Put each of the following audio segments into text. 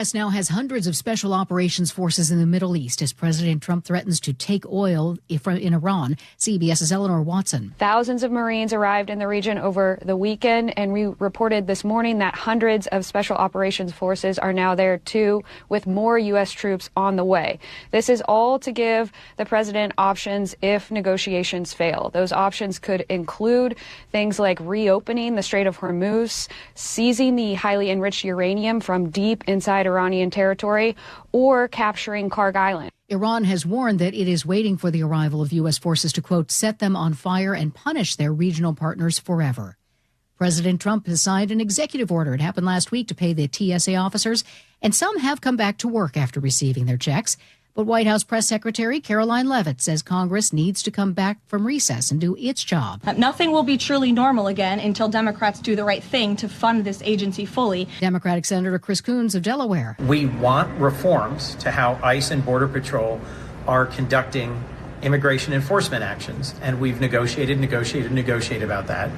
U.S. now has hundreds of special operations forces in the Middle East as President Trump threatens to take oil in Iran. CBS's Eleanor Watson. Thousands of Marines arrived in the region over the weekend, and we reported this morning that hundreds of special operations forces are now there too, with more U.S. troops on the way. This is all to give the president options if negotiations fail. Those options could include things like reopening the Strait of Hormuz, seizing the highly enriched uranium from deep inside Iranian territory, or capturing Karg Island. Iran has warned that it is waiting for the arrival of U.S. forces to, quote, set them on fire and punish their regional partners forever. President Trump has signed an executive order. It happened last week to pay the TSA officers, and some have come back to work after receiving their checks. But White House Press Secretary Caroline Leavitt says Congress needs to come back from recess and do its job. Nothing will be truly normal again until Democrats do the right thing to fund this agency fully. Democratic Senator Chris Coons of Delaware. We want reforms to how ICE and Border Patrol are conducting immigration enforcement actions. And we've negotiated about that.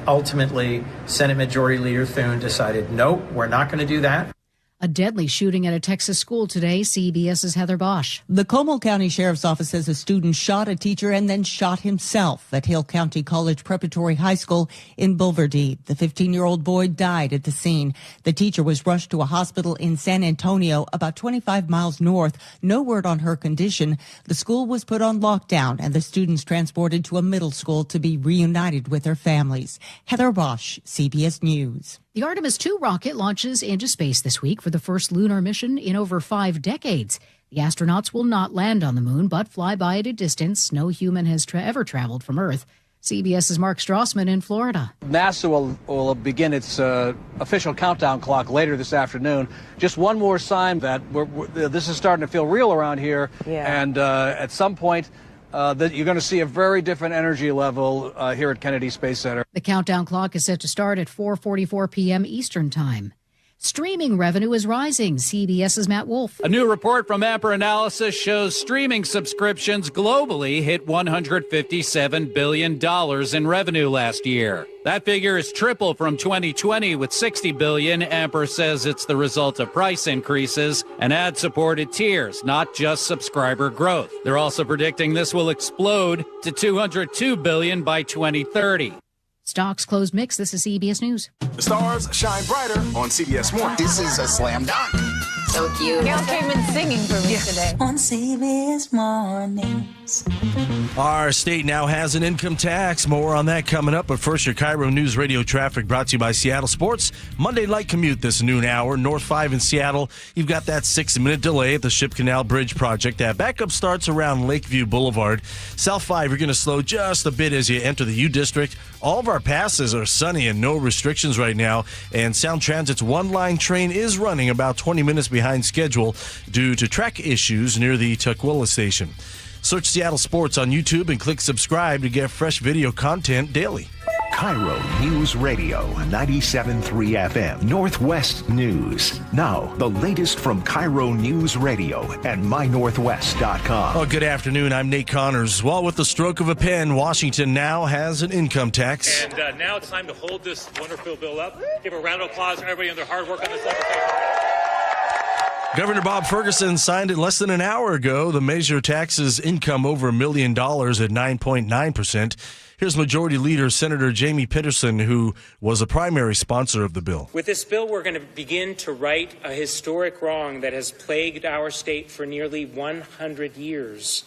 Ultimately, Senate Majority Leader Thune decided, nope, we're not going to do that. A deadly shooting at a Texas school today. CBS's Heather Bosch. The Como County Sheriff's Office says a student shot a teacher and then shot himself at Hill County College Preparatory High School in Bulverde. The 15-year-old boy died at the scene. The teacher was rushed to a hospital in San Antonio, about 25 miles north. No word on her condition. The school was put on lockdown and the students transported to a middle school to be reunited with their families. Heather Bosch, CBS News. The Artemis 2 rocket launches into space this week for the first lunar mission in over 5 decades. The astronauts will not land on the moon, but fly by at a distance no human has ever traveled from Earth. CBS's Mark Strassman in Florida. NASA will begin its official countdown clock later this afternoon. Just one more sign that this is starting to feel real around here. Yeah. And at some point, that you're going to see a very different energy level here at Kennedy Space Center. The countdown clock is set to start at 4:44 p.m. Eastern Time. Streaming revenue is rising. CBS's Matt Wolf. A new report from Amper Analysis shows streaming subscriptions globally hit $157 billion in revenue last year. That figure is triple from 2020 with $60 billion. Amper says it's the result of price increases and ad-supported tiers, not just subscriber growth. They're also predicting this will explode to $202 billion by 2030. Stocks closed mixed. This is CBS News. The stars shine brighter on CBS Morning. This is a slam dunk. So cute. Y'all came in singing for me today. On CBS Mornings. Our state now has an income tax. More on that coming up. But first, your KIRO News Radio traffic brought to you by Seattle Sports. Monday light commute this noon hour. North 5 in Seattle. You've got that 6-minute delay at the Ship Canal Bridge project. That backup starts around Lakeview Boulevard. South 5, you're going to slow just a bit as you enter the U District. All of our passes are sunny and no restrictions right now. And Sound Transit's one-line train is running about 20 minutes behind schedule due to track issues near the Tukwila station. Search Seattle Sports on YouTube and click subscribe to get fresh video content daily. KIRO Newsradio 97.3 FM Northwest News. Now, the latest from KIRO Newsradio and mynorthwest.com. Well, good afternoon. I'm Nate Connors. Well, with the stroke of a pen, Washington now has an income tax. And now it's time to hold this wonderful bill up. Give a round of applause for everybody on their hard work on this legislation. Governor Bob Ferguson signed it less than an hour ago. The measure taxes income over $1 million at 9.9%. Here's Majority Leader Senator Jamie Pitterson, who was a primary sponsor of the bill. With this bill, we're going to begin to right a historic wrong that has plagued our state for nearly 100 years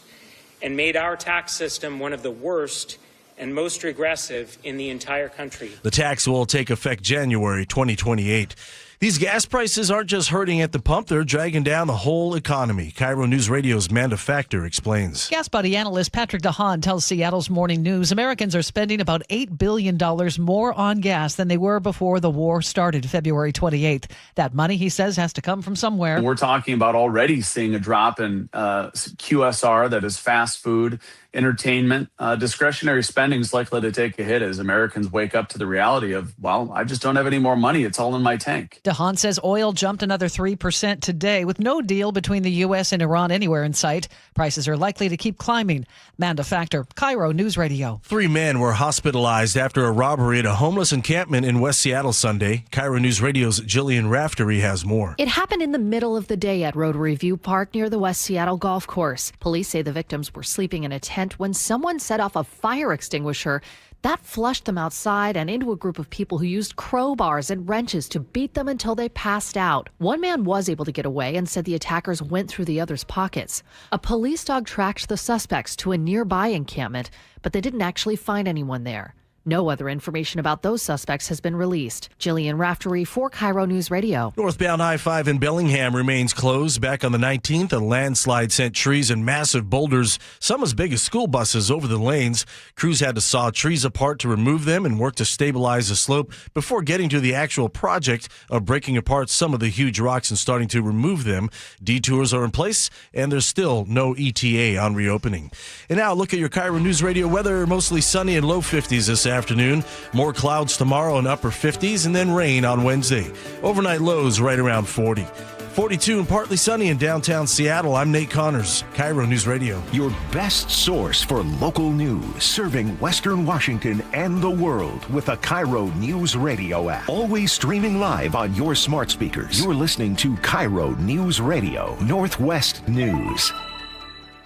and made our tax system one of the worst and most regressive in the entire country. The tax will take effect January 2028. These gas prices aren't just hurting at the pump, they're dragging down the whole economy. KIRO News Radio's Manda Factor explains. Gas Buddy analyst Patrick DeHaan tells Seattle's Morning News Americans are spending about $8 billion more on gas than they were before the war started February 28th. That money, he says, has to come from somewhere. We're talking about already seeing a drop in QSR, that is fast food, entertainment. Discretionary spending is likely to take a hit as Americans wake up to the reality of, well, I just don't have any more money. It's all in my tank. DeHaan says oil jumped another 3% today with no deal between the U.S. and Iran anywhere in sight. Prices are likely to keep climbing. Manda Factor, KIRO News Radio. 3 men were hospitalized after a robbery at a homeless encampment in West Seattle Sunday. KIRO News Radio's Jillian Raftery has more. It happened in the middle of the day at Rotary View Park near the West Seattle Golf Course. Police say the victims were sleeping in a tent when someone set off a fire extinguisher. That flushed them outside and into a group of people who used crowbars and wrenches to beat them until they passed out. One man was able to get away and said the attackers went through the other's pockets. A police dog tracked the suspects to a nearby encampment, but they didn't actually find anyone there. No other information about those suspects has been released. Jillian Raftery for KIRO News Radio. Northbound I-5 in Bellingham remains closed. Back on the 19th, a landslide sent trees and massive boulders, some as big as school buses, over the lanes. Crews had to saw trees apart to remove them and work to stabilize the slope before getting to the actual project of breaking apart some of the huge rocks and starting to remove them. Detours are in place, and there's still no ETA on reopening. And now look at your KIRO News Radio weather. Mostly sunny and low 50s this afternoon. More clouds tomorrow and upper 50s, and then rain on Wednesday. Overnight lows right around 40. 42 and partly sunny in downtown Seattle. I'm Nate Connors, KIRO News Radio. Your best source for local news, serving Western Washington and the world with the KIRO News Radio app. Always streaming live on your smart speakers. You're listening to KIRO News Radio, Northwest News.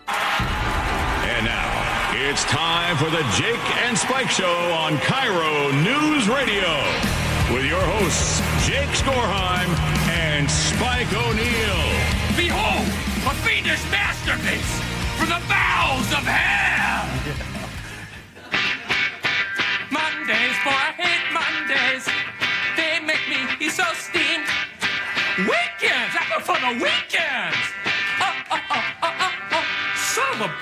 And now, it's time for the Jake and Spike Show on KIRO News Radio with your hosts, Jake Skorheim and Spike O'Neill. Behold, a fiendish masterpiece from the bowels of hell! Mondays, for I hate Mondays. They make me so steamed. Weekends, I prefer the weekends! Son of a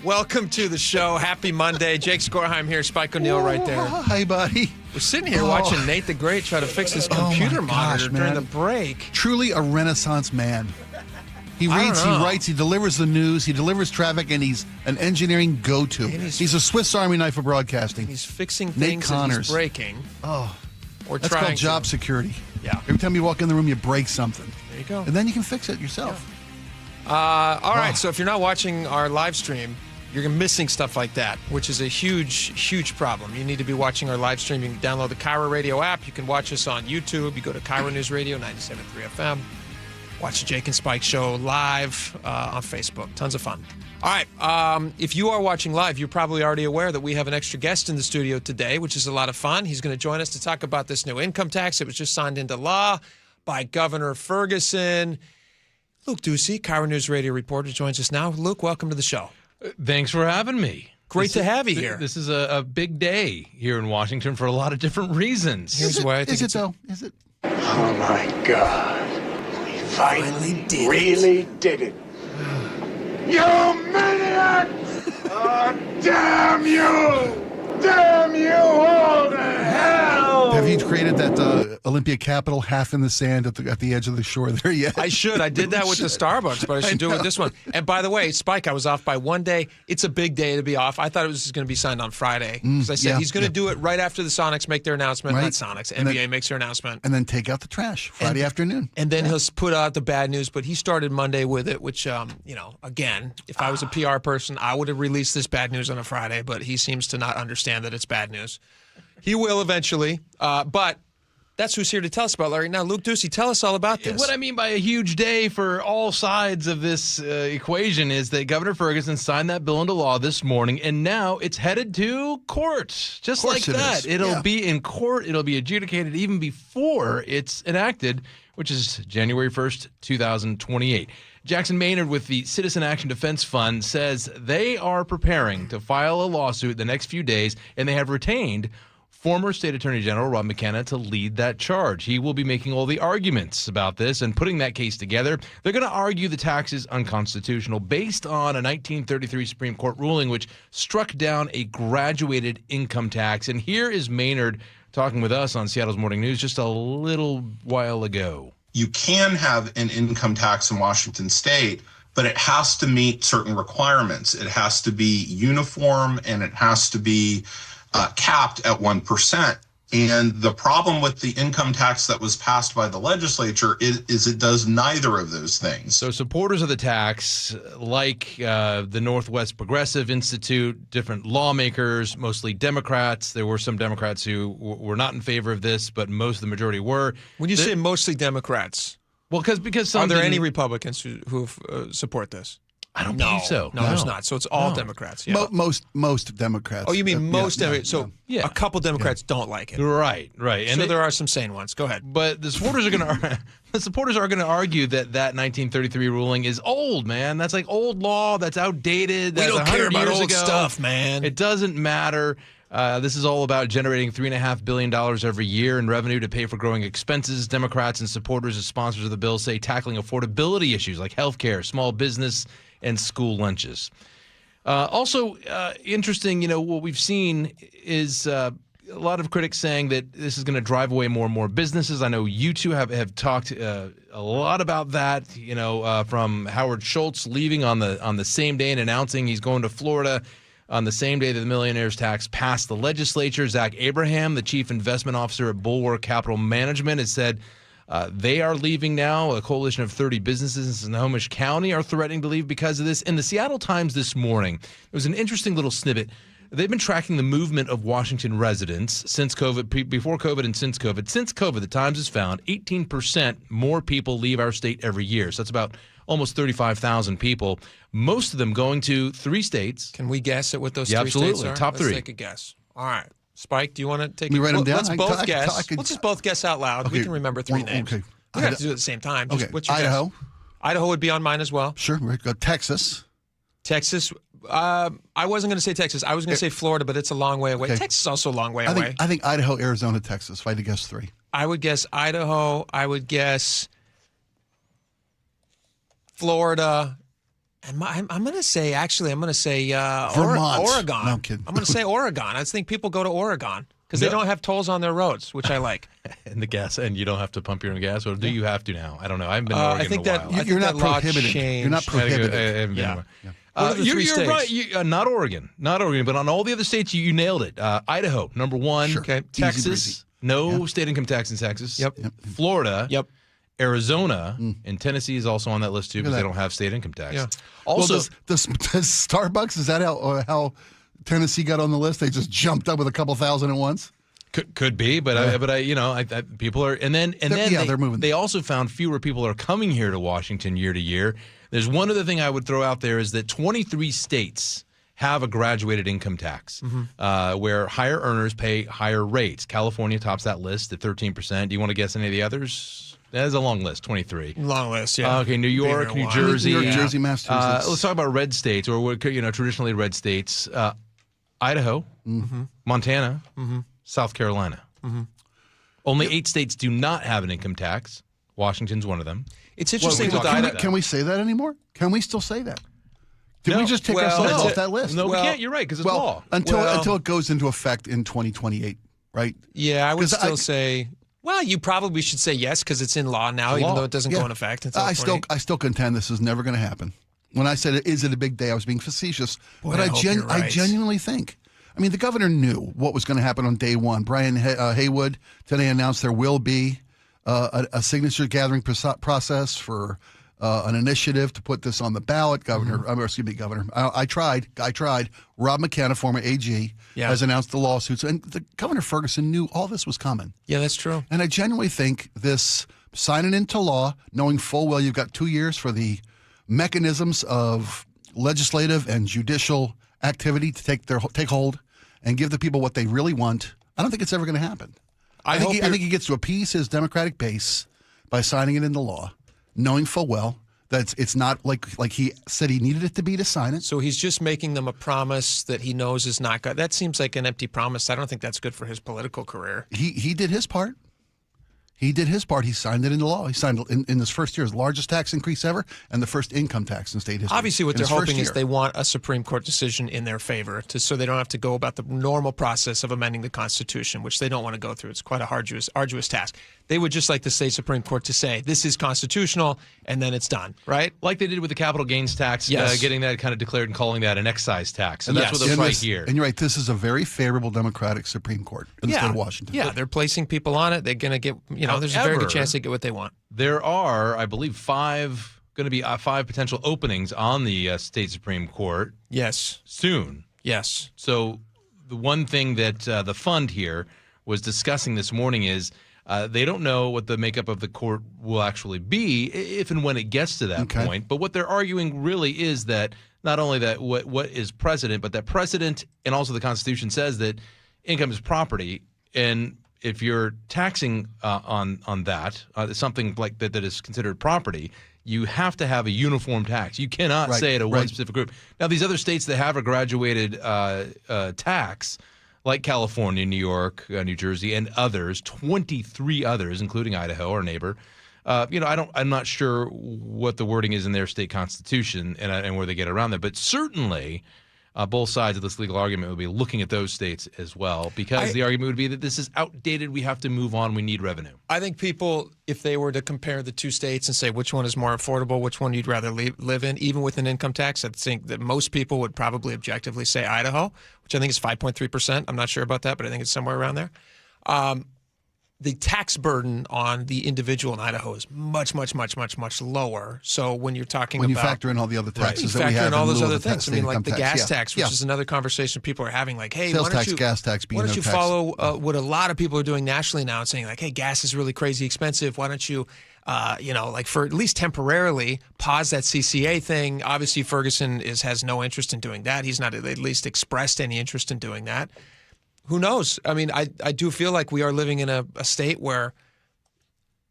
Welcome to the show. Happy Monday. Jake Skorheim here. Spike O'Neill right there. Hi, buddy. We're sitting here watching Nate the Great try to fix his computer monitor during the break. Truly a Renaissance man. He reads, he writes, he delivers the news, he delivers traffic, and he's an engineering go-to. He's a Swiss Army knife for broadcasting. He's fixing things that he's breaking. Oh, or that's trying called job to. security. Yeah. Every time you walk in the room, you break something. There you go. And then you can fix it yourself. All right, so if you're not watching our live stream, you're missing stuff like that, which is a huge, huge problem. You need to be watching our live stream. You can download the KIRO Radio app. You can watch us on YouTube. You go to KIRO News Radio, 97.3 FM. Watch the Jake and Spike Show live on Facebook. Tons of fun. All right, if you are watching live, you're probably already aware that we have an extra guest in the studio today, which is a lot of fun. He's going to join us to talk about this new income tax. It was just signed into law by Governor Ferguson. Luke Ducey, KIRO News Radio reporter, joins us now. Luke, welcome to the show. Thanks for having me. Great to have you here. This is a big day here in Washington for a lot of different reasons. Here's why I think Is it, though? Is it? Oh, my God. We finally did it. You maniacs! Oh, damn you! Damn you all to hell! Have you created that Olympia Capitol half in the sand at the edge of the shore there yet? I should. I did that with the Starbucks, but I should do it with this one. And by the way, Spike, I was off by one day. It's a big day to be off. I thought it was going to be signed on Friday. Because I said he's going to do it right after the Sonics make their announcement. Right. Not Sonics, NBA makes their announcement. And then take out the trash Friday afternoon. And then he'll put out the bad news, but he started Monday with it, which, again, if I was a PR person, I would have released this bad news on a Friday, but he seems to not understand that it's bad news. He will eventually, but that's who's here to tell us about it right now. Luke Ducey, tell us all about this. What I mean by a huge day for all sides of this equation is that Governor Ferguson signed that bill into law this morning, and now it's headed to court. Just like that. It'll be in court. It'll be adjudicated even before it's enacted, which is January 1st, 2028. Jackson Maynard with the Citizen Action Defense Fund says they are preparing to file a lawsuit the next few days, and they have retained former State Attorney General Rob McKenna to lead that charge. He will be making all the arguments about this and putting that case together. They're going to argue the tax is unconstitutional based on a 1933 Supreme Court ruling which struck down a graduated income tax. And here is Maynard talking with us on Seattle's Morning News just a little while ago. You can have an income tax in Washington state but it has to meet certain requirements. It has to be uniform, and it has to be capped at 1%. And the problem with the income tax that was passed by the legislature is it does neither of those things. So supporters of the tax, like the Northwest Progressive Institute, different lawmakers, mostly Democrats. There were some Democrats who were not in favor of this, but most of the majority were. When you say mostly Democrats, well, because some are there any Republicans who support this? I don't believe so. No, there's not. So it's all Democrats. Yeah. Most Democrats. Oh, you mean most Democrats? So yeah. A couple Democrats don't like it. Right. And so there are some sane ones. Go ahead. But the supporters are going to argue that 1933 ruling is old, man. That's like old law. That's outdated. That's we don't care about old stuff, man. It doesn't matter. This is all about generating $3.5 billion every year in revenue to pay for growing expenses. Democrats and supporters as sponsors of the bill say tackling affordability issues like health care, small business, and school lunches. Also interesting, what we've seen is a lot of critics saying that this is going to drive away more and more businesses. I know you two have talked a lot about that, from Howard Schultz leaving on the same day and announcing he's going to Florida on the same day that the millionaire's tax passed the legislature. Zach Abraham, the chief investment officer at Bulwark Capital Management, has said they are leaving now. A coalition of 30 businesses in Snohomish County are threatening to leave because of this. In the Seattle Times this morning, there was an interesting little snippet. They've been tracking the movement of Washington residents since COVID, before COVID and since COVID. Since COVID, the Times has found 18% more people leave our state every year. So that's about almost 35,000 people, most of them going to 3 states. Can we guess at what those 3 absolutely. states are? Top 3. Let's take a guess. All right. Spike, do you want to take write them down? Let's both guess. Let's just both guess out loud. Okay. We can remember 3 names. Okay. We don't have to do it at the same time. Just, what's your Idaho. Guess? Idaho would be on mine as well. Sure. We're going to Texas. Texas. I wasn't going to say Texas. I was going to say Florida, but it's a long way away. Okay. Texas is also a long way away. I think Idaho, Arizona, Texas. If I had to guess 3. I would guess Idaho. I would guess Florida. And I'm going to say Vermont. Oregon. No, I'm kidding. I'm going to say Oregon. I think people go to Oregon because they don't have tolls on their roads, which I like. And the gas, and you don't have to pump your own gas, or do you have to now? I don't know. I haven't been to Oregon I think in a while. that You're not prohibited. You're not prohibited. You're right. Not Oregon, but on all the other states, you nailed it. Idaho, number 1. Sure. Okay. Texas, no state income tax in Texas. Yep. Florida. Yep. Arizona and Tennessee is also on that list too because they don't have state income tax. Yeah. Also, does Starbucks, is that how Tennessee got on the list? They just jumped up with a couple thousand at once. Could be, but I people are, and then they're moving. They also found fewer people are coming here to Washington year to year. There's one other thing I would throw out there is that 23 states have a graduated income tax where higher earners pay higher rates. California tops that list at 13%. Do you want to guess any of the others? That is a long list, 23. Long list, yeah. Okay, New York, New Jersey. New York, Jersey, Massachusetts. Let's talk about red states, or traditionally red states. Idaho, Montana, South Carolina. Only 8 states do not have an income tax. Washington's one of them. It's interesting with Idaho. Can we say that anymore? Can we still say that? Did we just take ourselves off that list? No, we can't. You're right, because it's law. Until it goes into effect in 2028, right? Yeah, I would still say... Well, you probably should say yes because it's in law now, even though it doesn't go in effect until I still contend this is never going to happen. When I said, is it a big day, I was being facetious. Boy, but I genuinely think. I mean, the governor knew what was going to happen on day one. Brian Haywood today announced there will be a signature gathering process for an initiative to put this on the ballot. Governor. I tried. Rob McKenna, former AG, has announced the lawsuits. And the Governor Ferguson knew all this was coming. Yeah, that's true. And I genuinely think this signing into law, knowing full well you've got 2 years for the mechanisms of legislative and judicial activity to take hold and give the people what they really want, I don't think it's ever going to happen. I think he gets to appease his Democratic base by signing it into law, knowing full well that it's not like he said he needed it to be to sign it. So he's just making them a promise that he knows is not good. That seems like an empty promise. I don't think that's good for his political career. He did his part. He did his part. He signed it into law. He signed in this first year his largest tax increase ever and the first income tax in state history. Obviously, what they're hoping is they want a Supreme Court decision in their favor so they don't have to go about the normal process of amending the Constitution, which they don't want to go through. It's quite a arduous task. They would just like the state Supreme Court to say this is constitutional, and then it's done, right? Like they did with the capital gains tax, getting that kind of declared and calling that an excise tax. And that's what they're right here. And you're right, this is a very favorable Democratic Supreme Court in the state of Washington. Yeah, they're placing people on it. They're going to get, there's a very good chance they get what they want. There are, I believe, five potential openings on the state Supreme Court. Yes. Soon. Yes. So the one thing that the fund here was discussing this morning is they don't know what the makeup of the court will actually be if and when it gets to that point. But what they're arguing really is that not only that what is precedent, but that precedent and also the Constitution says that income is property. And if you're taxing on that, something like that is considered property, you have to have a uniform tax. You cannot say to one specific group. Now, these other states that have a graduated tax, like California, New York, New Jersey, and others, 23 others, including Idaho, our neighbor. I'm not sure what the wording is in their state constitution and where they get around that, but certainly both sides of this legal argument would be looking at those states as well, because the argument would be that this is outdated. We have to move on. We need revenue. I think people, if they were to compare the two states and say which one is more affordable, which one you'd rather live in, even with an income tax, I think that most people would probably objectively say Idaho, which I think is 5.3%. I'm not sure about that, but I think it's somewhere around there. The tax burden on the individual in Idaho is much, much, much, much, much lower. So when you're talking when you factor in all the other taxes that we have, factor in all those other things. I mean, like the gas tax, which is another conversation people are having. Like, hey, sales tax, gas tax, why don't you follow what a lot of people are doing nationally now and saying, like, hey, gas is really crazy expensive. Why don't you, like for at least temporarily pause that CCA thing? Obviously, Ferguson has no interest in doing that. He's not at least expressed any interest in doing that. Who knows? I mean, I do feel like we are living in a state where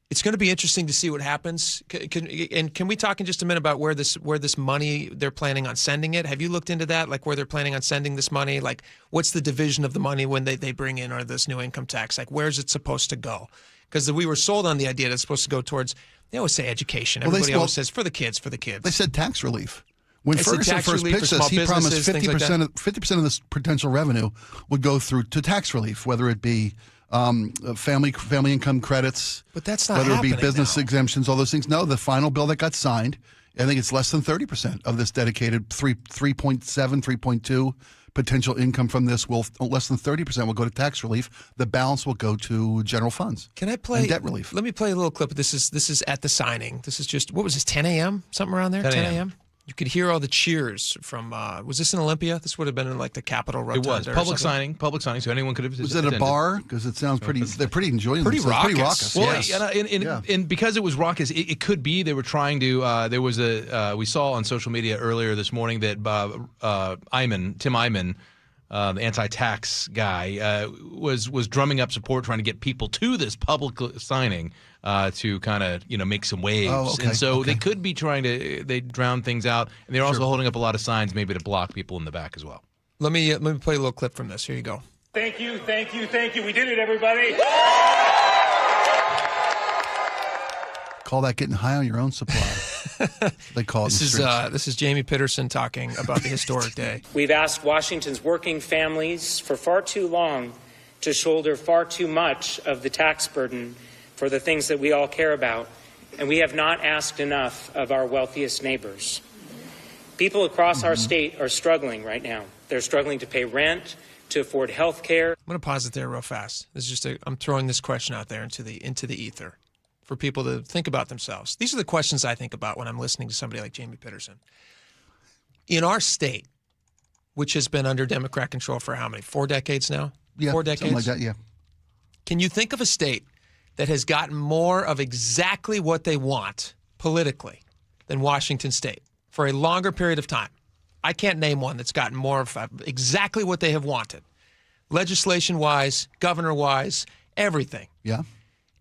it's going to be interesting to see what happens. Can we talk in just a minute about where this money they're planning on sending it? Have you looked into that? Like where they're planning on sending this money? Like what's the division of the money when they bring in or this new income tax? Like where's it supposed to go? Because we were sold on the idea that it's supposed to go towards, they always say education. Everybody always says for the kids. They said tax relief. When Ferguson first pitched this, he promised 50% of this potential revenue would go through to tax relief, whether it be family income credits, but that's not whether it be business now. exemptions, all those things. No, the final bill that got signed, I think it's less than 30% of this dedicated 3.7, 3.2 potential income from this less than 30% will go to tax relief. The balance will go to general funds. Can I play and debt relief? Let me play a little clip. This is at the signing. This is just, what was this, 10 a.m., something around there? 10 a.m. You could hear all the cheers from, was this in Olympia? This would have been in like the Capitol Rotunda. It was public signing, so anyone could have Was it a bar? Because it sounds they're pretty enjoying pretty themselves. Raucous. Pretty raucous. Well, and because it was raucous, it could be they were trying to, there was we saw on social media earlier this morning that Tim Eyman, the anti-tax guy, was drumming up support, trying to get people to this public signing to kind of make some waves. And so they could be trying to drown things out, and they're also holding up a lot of signs maybe to block people in the back as well. Let me play a little clip from this. Here you go. Thank you. We did it, everybody. Call that getting high on your own supply. They call it. This is Jamie Pitterson talking about the historic day. We've asked Washington's working families for far too long to shoulder far too much of the tax burden for the things that we all care about, and we have not asked enough of our wealthiest neighbors. People across our state are struggling right now. They're struggling to pay rent, to afford health care. I'm going to pause it there real fast. This is just I'm throwing this question out there into the ether for people to think about themselves. These are the questions I think about when I'm listening to somebody like Jamie Pitterson. In our state, which has been under Democrat control for how many? 4 decades now? Yeah, 4 decades? something like that, yeah. Can you think of a state that has gotten more of exactly what they want politically than Washington State for a longer period of time? I can't name one that's gotten more of exactly what they have wanted, legislation-wise, governor-wise, everything. Yeah.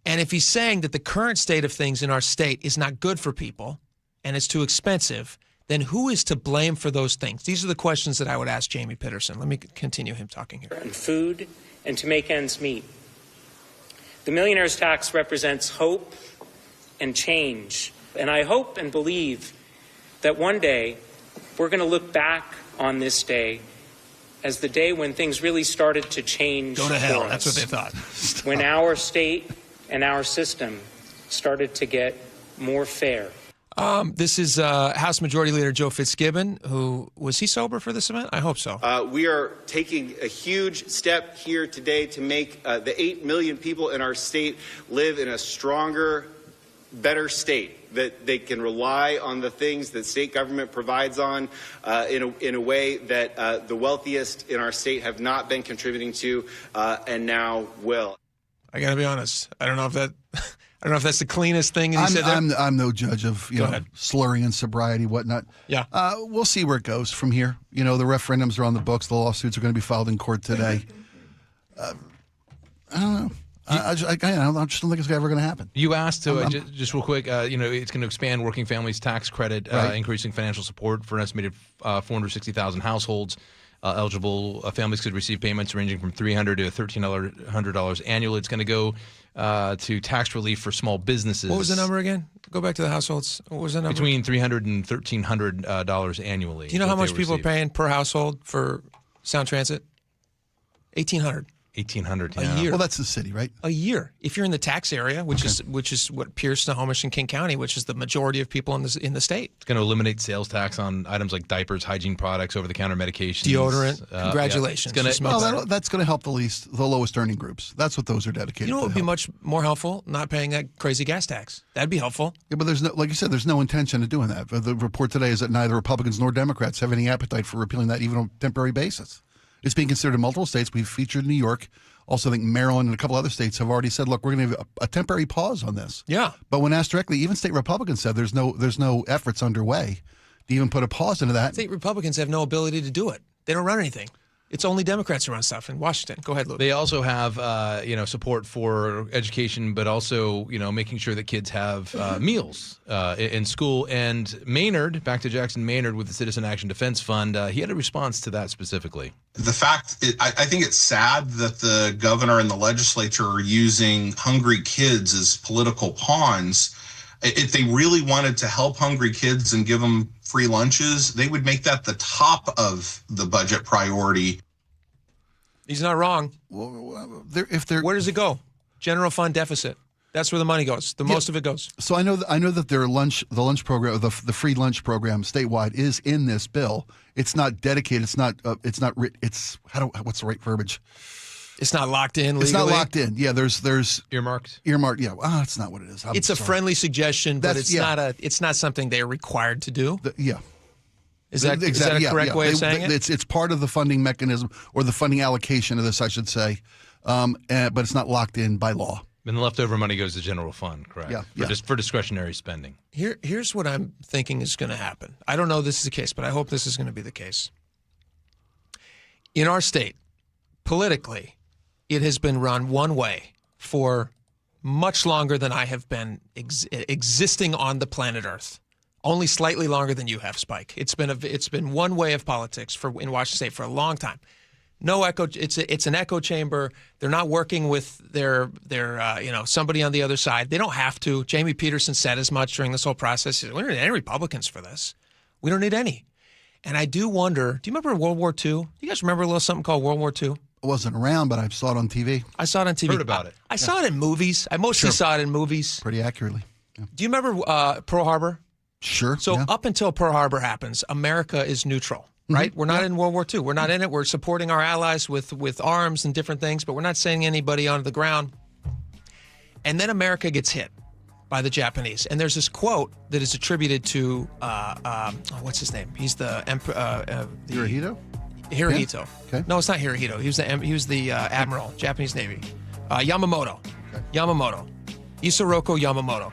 And if he's saying that the current state of things in our state is not good for people and it's too expensive, then who is to blame for those things? These are the questions that I would ask Jamie Pitterson. Let me continue him talking here. And food and to make ends meet. The millionaire's tax represents hope and change. And I hope and believe that one day we're going to look back on this day as the day when things really started to change. Go to hell. For That's us. what they thought. When our state and our system started to get more fair. This is House Majority Leader Joe Fitzgibbon, who, was he sober for this event? I hope so. We are taking a huge step here today to make the 8 million people in our state live in a stronger, better state, that they can rely on the things that state government provides on in a way that the wealthiest in our state have not been contributing to and now will. I got to be honest. I don't know if that's the cleanest thing he said there. I'm no judge of slurring and sobriety, whatnot. Yeah. We'll see where it goes from here. The referendums are on the books. The lawsuits are going to be filed in court today. I don't know. I just don't think it's ever going to happen. You asked, just real quick, it's going to expand working families tax credit, increasing financial support for an estimated 460,000 households. Eligible families could receive payments ranging from $300 to $1,300 annually. It's going to go to tax relief for small businesses. What was the number again? Go back to the households. What was the number? Between $300 and $1,300 annually. Do you know how much people are paying per household for Sound Transit? $1,800. $1,800 a year. Well, that's the city, right? A year. If you're in the tax area, which is what Pierce, Snohomish, and King County, which is the majority of people in the state. It's going to eliminate sales tax on items like diapers, hygiene products, over-the-counter medications, deodorant. Congratulations. Yeah. That's going to help the lowest earning groups. That's what those are dedicated. You know what would be much more helpful? Not paying that crazy gas tax. That'd be helpful. Yeah, but there's no, like you said, there's no intention of doing that. The report today is that neither Republicans nor Democrats have any appetite for repealing that, even on a temporary basis. It's being considered in multiple states. We've featured New York. Also, I think Maryland and a couple other states have already said, look, we're going to have a temporary pause on this. Yeah. But when asked directly, even state Republicans said there's no efforts underway to even put a pause into that. State Republicans have no ability to do it. They don't run anything. It's only Democrats who run stuff in Washington. Go ahead, Luke. They also have, support for education, but also, making sure that kids have meals in school. And Maynard, back to Jackson Maynard with the Citizen Action Defense Fund, he had a response to that specifically. I think it's sad that the governor and the legislature are using hungry kids as political pawns. If they really wanted to help hungry kids and give them free lunches, they would make that the top of the budget priority. He's not wrong. Where does it go? General fund deficit. That's where the money goes. Most of it goes. So I know that the lunch program, the free lunch program statewide is in this bill. It's not dedicated. What's the right verbiage? It's not locked in legally. It's not locked in. Yeah, there's earmarked. Earmarked. Yeah, that's not what it is. It's a friendly suggestion, but it's not something they're required to do. Is that a correct way of saying it? It's part of the funding mechanism or the funding allocation of this, I should say, but it's not locked in by law. And the leftover money goes to general fund, correct? Yeah. For discretionary spending. Here's what I'm thinking is going to happen. I don't know if this is the case, but I hope this is going to be the case. In our state, politically, it has been run one way for much longer than I have been existing on the planet Earth. Only slightly longer than you have, Spike. It's been one way of politics in Washington State for a long time. No echo. It's an echo chamber. They're not working with their somebody on the other side. They don't have to. Jamie Peterson said as much during this whole process. He said, we don't need any Republicans for this. We don't need any. And I do wonder. Do you remember World War II? Do you guys remember a little something called World War II? I wasn't around, but I saw it on TV. I saw it on TV. Heard about it. I saw it in movies. I mostly saw it in movies. Pretty accurately. Yeah. Do you remember Pearl Harbor? Sure. So up until Pearl Harbor happens, America is neutral, right? Mm-hmm. We're not in World War II. We're not in it. We're supporting our allies with arms and different things, but we're not sending anybody onto the ground. And then America gets hit by the Japanese. And there's this quote that is attributed to, what's his name? He's the emperor. Hirohito? Hirohito. Yeah? Okay. No, it's not Hirohito. He was the admiral, Japanese Navy. Yamamoto. Okay. Yamamoto. Isoroku Yamamoto,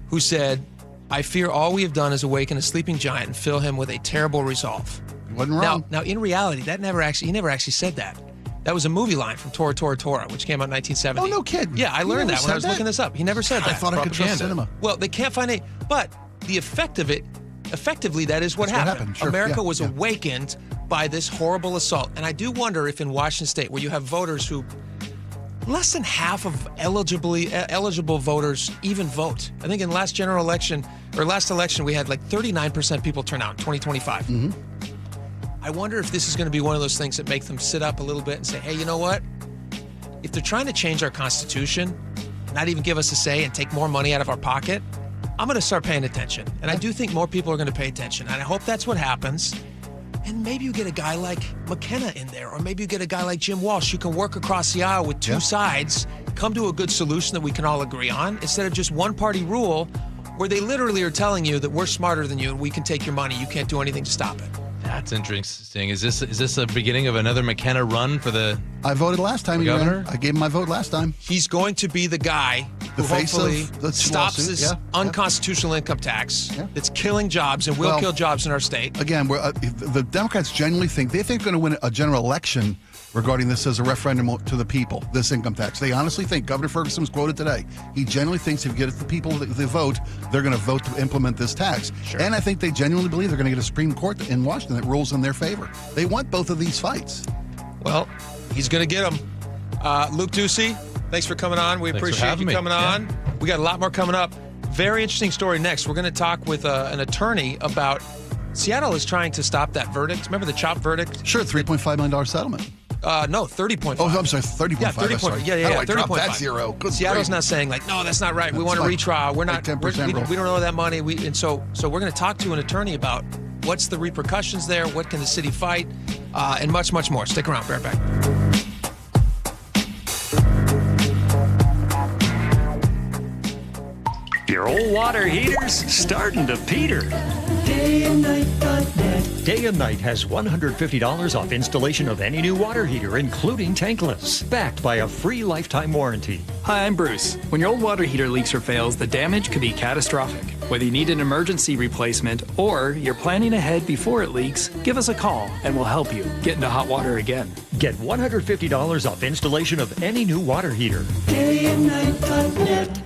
who said, I fear all we have done is awaken a sleeping giant and fill him with a terrible resolve. He wasn't wrong. Now, in reality, he never actually said that. That was a movie line from Tora Tora Tora, which came out in 1970. Oh, no kidding. Yeah, I learned that when I was looking this up. He never said that. I thought I could trust cinema. Well, they can't find it. But the effect of it, effectively, that is what happened. Sure. America was awakened by this horrible assault. And I do wonder if in Washington State, where you have voters who less than half of eligible voters even vote. I think in last election, we had like 39% people turn out in 2025. Mm-hmm. I wonder if this is going to be one of those things that make them sit up a little bit and say, hey, you know what? If they're trying to change our Constitution, not even give us a say and take more money out of our pocket, I'm going to start paying attention. And I do think more people are going to pay attention. And I hope that's what happens. And maybe you get a guy like McKenna in there, or maybe you get a guy like Jim Walsh who can work across the aisle with two sides, come to a good solution that we can all agree on, instead of just one-party rule where they literally are telling you that we're smarter than you and we can take your money. You can't do anything to stop it. That's interesting. Is this a beginning of another McKenna run for the? I voted last time. Governor? I gave him my vote last time. He's going to be the guy who hopefully stops this unconstitutional income tax that's killing jobs and will kill jobs in our state. Again, the Democrats genuinely think they're going to win a general election regarding this as a referendum to the people, this income tax. They honestly think, Governor Ferguson was quoted today, he genuinely thinks if you get the people the vote, they're going to vote to implement this tax. Sure. And I think they genuinely believe they're going to get a Supreme Court in Washington that rules in their favor. They want both of these fights. Well, he's going to get them. Luke Ducey, thanks for coming on. We appreciate you coming on. We got a lot more coming up. Very interesting story next. We're going to talk with an attorney about Seattle is trying to stop that verdict. Remember the CHOP verdict? Sure, $3.5 million settlement. No, 30.5. Oh, I'm sorry, 30.5. Yeah, 30.5. Yeah, How do I drop 30.5. that zero? Good Seattle's grief. not saying like, no, that's not right. We want a retrial. We're not. 10% We don't know that money. So we're going to talk to an attorney about what's the repercussions there, what can the city fight, and much, much more. Stick around. Be right back. Your old water heater's starting to peter. DayandNight.net. Day and Night has $150 off installation of any new water heater, including tankless, backed by a free lifetime warranty. Hi, I'm Bruce. When your old water heater leaks or fails, the damage could be catastrophic. Whether you need an emergency replacement or you're planning ahead before it leaks, give us a call and we'll help you get into hot water again. Get $150 off installation of any new water heater. DayandNight.net.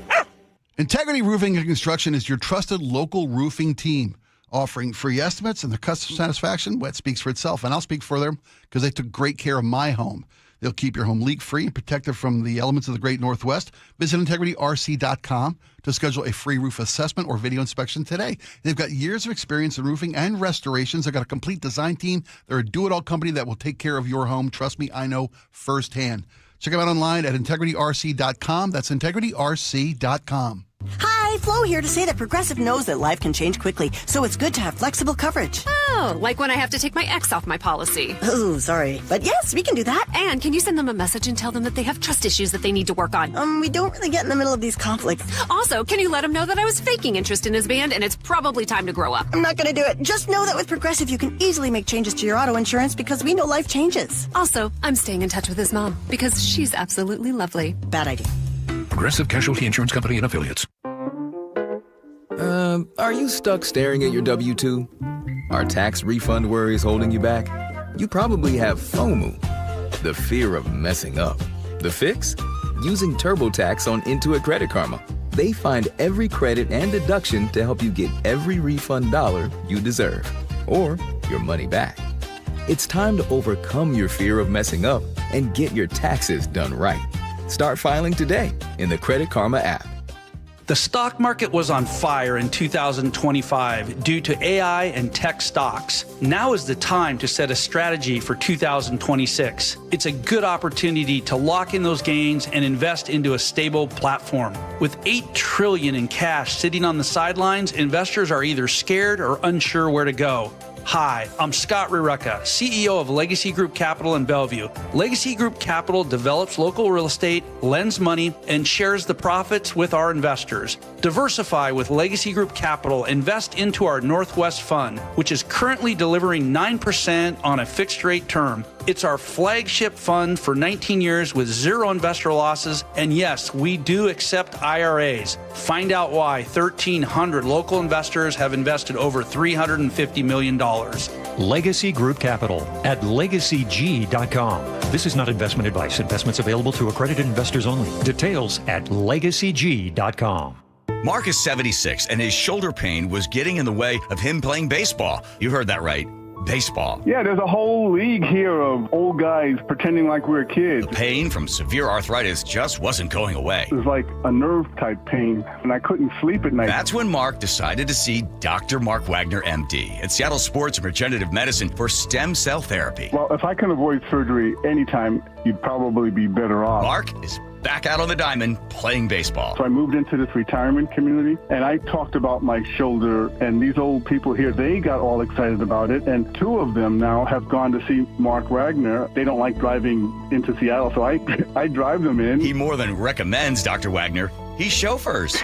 Integrity Roofing and Construction is your trusted local roofing team, offering free estimates and the customer satisfaction. Well, it speaks for itself, and I'll speak for them because they took great care of my home. They'll keep your home leak-free and protected from the elements of the Great Northwest. Visit integrityrc.com to schedule a free roof assessment or video inspection today. They've got years of experience in roofing and restorations. They've got a complete design team. They're a do-it-all company that will take care of your home. Trust me, I know firsthand. Check them out online at integrityrc.com. That's integrityrc.com. Hi, Flo here to say that Progressive knows that life can change quickly, so it's good to have flexible coverage. Oh, like when I have to take my ex off my policy. Oh, sorry. But yes, we can do that. And can you send them a message and tell them that they have trust issues that they need to work on? We don't really get in the middle of these conflicts. Also, can you let them know that I was faking interest in his band and it's probably time to grow up? I'm not going to do it. Just know that with Progressive, you can easily make changes to your auto insurance because we know life changes. Also, I'm staying in touch with his mom because she's absolutely lovely. Bad idea. Progressive Casualty Insurance Company and Affiliates. Are you stuck staring at your W-2? Are tax refund worries holding you back? You probably have FOMO, the fear of messing up. The fix? Using TurboTax on Intuit Credit Karma. They find every credit and deduction to help you get every refund dollar you deserve, or your money back. It's time to overcome your fear of messing up and get your taxes done right. Start filing today in the Credit Karma app. The stock market was on fire in 2025 due to AI and tech stocks. Now is the time to set a strategy for 2026. It's a good opportunity to lock in those gains and invest into a stable platform. With $8 trillion in cash sitting on the sidelines, investors are either scared or unsure where to go. Hi, I'm Scott Rireka, CEO of Legacy Group Capital in Bellevue. Legacy Group Capital develops local real estate, lends money, and shares the profits with our investors. Diversify with Legacy Group Capital. Invest into our Northwest Fund, which is currently delivering 9% on a fixed rate term. It's our flagship fund for 19 years with zero investor losses. And yes, we do accept IRAs. Find out why 1,300 local investors have invested over $350 million. Legacy Group Capital at legacyg.com. This is not investment advice. Investments available to accredited investors only. Details at legacyg.com. Mark is 76, and his shoulder pain was getting in the way of him playing baseball. You heard that right. baseball. Yeah, there's a whole league here of old guys pretending like we're kids. The pain from severe arthritis just wasn't going away. It was like a nerve-type pain, and I couldn't sleep at night. That's when Mark decided to see Dr. Mark Wagner, MD, at Seattle Sports and Regenerative Medicine for stem cell therapy. Well, if I can avoid surgery anytime, you'd probably be better off. Mark is back out on the diamond playing baseball. So I moved into this retirement community, and I talked about my shoulder, and these old people here, they got all excited about it, and 2 of them now have gone to see Mark Wagner. They don't like driving into Seattle, so I drive them in. He more than recommends Dr. Wagner. He chauffeurs.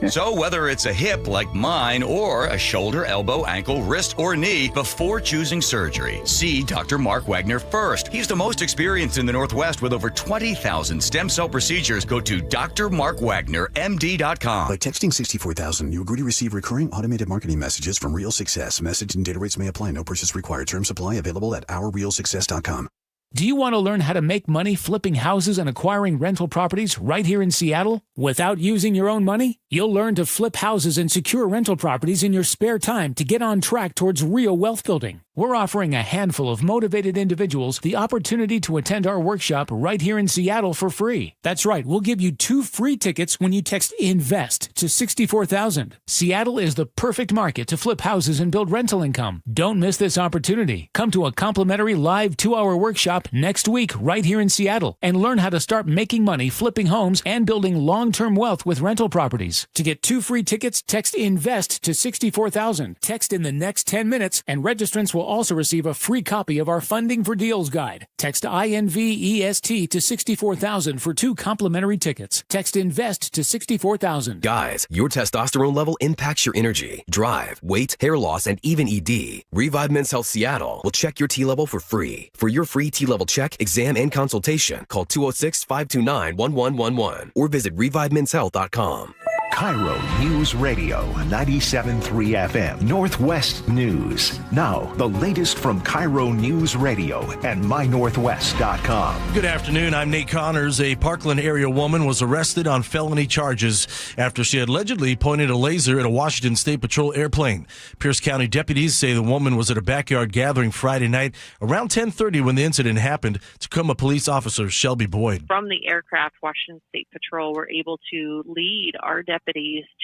So whether it's a hip like mine or a shoulder, elbow, ankle, wrist, or knee, before choosing surgery, see Dr. Mark Wagner first. He's the most experienced in the Northwest with over 20,000 stem cell procedures. Go to drmarkwagnermd.com. By texting 64,000, you agree to receive recurring automated marketing messages from Real Success. Message and data rates may apply. No purchase required. Terms apply. Available at ourrealsuccess.com. Do you want to learn how to make money flipping houses and acquiring rental properties right here in Seattle without using your own money? You'll learn to flip houses and secure rental properties in your spare time to get on track towards real wealth building. We're offering a handful of motivated individuals the opportunity to attend our workshop right here in Seattle for free. That's right, we'll give you 2 free tickets when you text INVEST to 64,000. Seattle is the perfect market to flip houses and build rental income. Don't miss this opportunity. Come to a complimentary live 2-hour workshop next week right here in Seattle and learn how to start making money flipping homes and building long-term wealth with rental properties. To get 2 free tickets, text INVEST to 64,000. Text in the next 10 minutes and registrants will also receive a free copy of our Funding for Deals guide. Text INVEST to 64,000 for 2 complimentary tickets. Text INVEST to 64,000. Guys, your testosterone level impacts your energy, drive, weight, hair loss, and even ED. Revive Men's Health Seattle will check your T level for free. For your free T level check, exam, and consultation, call 206-529-1111 or visit revivemenshealth.com. KIRO News Radio 97.3 FM Northwest News. Now, the latest from KIRO News Radio and mynorthwest.com. Good afternoon. I'm Nate Connors. A Parkland area woman was arrested on felony charges after she allegedly pointed a laser at a Washington State Patrol airplane. Pierce County deputies say the woman was at a backyard gathering Friday night around 10:30 when the incident happened. Tacoma police officer Shelby Boyd. From the aircraft, Washington State Patrol were able to lead our deputies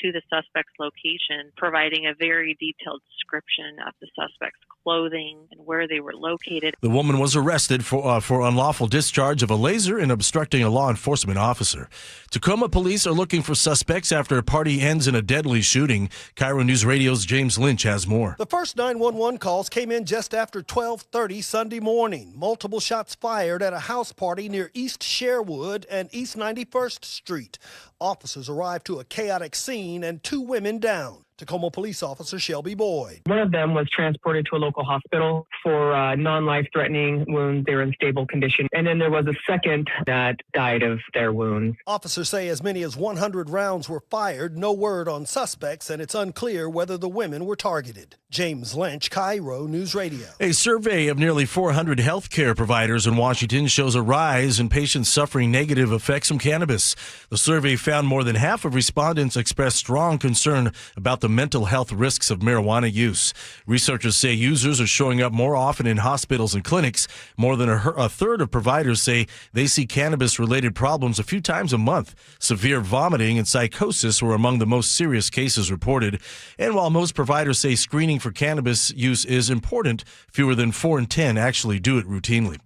to the suspect's location, providing a very detailed description of the suspect's clothing and where they were located. The woman was arrested for unlawful discharge of a laser and obstructing a law enforcement officer. Tacoma police are looking for suspects after a party ends in a deadly shooting. KIRO News Radio's James Lynch has more. The first 911 calls came in just after 12:30 Sunday morning. Multiple shots fired at a house party near East Sherwood and East 91st Street. Officers arrived to a chaotic scene and 2 women down. Tacoma Police Officer Shelby Boyd. One of them was transported to a local hospital for non-life-threatening wounds. They were in stable condition. And then there was a second that died of their wounds. Officers say as many as 100 rounds were fired. No word on suspects, and it's unclear whether the women were targeted. James Lynch, KIRO News Radio. A survey of nearly 400 healthcare providers in Washington shows a rise in patients suffering negative effects from cannabis. The survey found more than half of respondents expressed strong concern about the mental health risks of marijuana use. Researchers say users are showing up more often in hospitals and clinics. More than a third of providers say they see cannabis-related problems a few times a month. Severe vomiting and psychosis were among the most serious cases reported. And while most providers say screening for cannabis use is important, fewer than 4 in 10 actually do it routinely.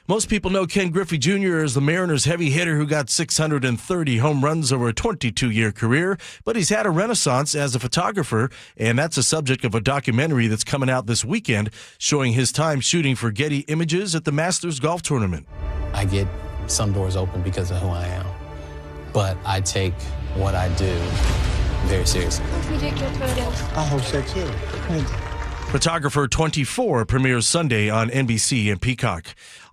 Most people know Ken Griffey Jr. as the Mariners' heavy hitter who got 630 home runs over a 22-year career, but he's had a renaissance as a photographer, and that's the subject of a documentary that's coming out this weekend showing his time shooting for Getty Images at the Masters Golf Tournament. I get some doors open because of who I am, but I take what I do very seriously. Let me take your photos. I hope so too. Thank you. Photographer 24 premieres Sunday on NBC and Peacock.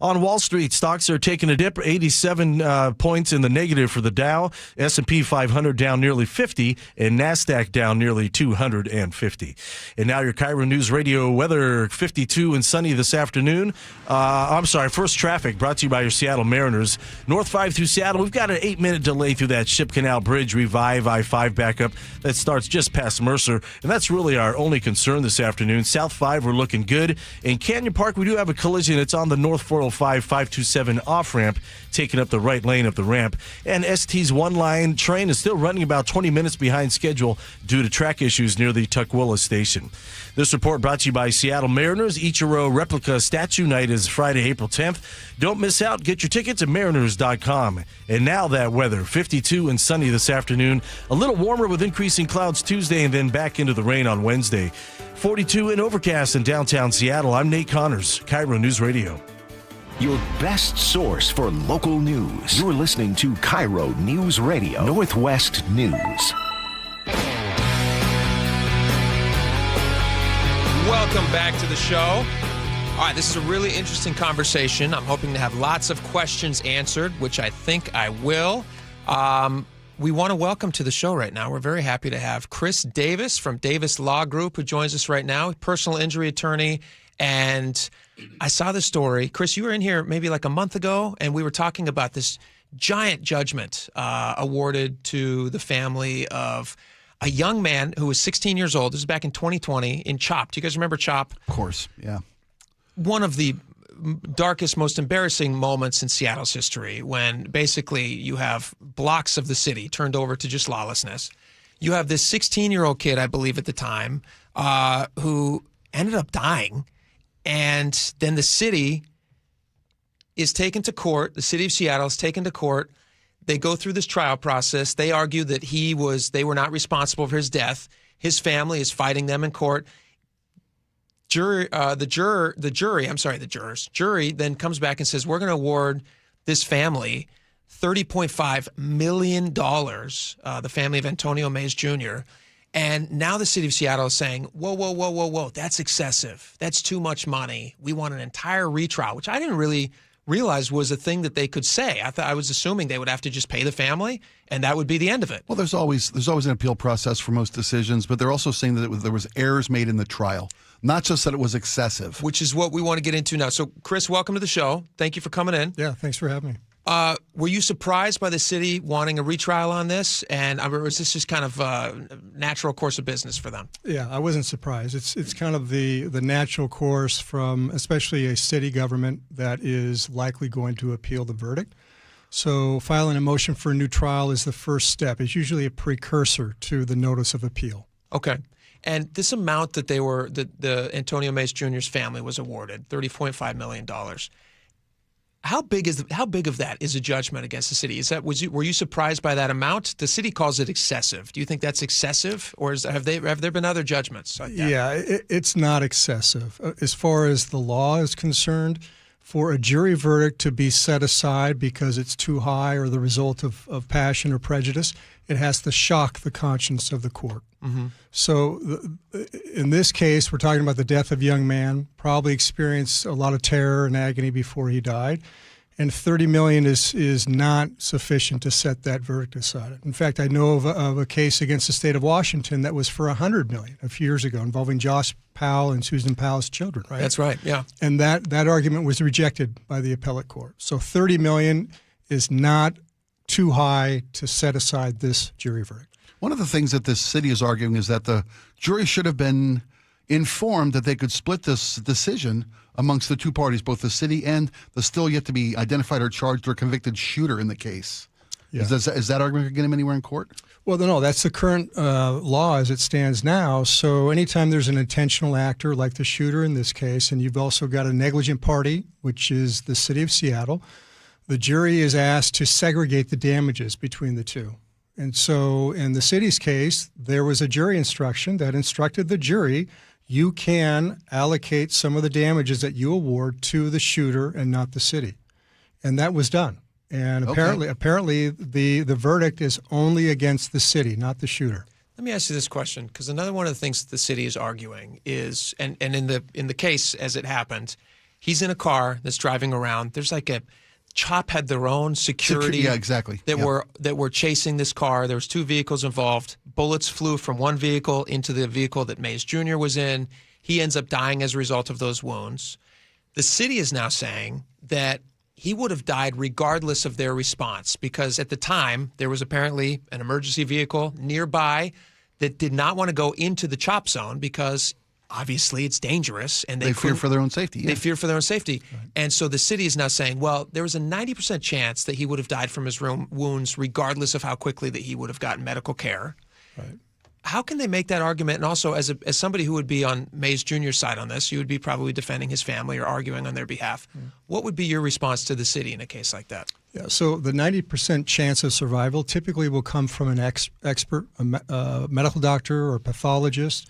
On Wall Street, stocks are taking a dip, 87 points in the negative for the Dow, S&P 500 down nearly 50, and NASDAQ down nearly 250. And now your KIRO News Radio weather, 52 and sunny this afternoon. First traffic brought to you by your Seattle Mariners. North 5 through Seattle, we've got an 8-minute delay through that Ship Canal Bridge Revive I-5 backup that starts just past Mercer, and that's really our only concern this afternoon. South 5, we're looking good. In Canyon Park, we do have a collision. It's on the North 405 527 off-ramp, taking up the right lane of the ramp. And ST's one-line train is still running about 20 minutes behind schedule due to track issues near the Tukwila station. This report brought to you by Seattle Mariners. Ichiro Replica Statue Night is Friday, April 10th. Don't miss out. Get your tickets at mariners.com. And now that weather, 52 and sunny this afternoon. A little warmer with increasing clouds Tuesday and then back into the rain on Wednesday. 42 and overcast in downtown Seattle. I'm Nate Connors, KIRO News Radio. Your best source for local news. You're listening to KIRO News Radio, Northwest News. Welcome back to the show. All right, this is a really interesting conversation. I'm hoping to have lots of questions answered, which I think I will. We want to welcome to the show right now. We're very happy to have Chris Davis from Davis Law Group, who joins us right now, personal injury attorney. And I saw the story. Chris, you were in here maybe like a month ago, and we were talking about this giant judgment awarded to the family of a young man who was 16 years old. This is back in 2020 in CHOP. Do you guys remember CHOP? Of course, yeah. One of the darkest, most embarrassing moments in Seattle's history, when basically you have blocks of the city turned over to just lawlessness. You have this 16-year-old kid, I believe at the time, who ended up dying. And then the city is taken to court. The city of Seattle is taken to court. They go through this trial process. They argue that they were not responsible for his death. His family is fighting them in court. Jury then comes back and says, we're going to award this family $30.5 million, the family of Antonio Mays Jr. And now the city of Seattle is saying, whoa, that's excessive. That's too much money. We want an entire retrial, which I didn't really realize was a thing that they could say. I was assuming they would have to just pay the family, and that would be the end of it. Well, there's always an appeal process for most decisions, but they're also saying that there was errors made in the trial, not just that it was excessive. Which is what we want to get into now. So, Chris, welcome to the show. Thank you for coming in. Yeah, thanks for having me. Were you surprised by the city wanting a retrial on this? And was this just kind of a natural course of business for them? Yeah, I wasn't surprised. It's kind of the natural course from especially a city government that is likely going to appeal the verdict. So filing a motion for a new trial is the first step. It's usually a precursor to the notice of appeal. Okay. And this amount that the Antonio Mays Jr.'s family was awarded, $30.5 million. How big of that is a judgment against the city? Were you surprised by that amount? The city calls it excessive. Do you think that's excessive, or have there been other judgments like that? Yeah, it's not excessive. As far as the law is concerned, for a jury verdict to be set aside because it's too high or the result of passion or prejudice, it has to shock the conscience of the court. Mm-hmm. So in this case, we're talking about the death of a young man, probably experienced a lot of terror and agony before he died. And $30 million is not sufficient to set that verdict aside. In fact, I know of a case against the state of Washington that was for $100 million a few years ago involving Josh Powell and Susan Powell's children, right? That's right, yeah. And that argument was rejected by the appellate court. So $30 million is not too high to set aside this jury verdict. One of the things that this city is arguing is that the jury should have been informed that they could split this decision amongst the two parties, both the city and the still yet to be identified or charged or convicted shooter in the case. Yeah. Is that argument going to get him anywhere in court? Well, no, that's the current law as it stands now. So anytime there's an intentional actor like the shooter in this case, and you've also got a negligent party, which is the city of Seattle, the jury is asked to segregate the damages between the two. And so in the city's case, there was a jury instruction that instructed the jury, you can allocate some of the damages that you award to the shooter and not the city. And that was done. And apparently the verdict is only against the city, not the shooter. Let me ask you this question, because another one of the things that the city is arguing is, and in the case as it happened, he's in a car that's driving around. There's like a CHOP had their own security that were chasing this car. There was two vehicles involved. Bullets flew from one vehicle into the vehicle that Mays Jr. was in. He ends up dying as a result of those wounds. The city is now saying that he would have died regardless of their response, because at the time there was apparently an emergency vehicle nearby that did not want to go into the CHOP zone because obviously it's dangerous, and they fear for their own safety. They fear for their own safety. Right. And so the city is now saying, well, there was a 90% chance that he would have died from his wounds regardless of how quickly that he would have gotten medical care. Right. How can they make that argument? And also, as somebody who would be on Mays Jr.'s side on this, you would be probably defending his family or arguing on their behalf. What would be your response to the city in a case like that? Yeah, so the 90% chance of survival typically will come from an expert, a medical doctor or pathologist,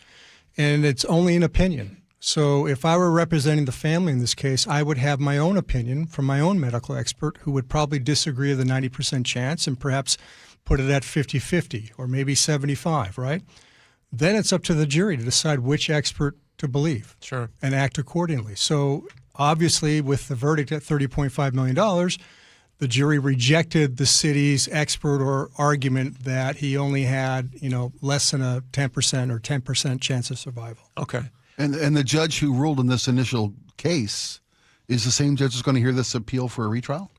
and it's only an opinion. So if I were representing the family in this case, I would have my own opinion from my own medical expert who would probably disagree with the 90% chance and perhaps put it at 50-50 or maybe 75, right? Then it's up to the jury to decide which expert to believe. Sure. And act accordingly. So obviously with the verdict at $30.5 million, the jury rejected the city's expert or argument that he only had, less than a 10% or 10% chance of survival. Okay. And the judge who ruled in this initial case is the same judge who's going to hear this appeal for a retrial?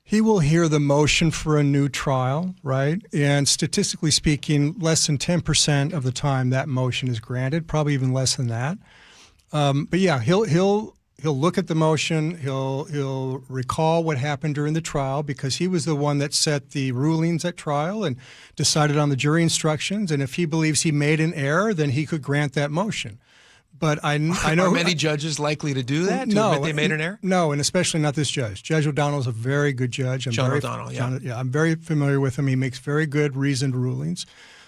He will hear the motion for a new trial, right? And statistically speaking, less than 10% of the time that motion is granted, probably even less than that. But yeah, he'll look at the motion. He'll recall what happened during the trial because he was the one that set the rulings at trial and decided on the jury instructions. And if he believes he made an error, then he could grant that motion. But I know are many judges likely to do that? To admit they made an error? No, and especially not this judge. Judge O'Donnell is a very good judge. John O'Donnell, yeah. I'm very familiar with him. He makes very good, reasoned rulings.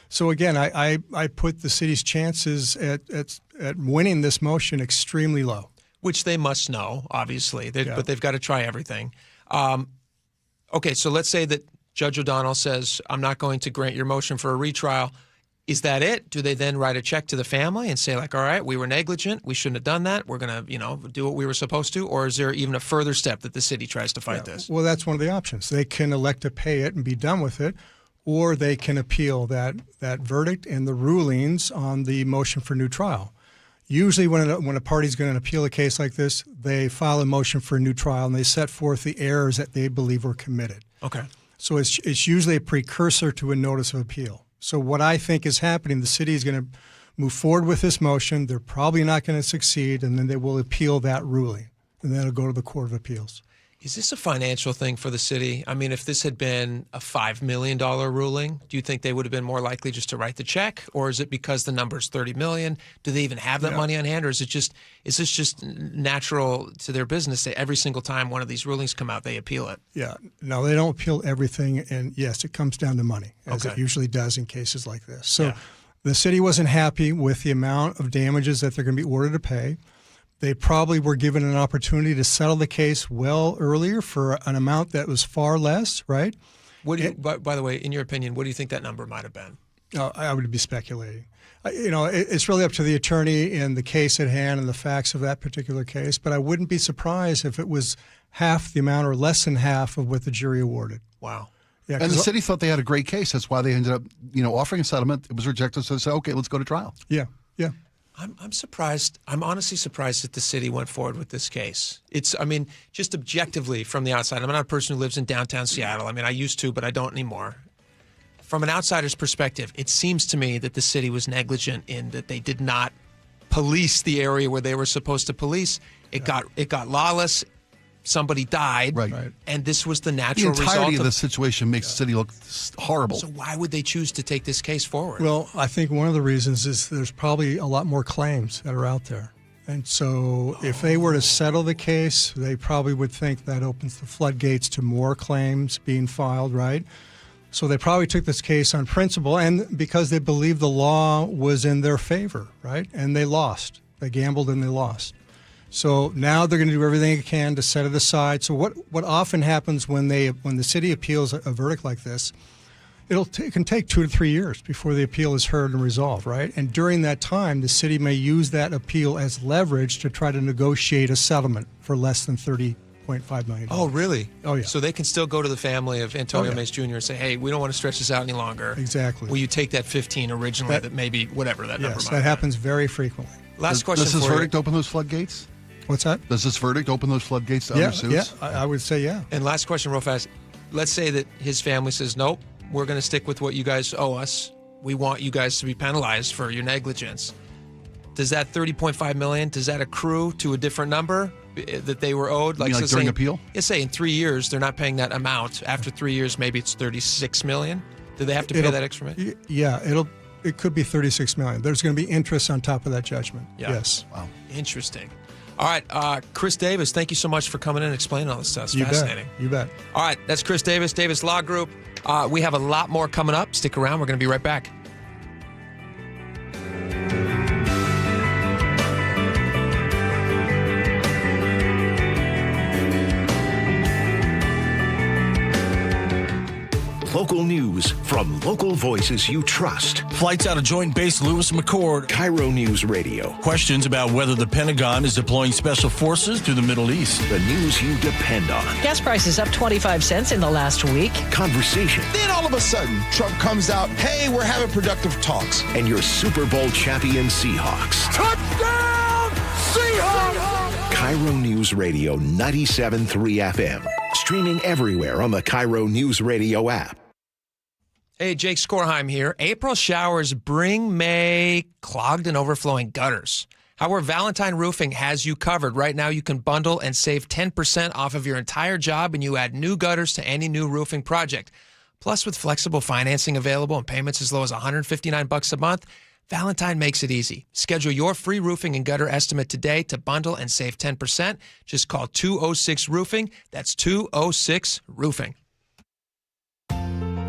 So again, I put the city's chances at winning this motion extremely low. Which they must know, obviously, but they've got to try everything. Okay, so let's say that Judge O'Donnell says, I'm not going to grant your motion for a retrial. Is that it? Do they then write a check to the family and say, like, all right, we were negligent, we shouldn't have done that, we're going to, do what we were supposed to? Or is there even a further step that the city tries to fight this? Well, that's one of the options. They can elect to pay it and be done with it, or they can appeal that verdict and the rulings on the motion for new trial. Usually when a party's going to appeal a case like this, they file a motion for a new trial and they set forth the errors that they believe were committed. Okay. So it's usually a precursor to a notice of appeal. So what I think is happening, the city is going to move forward with this motion. They're probably not going to succeed, and then they will appeal that ruling, and then it'll go to the Court of Appeals. Is this a financial thing for the city? I mean, if this had been a $5 million ruling, do you think they would have been more likely just to write the check? Or is it because the number's $30 million? Do they even have that money on hand? Or is this just natural to their business that every single time one of these rulings come out, they appeal it? Yeah. No, they don't appeal everything. And yes, it comes down to money, as it usually does in cases like this. So the city wasn't happy with the amount of damages that they're going to be ordered to pay. They probably were given an opportunity to settle the case well earlier for an amount that was far less, right? What do you, by the way, in your opinion, what do you think that number might have been? I would be speculating. It's really up to the attorney and the case at hand and the facts of that particular case, but I wouldn't be surprised if it was half the amount or less than half of what the jury awarded. Wow. Yeah, and the city thought they had a great case. That's why they ended up, offering a settlement. It was rejected, so they said, okay, let's go to trial. Yeah. I'm surprised. I'm honestly surprised that the city went forward with this case. Just objectively from the outside. I'm not a person who lives in downtown Seattle. I used to, but I don't anymore. From an outsider's perspective, it seems to me that the city was negligent in that they did not police the area where they were supposed to police. It got lawless. Somebody died, right. And this was the natural result. The entirety of the situation makes the city look horrible. So why would they choose to take this case forward? Well, I think one of the reasons is there's probably a lot more claims that are out there. And so if they were to settle the case, they probably would think that opens the floodgates to more claims being filed, right? So they probably took this case on principle and because they believed the law was in their favor, right? And they lost. They gambled and they lost. So now they're going to do everything they can to set it aside. So what often happens when the city appeals a verdict like this, it can take 2 to 3 years before the appeal is heard and resolved, right? And during that time, the city may use that appeal as leverage to try to negotiate a settlement for less than $30.5 million. Oh, really? Oh, yeah. So they can still go to the family of Antonio Mays Jr. and say, hey, we don't want to stretch this out any longer. Exactly. Will you take that 15 originally that maybe whatever that number might be? Yes, that happens very frequently. Last question Does this verdict open those floodgates? What's that? Does this verdict open those floodgates to other suits? Yeah, I would say yeah. And last question real fast. Let's say that his family says, nope, we're going to stick with what you guys owe us. We want you guys to be penalized for your negligence. does that $30.5 million, does that accrue to a different number that they were owed? Like during appeal? Yeah, say in 3 years, they're not paying that amount. After 3 years, maybe it's $36 million. Do they have to pay that extra money? Yeah, it could be $36 million. There's going to be interest on top of that judgment. Yeah. Yes. Wow. Interesting. All right, Chris Davis, thank you so much for coming in and explaining all this stuff. It's fascinating. You bet. All right, that's Chris Davis, Davis Law Group. We have a lot more coming up. Stick around. We're going to be right back. Local news from local voices you trust. Flights out of Joint Base Lewis McChord. KIRO News Radio. Questions about whether the Pentagon is deploying special forces to the Middle East. The news you depend on. Gas prices up 25 cents in the last week. Conversation. Then all of a sudden, Trump comes out, hey, we're having productive talks. And your Super Bowl champion Seahawks. Touchdown, Seahawks! KIRO News Radio 97.3 FM. Streaming everywhere on the KIRO News Radio app. Hey, Jake Skorheim here. April showers bring May clogged and overflowing gutters. However, Valentine Roofing has you covered. Right now, you can bundle and save 10% off of your entire job, and you add new gutters to any new roofing project. Plus, with flexible financing available and payments as low as $159 a month, Valentine makes it easy. Schedule your free roofing and gutter estimate today to bundle and save 10%. Just call 206 Roofing. That's 206 Roofing.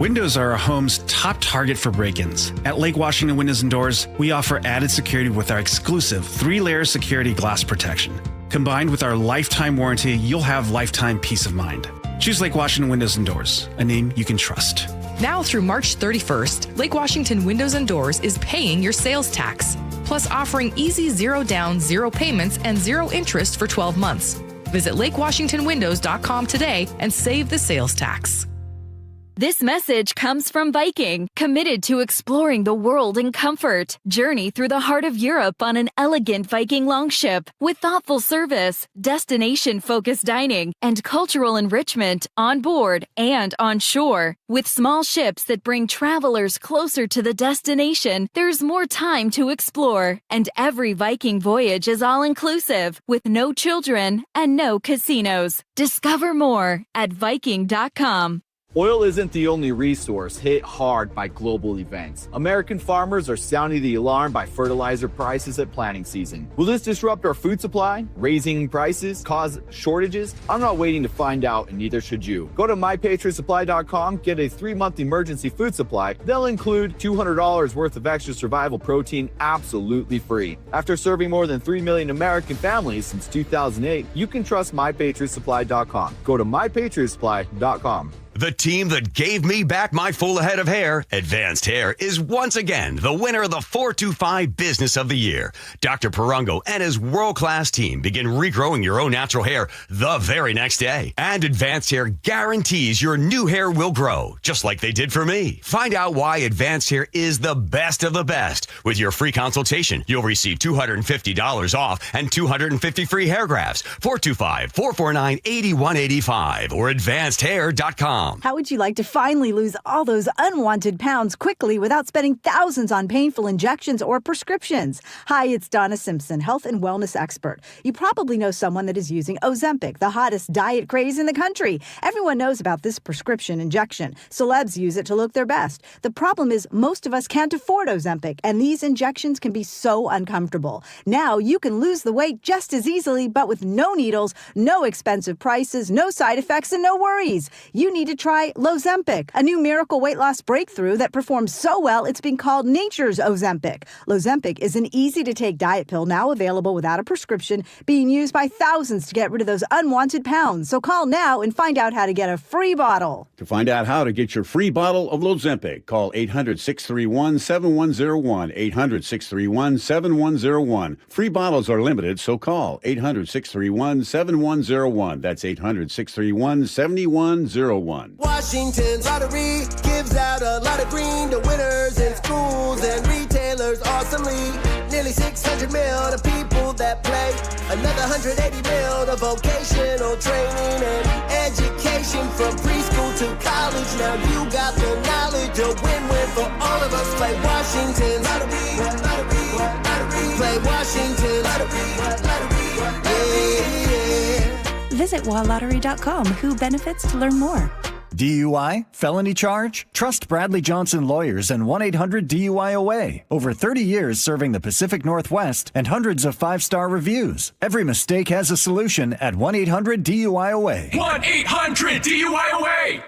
Windows are our home's top target for break-ins. At Lake Washington Windows and Doors, we offer added security with our exclusive 3-layer security glass protection. Combined with our lifetime warranty, you'll have lifetime peace of mind. Choose Lake Washington Windows and Doors, a name you can trust. Now through March 31st, Lake Washington Windows and Doors is paying your sales tax, plus offering easy 0 down, 0 payments, and 0 interest for 12 months. Visit LakeWashingtonWindows.com today and save the sales tax. This message comes from Viking, committed to exploring the world in comfort. Journey through the heart of Europe on an elegant Viking longship with thoughtful service, destination-focused dining, and cultural enrichment on board and on shore. With small ships that bring travelers closer to the destination, there's more time to explore. And every Viking voyage is all-inclusive, with no children and no casinos. Discover more at Viking.com. Oil isn't the only resource hit hard by global events. American farmers are sounding the alarm by fertilizer prices at planting season. Will this disrupt our food supply? Raising prices cause shortages? I'm not waiting to find out, and neither should you. Go to mypatriotsupply.com, get a 3-month emergency food supply. They'll include $200 worth of extra survival protein absolutely free. After serving more than 3 million American families since 2008, you can trust mypatriotsupply.com. Go to mypatriotsupply.com. The team that gave me back my full head of hair, Advanced Hair, is once again the winner of the 425 Business of the Year. Dr. Perungo and his world-class team begin regrowing your own natural hair the very next day. And Advanced Hair guarantees your new hair will grow, just like they did for me. Find out why Advanced Hair is the best of the best. With your free consultation, you'll receive $250 off and 250 free hair grafts. 425-449-8185 or advancedhair.com. How would you like to finally lose all those unwanted pounds quickly without spending thousands on painful injections or prescriptions? Hi, it's Donna Simpson, health and wellness expert. You probably know someone that is using Ozempic, the hottest diet craze in the country. Everyone knows about this prescription injection. Celebs use it to look their best. The problem is most of us can't afford Ozempic, and these injections can be so uncomfortable. Now you can lose the weight just as easily, but with no needles, no expensive prices, no side effects, and no worries. You need to try Lozempic, a new miracle weight loss breakthrough that performs so well it's been called nature's Ozempic. Lozempic is an easy-to-take diet pill now available without a prescription, being used by thousands to get rid of those unwanted pounds. So call now and find out how to get a free bottle. To find out how to get your free bottle of Lozempic, call 800-631-7101, 800-631-7101. Free bottles are limited, so call 800-631-7101. That's 800-631-7101. Washington's lottery gives out a lot of green to winners in schools and retailers awesomely. Nearly 600 mil to people that play. Another 180 mil to vocational training and education from preschool to college. Now you got the knowledge, a win-win for all of us. Play Washington's lottery, lottery, lottery. Play Washington's Visit wildlottery.com. Who benefits to learn more. DUI? Felony charge? Trust Bradley Johnson Lawyers and 1-800-DUI-OA. Over 30 years serving the Pacific Northwest and hundreds of 5-star reviews. Every mistake has a solution at 1-800-DUI-OA. 1-800-DUI-OA!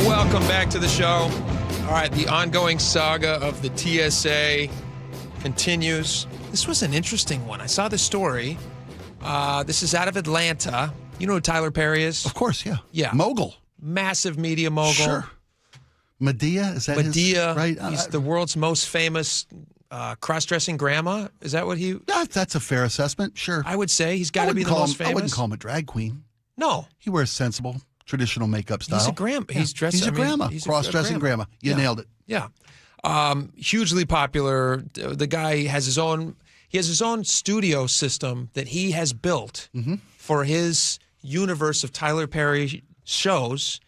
Welcome back to the show. All right, the ongoing saga of the TSA continues. This was an interesting one. I saw this story. This is out of Atlanta. You know who Tyler Perry is? Of course, yeah. Yeah. Mogul. Massive media mogul. Sure. Medea, is that Medea, his, right? He's the world's most famous cross-dressing grandma. Is that what he... That's a fair assessment, sure. I would say he's got to be the most famous. I wouldn't call him a drag queen. No. He wears sensible, traditional makeup style. He's a grandma. Yeah. He's dressed... He's a grandma. Cross-dressing grandma. You nailed it. Yeah. Hugely popular. The guy has his own... He has his own studio system that he has built for his universe of Tyler Perry shows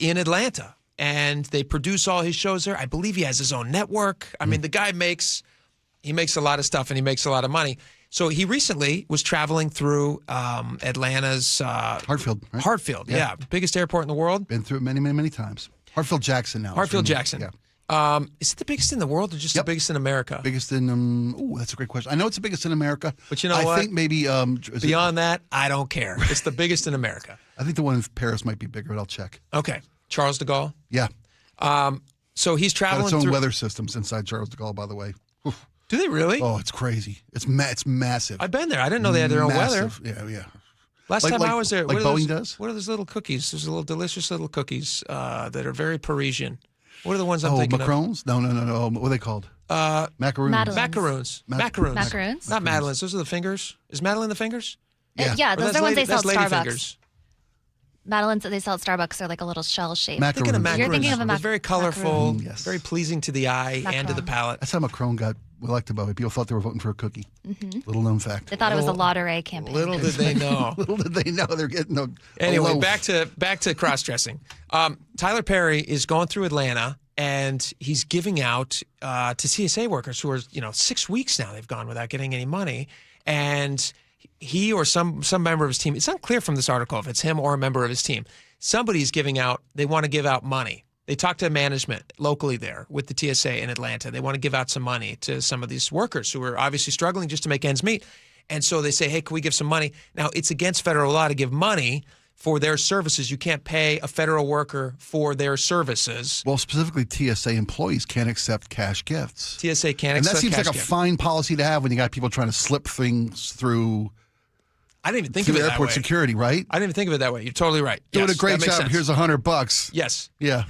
in Atlanta. And they produce all his shows there. I believe he has his own network. I mean, the guy makes a lot of stuff and he makes a lot of money. So he recently was traveling through Atlanta's... Hartfield, right? Hartfield, yeah. Biggest airport in the world. Been through it many, many, many times. Hartfield-Jackson now. Hartfield-Jackson. Yeah. Is it the biggest in the world or just the biggest in America? Biggest in, that's a great question. I know it's the biggest in America. But you know what? I think maybe... Beyond that, I don't care. It's the biggest in America. I think the one in Paris might be bigger, but I'll check. Okay. Charles de Gaulle? Yeah. So he's traveling got its own weather systems inside Charles de Gaulle, by the way. Oof. Do they really? Oh, it's crazy. It's massive. I've been there. I didn't know they had their own weather. Yeah. Last time I was there. Like Boeing does? What are those little cookies? There's little delicious little cookies that are very Parisian. What are the ones I'm thinking macarons? of? No. What are they called? Macaroons. Macaroons. Macaroons? Not Madeleines. Those are the fingers. Is Madeline the fingers? Yeah, those are ones they sell at Starbucks. Fingers. Madeleines that they sell at Starbucks are like a little shell shape. Macaroons. Thinking of macaroons. You're thinking of a It's very colorful, yes. very pleasing to the eye and to the palate. That's how Macron got elected, by the way. People thought they were voting for a cookie. Little known fact. They thought it was a lottery campaign. Little did they know. Little did they know they're getting a Anyway, loaf. back to cross-dressing. Tyler Perry is going through Atlanta, and he's giving out to CSA workers who are, 6 weeks now they've gone without getting any money, and he or some member of his team, it's unclear from this article if it's him or a member of his team, somebody's giving out, they want to give out money. They talk to management locally there with the TSA in Atlanta. They want to give out some money to some of these workers who are obviously struggling just to make ends meet. And so they say, hey, can we give some money? Now, it's against federal law to give money for their services. You can't pay a federal worker for their services. Well, specifically, TSA employees can't accept cash gifts. TSA can't And that accept seems cash like a gift. fine policy to have when you got people trying to slip things through. I didn't even think of it that way. Airport security, right? I didn't even think of it that way. You're totally right. Doing Yes, a great that makes job. sense. Here's $100. Yes. Yeah.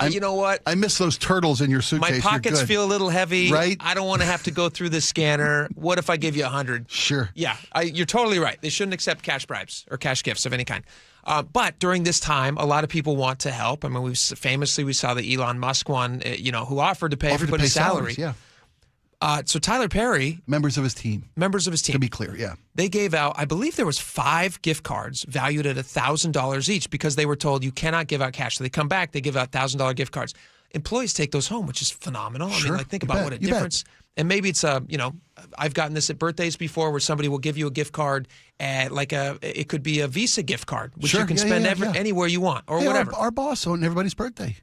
You know what? I miss those turtles in your suitcase. My You're pockets good. feel a little heavy. Right? I don't want to have to go through the scanner. What if I give you 100? Sure. Yeah, you're totally right. They shouldn't accept cash bribes or cash gifts of any kind. But during this time, a lot of people want to help. I mean, we saw the Elon Musk one, who offered to pay everybody's salary. Yeah. So Tyler Perry, members of his team. To be clear, yeah. They gave out, I believe there was 5 gift cards valued at $1,000 each because they were told you cannot give out cash. So they come back, they give out $1,000 gift cards. Employees take those home, which is phenomenal. Sure, I mean, think about what a difference. And maybe it's I've gotten this at birthdays before where somebody will give you a gift card at it could be a Visa gift card, which you can spend anywhere you want or whatever. Our boss on everybody's birthday.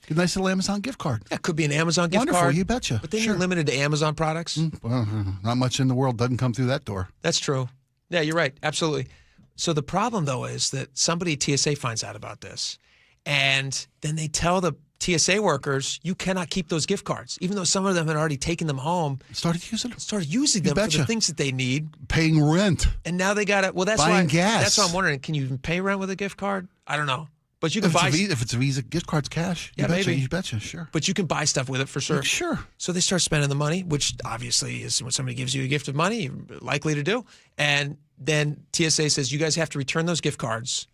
A nice little Amazon gift card. Yeah, it could be an Amazon gift Wonderful, card. you betcha. But then you're limited to Amazon products. Well, not much in the world doesn't come through that door. That's true. Yeah, you're right. Absolutely. So the problem, though, is that somebody at TSA finds out about this, and then they tell the TSA workers, you cannot keep those gift cards, even though some of them had already taken them home. Started using them for the things that they need. Paying rent. And now they got it. Well, that's buying why. gas. That's why I'm wondering, can you even pay rent with a gift card? I don't know. But you can buy. If it's a Visa, gift card's cash. Yeah, maybe. You betcha, sure. But you can buy stuff with it for sure. Sure. So they start spending the money, which obviously is when somebody gives you a gift of money, you're likely to do. And then TSA says, you guys have to return those gift cards.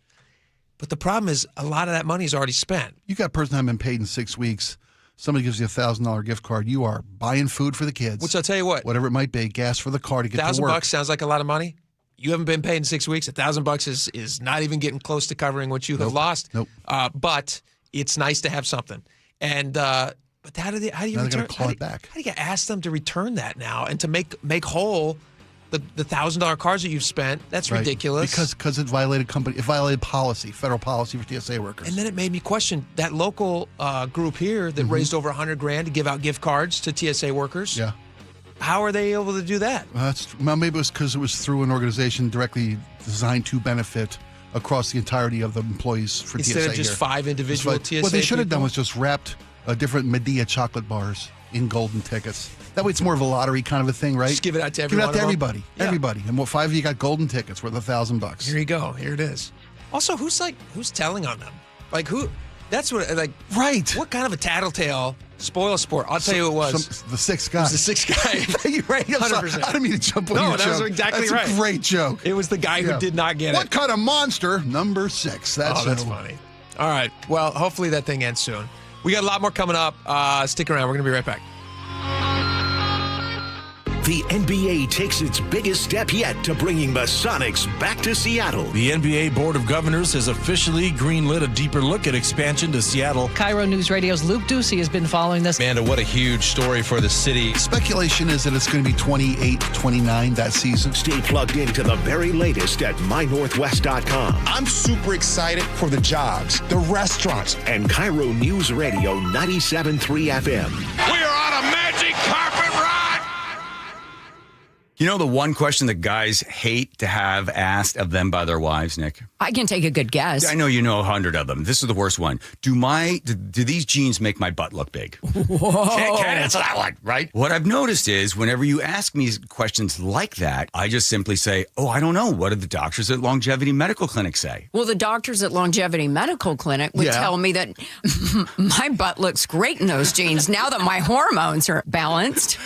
But the problem is a lot of that money is already spent. You got a person that hasn't been paid in 6 weeks. Somebody gives you a $1,000 gift card. You are buying food for the kids. Which I'll tell you what. Whatever it might be, gas for the car to get to work. $1,000 sounds like a lot of money. You haven't been paid in 6 weeks. $1,000 is not even getting close to covering what you have lost. Nope. But it's nice to have something. And but how do you now return? claw it back. How do you ask them to return that now and to make whole the $1,000 cards that you've spent. That's ridiculous. Because it violated policy, federal policy for TSA workers. And then it made me question that local group here that raised over $100,000 to give out gift cards to TSA workers. Yeah. How are they able to do that? Maybe it was because it was through an organization directly designed to benefit across the entirety of the employees for TSA. Instead of just 5 individual TSA What they should have people? done was just wrapped different Medea chocolate bars in golden tickets. That way it's more of a lottery kind of a thing, right? Just give it out to everyone. Give it out to everybody. Yeah. Everybody. And 5 of you got golden tickets worth $1,000. Here you go. Here it is. Also, who's telling on them? Like who? That's what right. What kind of a tattletale spoil sport? I'll tell you who it was. The sixth guy. It was the sixth guy. You're right. 100%. I didn't mean to jump on your No, that joke. was exactly That's right. a great joke. It was the guy who did not get it. What kind of monster? Number 6. That's funny. All right. Well, hopefully that thing ends soon. We got a lot more coming up. Stick around. We're going to be right back. The NBA takes its biggest step yet to bringing the Sonics back to Seattle. The NBA Board of Governors has officially greenlit a deeper look at expansion to Seattle. KIRO News Radio's Luke Ducey has been following this. Amanda, what a huge story for the city. Speculation is that it's going to be 28-29 that season. Stay plugged into the very latest at mynorthwest.com. I'm super excited for the jobs, the restaurants. And KIRO News Radio 97.3 FM. We are on a magic carpet ride. You know the one question that guys hate to have asked of them by their wives, Nick? I can take a good guess. I know you know 100 of them. This is the worst one. Do these jeans make my butt look big? Whoa. Can't answer that one, right? What I've noticed is whenever you ask me questions like that, I just simply say, oh, I don't know. What did the doctors at Longevity Medical Clinic say? Well, the doctors at Longevity Medical Clinic would tell me that my butt looks great in those jeans now that my hormones are balanced.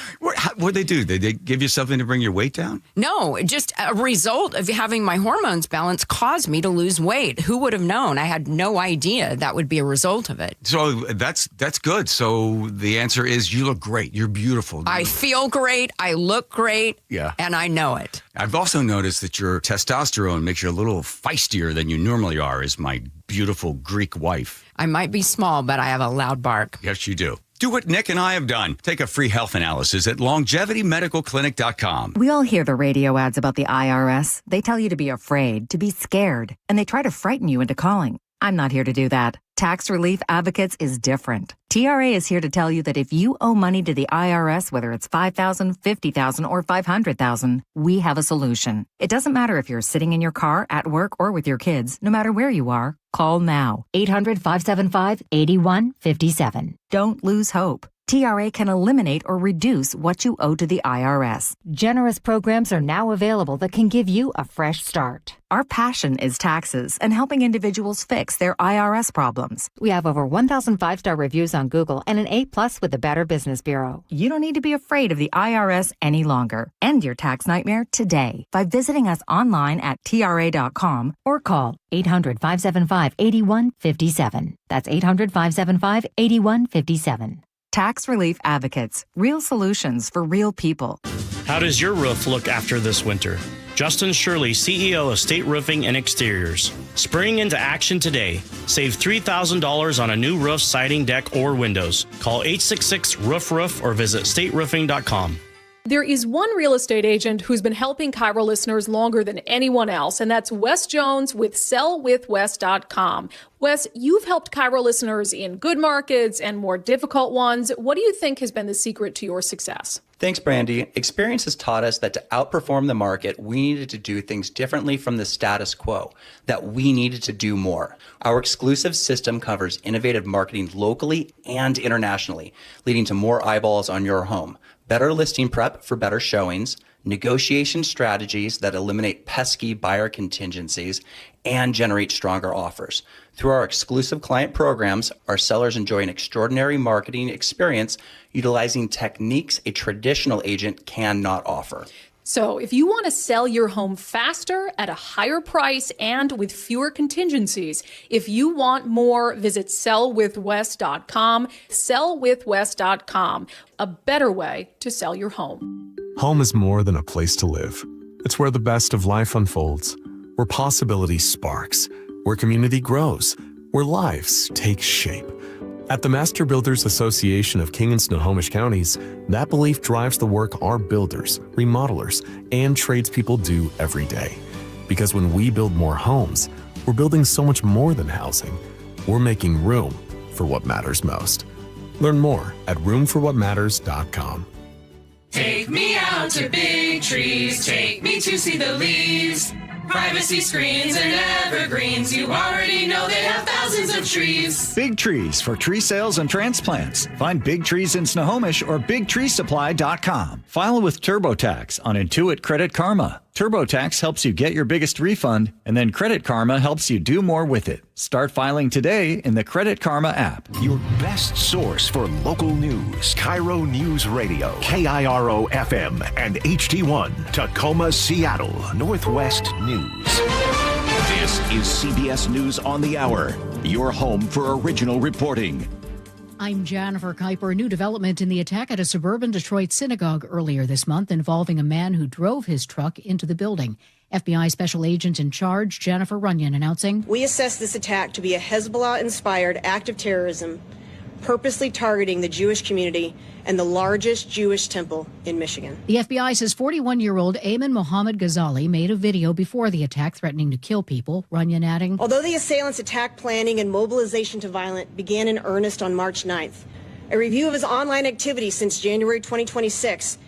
What'd they do? Did they give you something to bring your weight down? No, just a result of having my hormones balanced caused me to lose weight. Who would have known? I had no idea that would be a result of it. So that's good. So the answer is you look great. You're beautiful. I feel great. I look great. Yeah. And I know it. I've also noticed that your testosterone makes you a little feistier than you normally are, as my beautiful Greek wife. I might be small, but I have a loud bark. Yes, you do. Do what Nick and I have done. Take a free health analysis at longevitymedicalclinic.com. We all hear the radio ads about the IRS. They tell you to be afraid, to be scared, and they try to frighten you into calling. I'm not here to do that. Tax Relief Advocates is different. TRA is here to tell you that if you owe money to the IRS, whether it's $5,000, $50,000, or $500,000, we have a solution. It doesn't matter if you're sitting in your car, at work, or with your kids. No matter where you are, call now. 800-575-8157. Don't lose hope. TRA can eliminate or reduce what you owe to the IRS. Generous programs are now available that can give you a fresh start. Our passion is taxes and helping individuals fix their IRS problems. We have over 1,000 5-star reviews on Google and an A+ with the Better Business Bureau. You don't need to be afraid of the IRS any longer. End your tax nightmare today by visiting us online at TRA.com or call 800-575-8157. That's 800-575-8157. Tax Relief Advocates. Real solutions for real people. How does your roof look after this winter? Justin Shirley, CEO of State Roofing and Exteriors. Spring into action today. Save $3,000 on a new roof, siding, deck, or windows. Call 866-ROOF-ROOF or visit stateroofing.com. There is one real estate agent who's been helping KIRO listeners longer than anyone else, and that's Wes Jones with sellwithwes.com. Wes, you've helped KIRO listeners in good markets and more difficult ones. What do you think has been the secret to your success? Thanks, Brandy. Experience has taught us that to outperform the market, we needed to do things differently from the status quo, that we needed to do more. Our exclusive system covers innovative marketing locally and internationally, leading to more eyeballs on your home. Better listing prep for better showings, negotiation strategies that eliminate pesky buyer contingencies, and generate stronger offers. Through our exclusive client programs, our sellers enjoy an extraordinary marketing experience utilizing techniques a traditional agent cannot offer. So if you want to sell your home faster, at a higher price, and with fewer contingencies, if you want more, visit sellwithwes.com. Sellwithwes.com, a better way to sell your home. Home is more than a place to live. It's where the best of life unfolds, where possibility sparks, where community grows, where lives take shape. At the Master Builders Association of King and Snohomish Counties, that belief drives the work our builders, remodelers, and tradespeople do every day. Because when we build more homes, we're building so much more than housing. We're making room for what matters most. Learn more at roomforwhatmatters.com. Take me out to big trees, take me to see the leaves. Privacy screens and evergreens, you already know they have thousands of trees. Big Trees for tree sales and transplants. Find Big Trees in Snohomish or BigTreeSupply.com. File with TurboTax on Intuit Credit Karma. TurboTax helps you get your biggest refund, and then Credit Karma helps you do more with it. Start filing today in the Credit Karma app. Your best source for local news. KIRO News Radio. KIRO FM and HD1. Tacoma, Seattle. Northwest News. This is CBS News on the Hour. Your home for original reporting. I'm Jennifer Kuiper. New development in the attack at a suburban Detroit synagogue earlier this month involving a man who drove his truck into the building. FBI Special Agent in Charge, Jennifer Runyon, announcing, "We assess this attack to be a Hezbollah-inspired act of terrorism, purposely targeting the Jewish community and the largest Jewish temple in Michigan." The FBI says 41-year-old Ayman Mohammed Ghazali made a video before the attack threatening to kill people. Runyon adding, "Although the assailant's attack planning and mobilization to violence began in earnest on March 9th, a review of his online activity since January 2026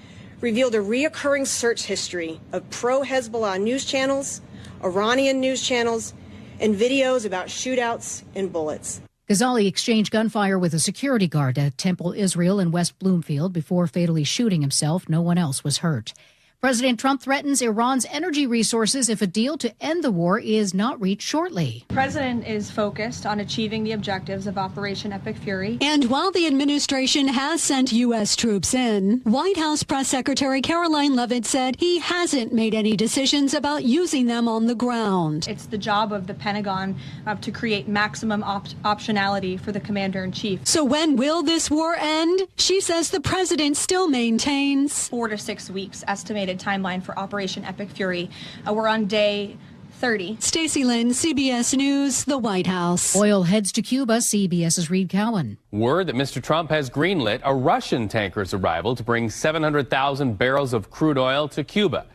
revealed a reoccurring search history of pro-Hezbollah news channels, Iranian news channels, and videos about shootouts and bullets." Ghazali exchanged gunfire with a security guard at Temple Israel in West Bloomfield before fatally shooting himself. No one else was hurt. President Trump threatens Iran's energy resources if a deal to end the war is not reached shortly. The president is focused on achieving the objectives of Operation Epic Fury. And while the administration has sent U.S. troops in, White House Press Secretary Caroline Leavitt said he hasn't made any decisions about using them on the ground. It's the job of the Pentagon to create maximum optionality for the commander-in-chief. So when will this war end? She says the president still maintains 4 to 6 weeks estimated timeline for Operation Epic Fury. We're on day 30. Stacey Lynn, CBS News, the White House. Oil heads to Cuba, CBS's Reed Cowan. Word that Mr. Trump has greenlit a Russian tanker's arrival to bring 700,000 barrels of crude oil to Cuba.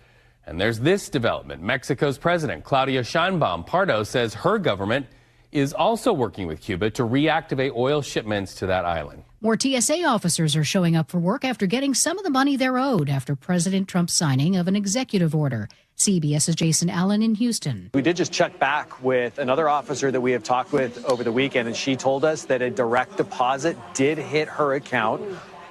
And there's this development. Mexico's President Claudia Sheinbaum Pardo says her government is also working with Cuba to reactivate oil shipments to that island. More TSA officers are showing up for work after getting some of the money they're owed after President Trump's signing of an executive order. CBS's Jason Allen in Houston. We did just check back with another officer that we have talked with over the weekend, and she told us that a direct deposit did hit her account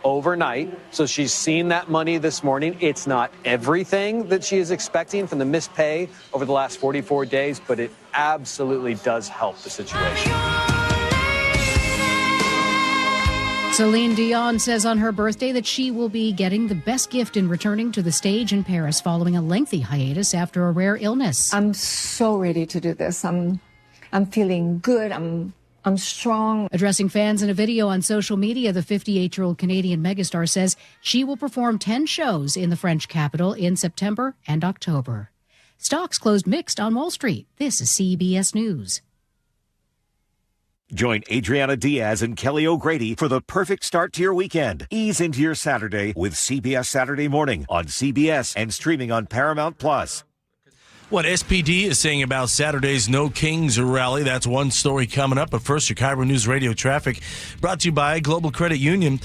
overnight. So she's seen that money this morning. It's not everything that she is expecting from the missed pay over the last 44 days, but it absolutely does help the situation. Celine Dion says on her birthday that she will be getting the best gift in returning to the stage in Paris following a lengthy hiatus after a rare illness. I'm so ready to do this. I'm feeling good. I'm strong. Addressing fans in a video on social media, the 58-year-old Canadian megastar says she will perform 10 shows in the French capital in September and October. Stocks closed mixed on Wall Street. This is CBS News. Join Adriana Diaz and Kelly O'Grady for the perfect start to your weekend. Ease into your Saturday with CBS Saturday Morning on CBS and streaming on Paramount Plus. What SPD is saying about Saturday's No Kings rally, that's one story coming up. But first, your KIRO News Radio traffic brought to you by Global Credit Union.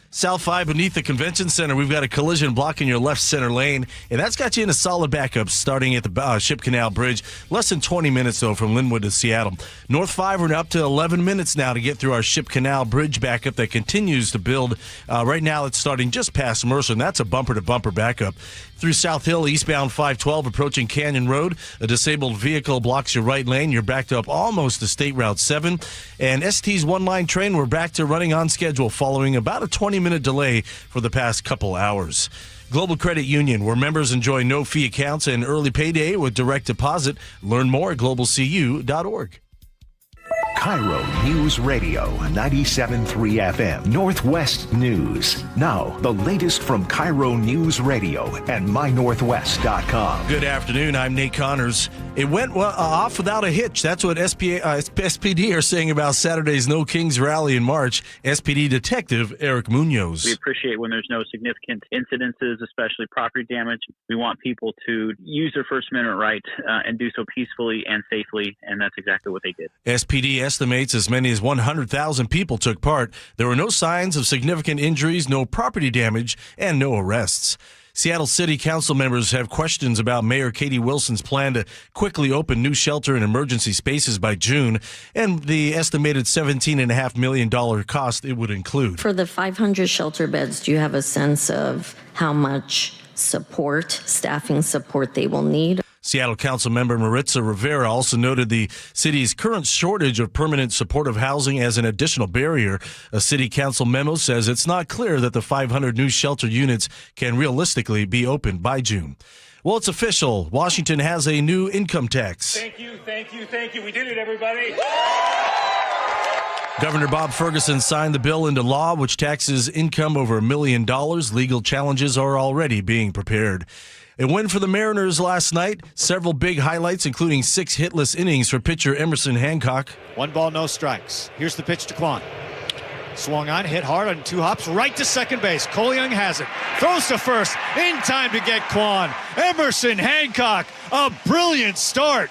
South 5 beneath the convention center, we've got a collision blocking your left center lane, and that's got you in a solid backup starting at the Ship Canal Bridge. Less than 20 minutes, though, from Linwood to Seattle. North 5, we're up to 11 minutes now to get through our Ship Canal Bridge backup that continues to build. Right now, it's starting just past Mercer, and that's a bumper-to-bumper backup. Through South Hill, eastbound 512, approaching Canyon Road. A disabled vehicle blocks your right lane. You're backed up almost to State Route 7. And ST's one-line train, we're back to running on schedule following about a 20-minute delay for the past couple hours. Global Credit Union, where members enjoy no-fee accounts and early payday with direct deposit. Learn more at globalcu.org. KIRO News Radio 97.3 FM Northwest News. Now, the latest from KIRO News Radio and mynorthwest.com. Good afternoon. I'm Nate Connors. It went off without a hitch. That's what SPD are saying about Saturday's No Kings rally in March. SPD Detective Eric Munoz. We appreciate when there's no significant incidences, especially property damage. We want people to use their First Amendment right and do so peacefully and safely, and that's exactly what they did. SPD estimates as many as 100,000 people took part. There were no signs of significant injuries, no property damage, and no arrests. Seattle City Council members have questions about Mayor Katie Wilson's plan to quickly open new shelter and emergency spaces by June and the estimated $17.5 million cost it would include. For the 500 shelter beds, do you have a sense of how much staffing support they will need? Seattle Council member Maritza Rivera also noted the city's current shortage of permanent supportive housing as an additional barrier. A city council memo says it's not clear that the 500 new shelter units can realistically be opened by June. Well, it's official. Washington has a new income tax. Thank you. We did it, everybody. Governor Bob Ferguson signed the bill into law, which taxes income over $1 million. Legal challenges are already being prepared. A win for the Mariners last night. Several big highlights, including 6 hitless innings for pitcher Emerson Hancock. 1 ball, no strikes. Here's the pitch to Kwan. Swung on, hit hard on 2 hops, right to second base. Cole Young has it. Throws to first, in time to get Kwan. Emerson Hancock, a brilliant start.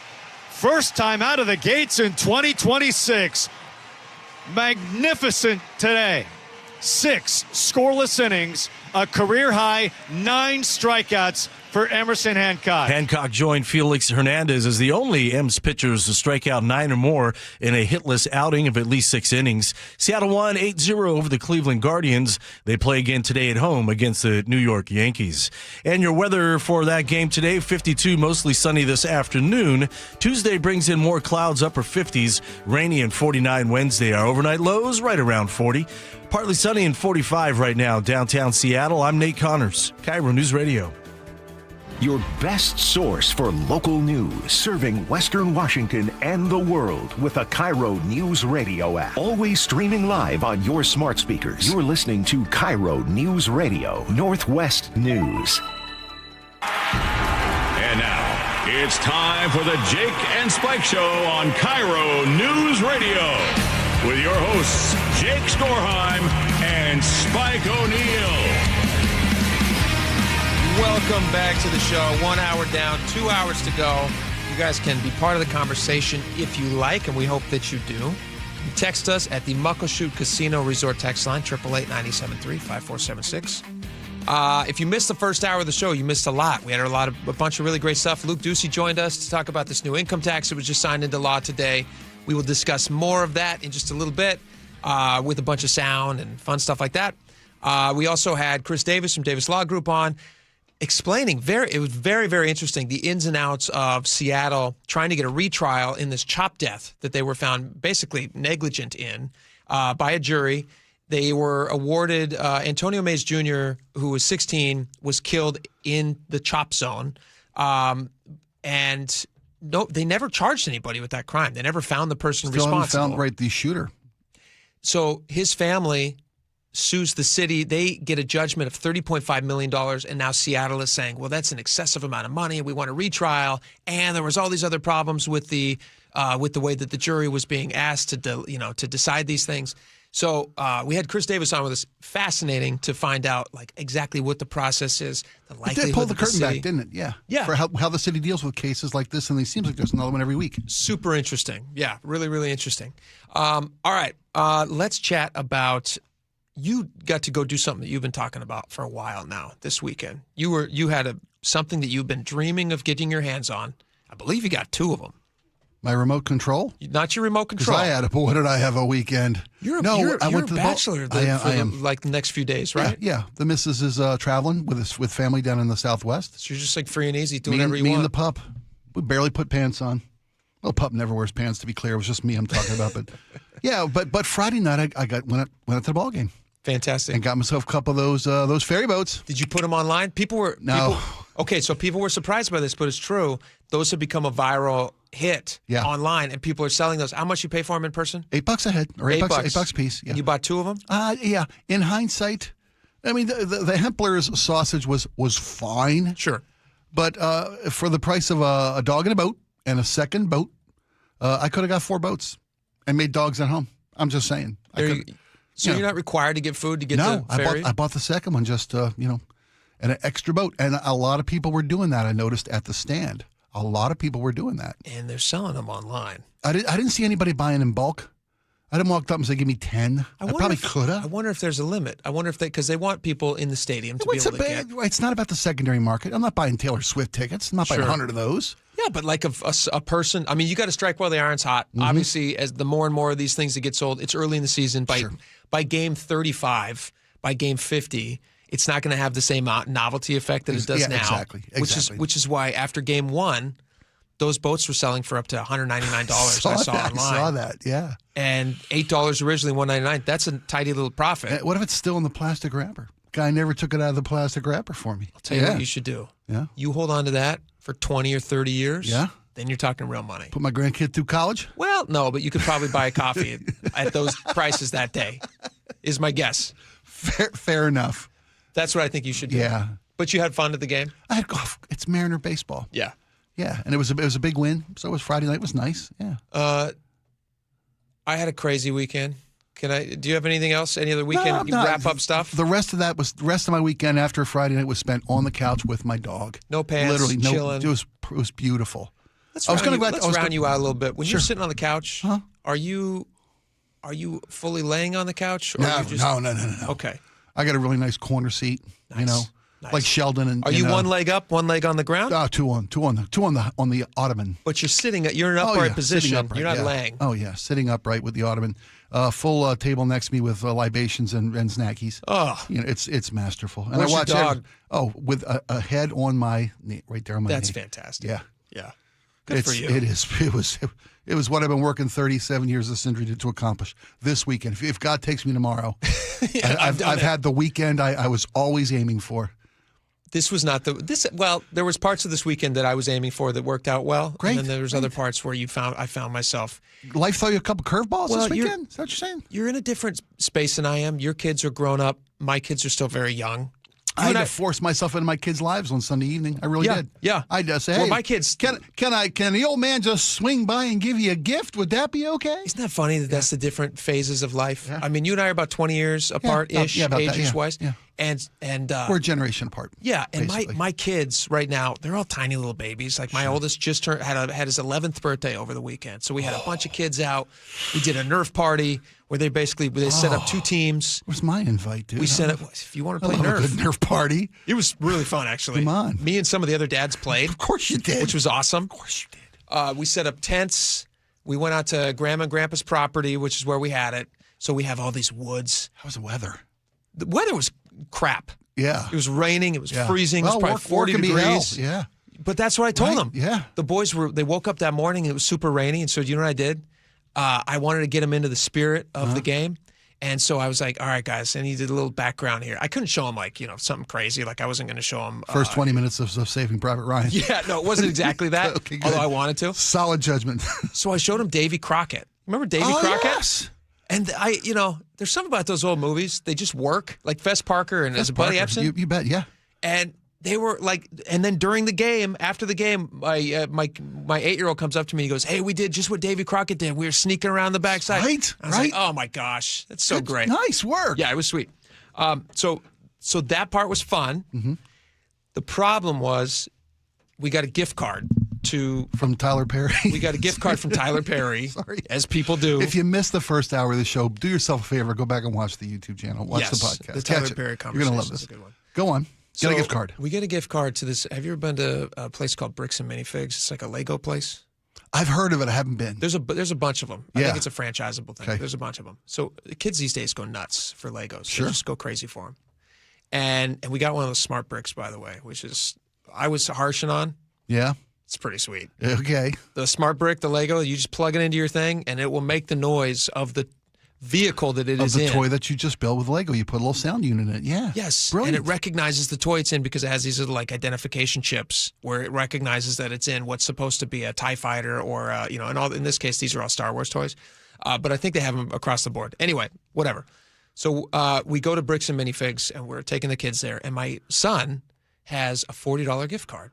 First time out of the gates in 2026. Magnificent today. 6 scoreless innings, a career high 9 strikeouts for Emerson Hancock. Hancock joined Felix Hernandez as the only M's pitchers to strike out 9 or more in a hitless outing of at least 6 innings. Seattle won 8-0 over the Cleveland Guardians. They play again today at home against the New York Yankees. And your weather for that game today, 52, mostly sunny this afternoon. Tuesday brings in more clouds, upper 50s, rainy and 49 Wednesday. Our overnight lows right around 40. Partly sunny and 45 right now, downtown Seattle. I'm Nate Connors, KIRO News Radio. Your best source for local news, serving Western Washington and the world with a KIRO News Radio app. Always streaming live on your smart speakers. You're listening to KIRO News Radio, Northwest News. And now, it's time for the Jake and Spike Show on KIRO News Radio. With your hosts, Jake Skorheim and Spike O'Neill. Welcome back to the show. 1 hour down, 2 hours to go. You guys can be part of the conversation if you like, and we hope that you do. You text us at the Muckleshoot Casino Resort text line, 888-973-5476. If you missed the first hour of the show, you missed a lot. We had a bunch of really great stuff. Luke Ducey joined us to talk about this new income tax that was just signed into law today. We will discuss more of that in just a little bit with a bunch of sound and fun stuff like that. We also had Chris Davis from Davis Law Group on, explaining it was very, very interesting, the ins and outs of Seattle trying to get a retrial in this chop death that they were found basically negligent in by a jury. They were awarded Antonio Mays Jr., who was 16, was killed in the chop zone. And no, they never charged anybody with that crime. They never found the person responsible. Found the shooter. So his family sues the city. They get a judgment of $30.5 million, and now Seattle is saying, well, that's an excessive amount of money, and we want a retrial. And there was all these other problems with the way that the jury was being asked to decide these things. So we had Chris Davis on with us. Fascinating to find out exactly what the process is, the likelihood. It did pull the curtain back, didn't it? Yeah. For how the city deals with cases like this, and it seems like there's another one every week. Super interesting. Yeah, really, really interesting. All right, let's chat about. You got to go do something that you've been talking about for a while now this weekend. You had something that you've been dreaming of getting your hands on. I believe you got 2 of them. My remote control? Not your remote control. Because what did I have a weekend? You're a bachelor I am. The next few days, right? Yeah. The missus is traveling with family down in the Southwest. So you're just free and easy, doing whatever you want. Me and the pup. We barely put pants on. Well, pup never wears pants, to be clear. It was just me I'm talking about. But yeah, but Friday night I went out to the ball game. Fantastic. And got myself a couple of those ferry boats. Did you put them online? No. Okay, so people were surprised by this, but it's true. Those have become a viral hit online, and people are selling those. How much you pay for them in person? $8 a head, or $8 a piece. Yeah. And you bought 2 of them? Yeah. In hindsight, I mean, the Hempler's sausage was fine. Sure. But for the price of a dog in a boat and a second boat, I could have got 4 boats and made dogs at home. I'm just saying. So you're not required to get food to get the ferry? I bought the second one just, and an extra boat. And a lot of people were doing that, I noticed, at the stand. A lot of people were doing that. And they're selling them online. I didn't see anybody buying in bulk. I didn't walk up and say, give me 10. I probably could have. I wonder if there's a limit. I wonder if because they want people in the stadium to be able to get. It's not about the secondary market. I'm not buying Taylor Swift tickets. I'm not buying 100 of those. Yeah, but like a person, I mean, you got to strike while the iron's hot. Mm-hmm. Obviously, as the more and more of these things that get sold, it's early in the season. By game 35, by game 50, it's not going to have the same novelty effect that it does now. Exactly. Which is why after game 1, those boats were selling for up to $199. I saw online. I saw that, yeah. And $8 originally, $199. That's a tidy little profit. What if it's still in the plastic wrapper? Guy never took it out of the plastic wrapper for me. I'll tell you what you should do. Yeah. You hold on to that for 20 or 30 years. Yeah. Then you're talking real money. Put my grandkid through college? Well, no, but you could probably buy a coffee at those prices that day, is my guess. Fair enough. That's what I think you should do. Yeah. But you had fun at the game? I had golf. It's Mariner baseball. Yeah. Yeah, and it was a big win. So it was Friday night. It was nice. Yeah. I had a crazy weekend. Do you have anything else? Any other weekend wrap up stuff? The rest of my weekend after Friday night was spent on the couch with my dog. No pants, literally chilling. It was beautiful. Let's round you out a little bit. When you're sitting on the couch, are you fully laying on the couch? Or No. Okay. I got a really nice corner seat. Nice. Like Sheldon and. Are you one leg up, one leg on the ground? Two on the ottoman. But you're sitting. You're in an upright position. Upright, you're not laying. Oh yeah, sitting upright with the ottoman. Full table next to me with libations and snackies. Oh, it's masterful. And where's I watch your dog? with a head on my knee, right there on my knee. That's fantastic. Yeah. Good for you. It is. It was what I've been working 37 years of Sindri to accomplish this weekend. If God takes me tomorrow, I've had the weekend I was always aiming for. This was not well, there was parts of this weekend that I was aiming for that worked out well. Great. And then there was other parts where I found myself. Life throw you a couple curveballs this weekend? Is that what you're saying? You're in a different space than I am. Your kids are grown up. My kids are still very young. I had to force myself into my kids' lives on Sunday evening. I really did. Yeah. I just say, hey, my kids. Can the old man just swing by and give you a gift? Would that be okay? Isn't that funny that that's the different phases of life? Yeah. I mean, you and I are about 20 years apart-ish, age-wise. Yeah. And we're a generation apart. Yeah, and my kids right now, they're all tiny little babies. Like my oldest just had his 11th birthday over the weekend. So we had a bunch of kids out. We did a Nerf party where they set up 2 teams. Where's my invite, dude? We set up, if you want to play A Nerf. good Nerf party. It was really fun, actually. Come on. Me and some of the other dads played. Of course you did. Which was awesome. Of course you did. We set up tents. We went out to Grandma and Grandpa's property, which is where we had it. So we have all these woods. How was the weather? The weather was crap. Yeah. It was raining. It was freezing. Well, it was probably 40 degrees. Yeah. But that's what I told them. Yeah. The boys they woke up that morning and it was super rainy. And so you know what I did? I wanted to get them into the spirit of the game. And so I was like, all right, guys, I needed a little background here. I couldn't show them something crazy. Like I wasn't going to show them. First 20 minutes of Saving Private Ryan. Yeah, no, it wasn't exactly that. Okay, although I wanted to. Solid judgment. So I showed them Davy Crockett. Remember Davy Crockett? Yes. And there's something about those old movies. They just work. Like Fess Parker and Buddy Epson. You bet, yeah. And they were like, and then during the game, after the game, my 8-year-old comes up to me and he goes, hey, we did just what Davy Crockett did. We were sneaking around the backside. Right, I was like, oh my gosh, that's so great. Nice work. Yeah, it was sweet. So that part was fun. Mm-hmm. The problem was we got a gift card from Tyler Perry. We got a gift card from Tyler Perry, as people do. If you missed the first hour of the show, do yourself a favor, go back and watch the YouTube channel. Watch the podcast. The Tyler Perry conversation. You're going to love this. Is a good one. Go on. Get a gift card. We get a gift card to this. Have you ever been to a place called Bricks and Minifigs? It's like a Lego place. I've heard of it. I haven't been. There's a bunch of them. I Yeah. think it's a franchisable thing. Okay. There's a bunch of them. So the kids these days go nuts for Legos. Sure. They just go crazy for them. And we got one of those smart bricks, by the way, which is I was harshing on. Yeah. It's pretty sweet. Okay. The smart brick, the Lego, you just plug it into your thing, and it will make the noise of the vehicle that it is of the in. toy that you just built with Lego. You put a little sound unit in it. Yeah. Yes. Brilliant. And it recognizes the toy it's in because it has these little like identification chips where it recognizes that it's in what's supposed to be a TIE fighter or, in this case, these are all Star Wars toys. But I think they have them across the board. Anyway, whatever. So we go to Bricks and Minifigs and we're taking the kids there. And my son has a $40 gift card.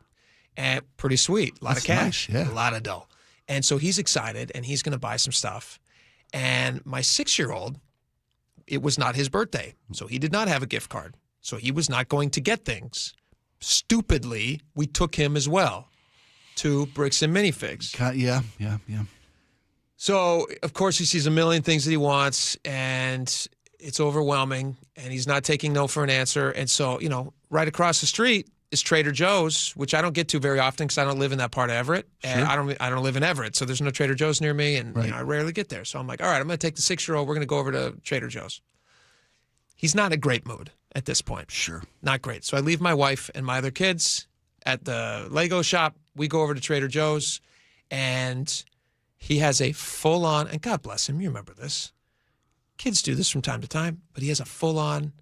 And pretty sweet. A lot of cash. Nice, yeah. A lot of dough. And so he's excited and he's going to buy some stuff. And my 6-year-old, it was not his birthday. So he did not have a gift card. So he was not going to get things. Stupidly, we took him as well to Bricks and Minifigs. Yeah. So, of course, he sees a million things that he wants, and it's overwhelming, and he's not taking no for an answer. And so, right across the street is Trader Joe's, which I don't get to very often because I don't live in that part of Everett. And Sure. I don't live in Everett, so there's no Trader Joe's near me, and Right. I rarely get there. So I'm like, all right, I'm going to take the 6-year-old. We're going to go over to Trader Joe's. He's not in a great mood at this point. Sure. Not great. So I leave my wife and my other kids at the Lego shop. We go over to Trader Joe's, and he has a full-on, and God bless him, you remember this. Kids do this from time to time, but he has a full-on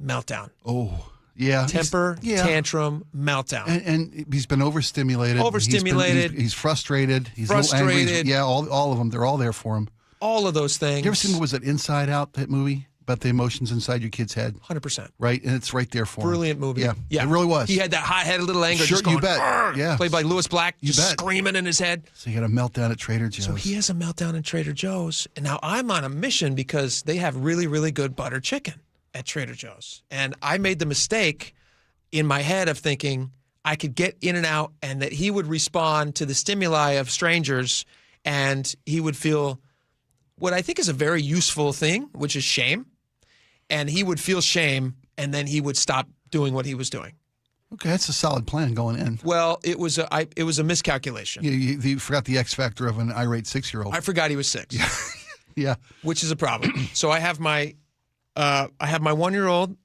meltdown. Oh, yeah. Tantrum, meltdown. And he's been overstimulated. He's frustrated. He's a little angry. Yeah, all of them. They're all there for him. All of those things. You ever seen, was it Inside Out, that movie? About the emotions inside your kid's head? 100%. Right? And it's right there for him. Brilliant movie. Yeah, it really was. He had that hot-headed little anger. Sure, just going, you bet. "Argh," Yeah. played by Louis Black, You just bet. screaming in his head. So he had a meltdown at Trader Joe's. So he has a meltdown at Trader Joe's. And now I'm on a mission because they have really, really good butter chicken at Trader Joe's. And I made the mistake in my head of thinking I could get in and out and that he would respond to the stimuli of strangers and he would feel what I think is a very useful thing, which is shame. And he would feel shame and then he would stop doing what he was doing. Okay, that's a solid plan going in. Well, it was a miscalculation. You forgot the X factor of an irate 6-year-old. I forgot he was 6. Yeah. Which is a problem. So I have my 1-year-old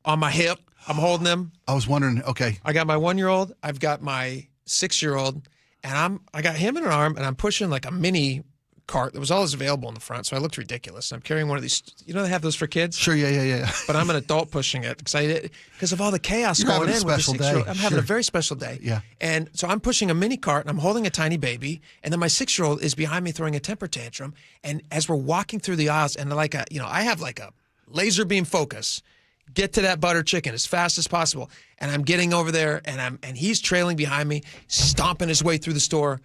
on my hip. I'm holding him. I was wondering, okay. I got my 1-year-old. I've got my 6-year-old. And I got him in an arm and I'm pushing like a mini cart that was always available in the front. So I looked ridiculous. I'm carrying one of these, they have those for kids? Sure, yeah. But I'm an adult pushing it because of all the chaos You're going having in a with the special 6-year-old. day. I'm having a Sure. very special day. Yeah. And so I'm pushing a mini cart and I'm holding a tiny baby. And then my 6-year-old is behind me throwing a temper tantrum. And as we're walking through the aisles and I have like a laser beam focus, get to that butter chicken as fast as possible. And I'm getting over there and he's trailing behind me, stomping his way through the store.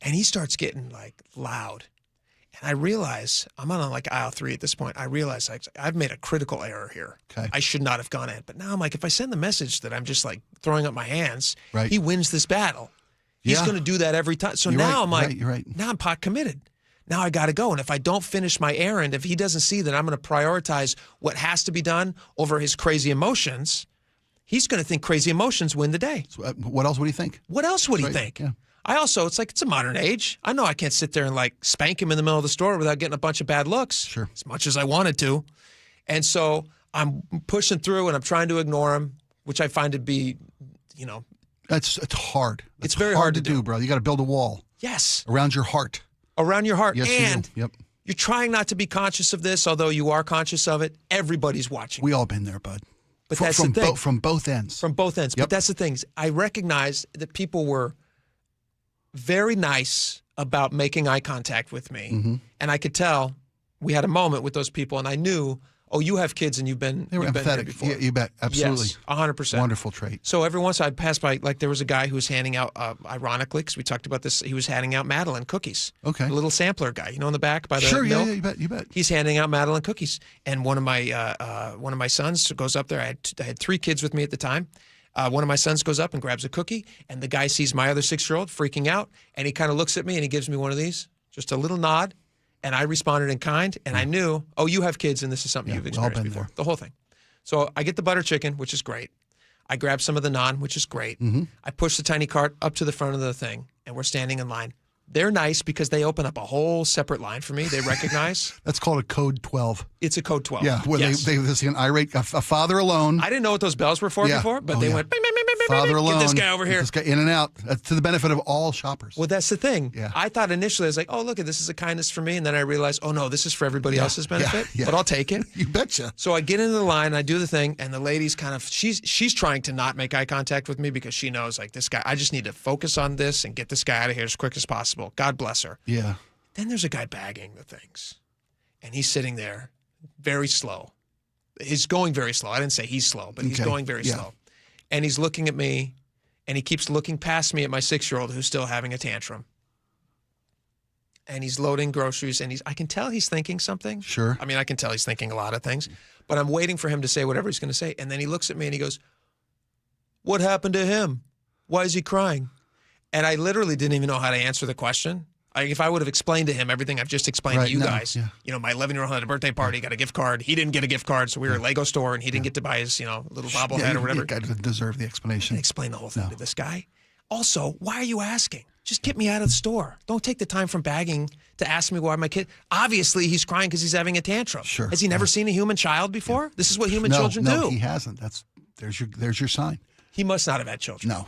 And he starts getting like loud. And I realize I'm on like aisle 3 at this point. I realize I've made a critical error here. Okay. I should not have gone in. But now I'm like, if I send the message that I'm just like throwing up my hands, Right. he wins this battle. He's Yeah. going to do that every time. So You're now right, I'm like, you're right. now I'm pot committed. Now I got to go. And if I don't finish my errand, if he doesn't see that I'm going to prioritize what has to be done over his crazy emotions, he's going to think crazy emotions win the day. So, what else would he think? What else would he Right, think? yeah. It's a modern age. I know I can't sit there and like spank him in the middle of the store without getting a bunch of bad looks. Sure. As much as I wanted to. And so I'm pushing through and I'm trying to ignore him, which I find to be, It's hard. It's very hard to do, bro. You got to build a wall. Yes. Around your heart. Around your heart. Yes, and you do. Yep. you're trying not to be conscious of this, although you are conscious of it. Everybody's watching. We all been there, bud. But that's the thing. From both ends. From both ends. Yep. But that's the thing. I recognize that people were very nice about making eye contact with me. Mm-hmm. And I could tell we had a moment with those people, and I knew, oh, you have kids and you've been They were here empathetic. before. Yeah, you bet. Absolutely. Yes, 100%. Wonderful trait. So every once I'd pass by, like there was a guy who was handing out, ironically, because we talked about this, he was handing out Madeline cookies. Okay. A little sampler guy, in the back by the Sure, milk. yeah, you bet. He's handing out Madeline cookies, and one of my sons goes up there. I had 3 kids with me at the time. One of my sons goes up and grabs a cookie, and the guy sees my other 6-year-old freaking out, and he kind of looks at me and he gives me one of these, just a little nod, and I responded in kind, and I knew, oh, you have kids, and this is something you've we've all experienced been before. there. The whole thing. So I get the butter chicken, which is great. I grab some of the naan, which is great. Mm-hmm. I push the tiny cart up to the front of the thing, and we're standing in line. They're nice because they open up a whole separate line for me. They recognize. That's called a code 12. It's a code 12. Yeah, where they see an irate, a father alone. I didn't know what those bells were for before, but they went, bing, bing, bing, bing, father bing, alone. get this guy over here. Get this guy in and out. That's to the benefit of all shoppers. Well, that's the thing. Yeah. I thought initially, I was like, oh, look, this is a kindness for me. And then I realized, oh, no, this is for everybody else's benefit. Yeah. But I'll take it. You betcha. So I get into the line, I do the thing, and the lady's kind of, she's trying to not make eye contact with me because she knows, like, this guy, I just need to focus on this and get this guy out of here as quick as possible. God bless her. Yeah. Then there's a guy bagging the things, and he's sitting there very slow. He's going very slow. I didn't say he's slow, but he's going very slow. And he's looking at me, and he keeps looking past me at my 6-year-old who's still having a tantrum. And he's loading groceries, and I can tell he's thinking something. Sure. I mean, I can tell he's thinking a lot of things, but I'm waiting for him to say whatever he's going to say. And then he looks at me, and he goes, "What happened to him? Why is he crying?" And I literally didn't even know how to answer the question. If I would have explained to him everything I've just explained to you guys, my 11-year-old had a birthday party, got a gift card. He didn't get a gift card, so we were at a Lego store, and he didn't get to buy his, little bobblehead or whatever. You guy doesn't deserve the explanation. I explain the whole thing to this guy. Also, why are you asking? Just get me out of the store. Don't take the time from bagging to ask me why my kid. Obviously, he's crying because he's having a tantrum. Sure. Has he never seen a human child before? This is what human children do. No, he hasn't. There's your sign. He must not have had children. No.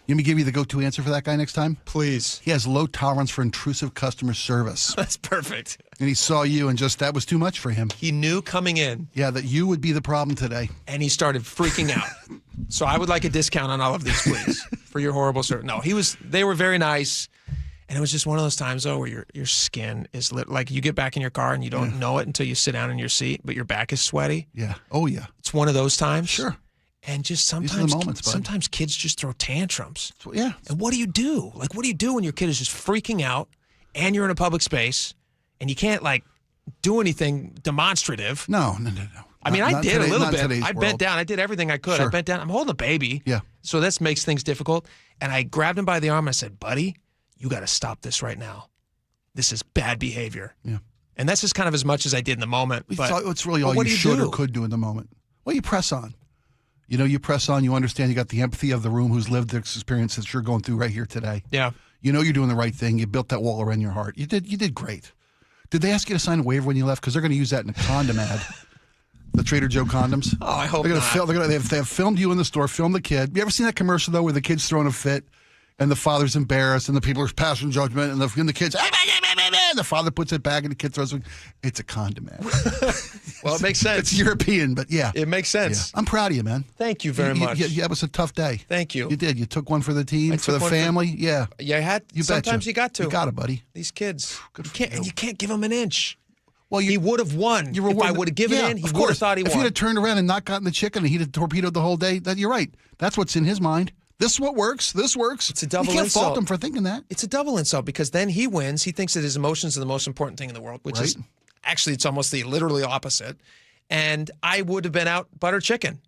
Let me give you the go-to answer for that guy next time. Please. He has low tolerance for intrusive customer service. That's perfect. And he saw you and that was too much for him. He knew coming in. Yeah, that you would be the problem today. And he started freaking out. So I would like a discount on all of these, please, for your horrible service. No, they were very nice. And it was just one of those times, though, where your skin is lit. Like you get back in your car and you don't know it until you sit down in your seat, but your back is sweaty. Yeah. Oh, yeah. It's one of those times. Sure. And just sometimes kids just throw tantrums. Yeah. And what do you do? Like, what do you do when your kid is just freaking out and you're in a public space and you can't, do anything demonstrative? No. I mean, I did a little bit. I bent bent down. I did everything I could. Sure. I bent down. I'm holding a baby. Yeah. So this makes things difficult. And I grabbed him by the arm and I said, buddy, you got to stop this right now. This is bad behavior. Yeah. And that's just kind of as much as I did in the moment. It's really all you should or could do in the moment. Well, you press on. You press on, you understand, you got the empathy of the room who's lived the experience that you're going through right here today. Yeah. You're doing the right thing. You built that wall around your heart. You did great. Did they ask you to sign a waiver when you left? Because they're going to use that in a condom ad. The Trader Joe condoms. Oh, I hope they're not. They have filmed you in the store, filmed the kid. You ever seen that commercial, though, where the kid's throwing a fit and the father's embarrassed and the people are passing judgment and the kid's, and the father puts it back and the kid throws it. It's a condom ad. Well, it makes sense. It's European, but yeah. It makes sense. Yeah. I'm proud of you, man. Thank you very much. That was a tough day. Thank you. You did. You took one for the team, for the family. Yeah. Yeah, I had. Sometimes you got to. You got it, buddy. These kids. You can't give them an inch. Well, he would have won. If I would have given in, he would have thought he won. If he'd have turned around and not gotten the chicken and he'd have torpedoed the whole day, you're right. That's what's in his mind. This is what works. This works. It's a double insult. You can't fault him for thinking that. It's a double insult because then he wins. He thinks that his emotions are the most important thing in the world, which is actually it's almost the literally opposite. And I would have been out butter chicken.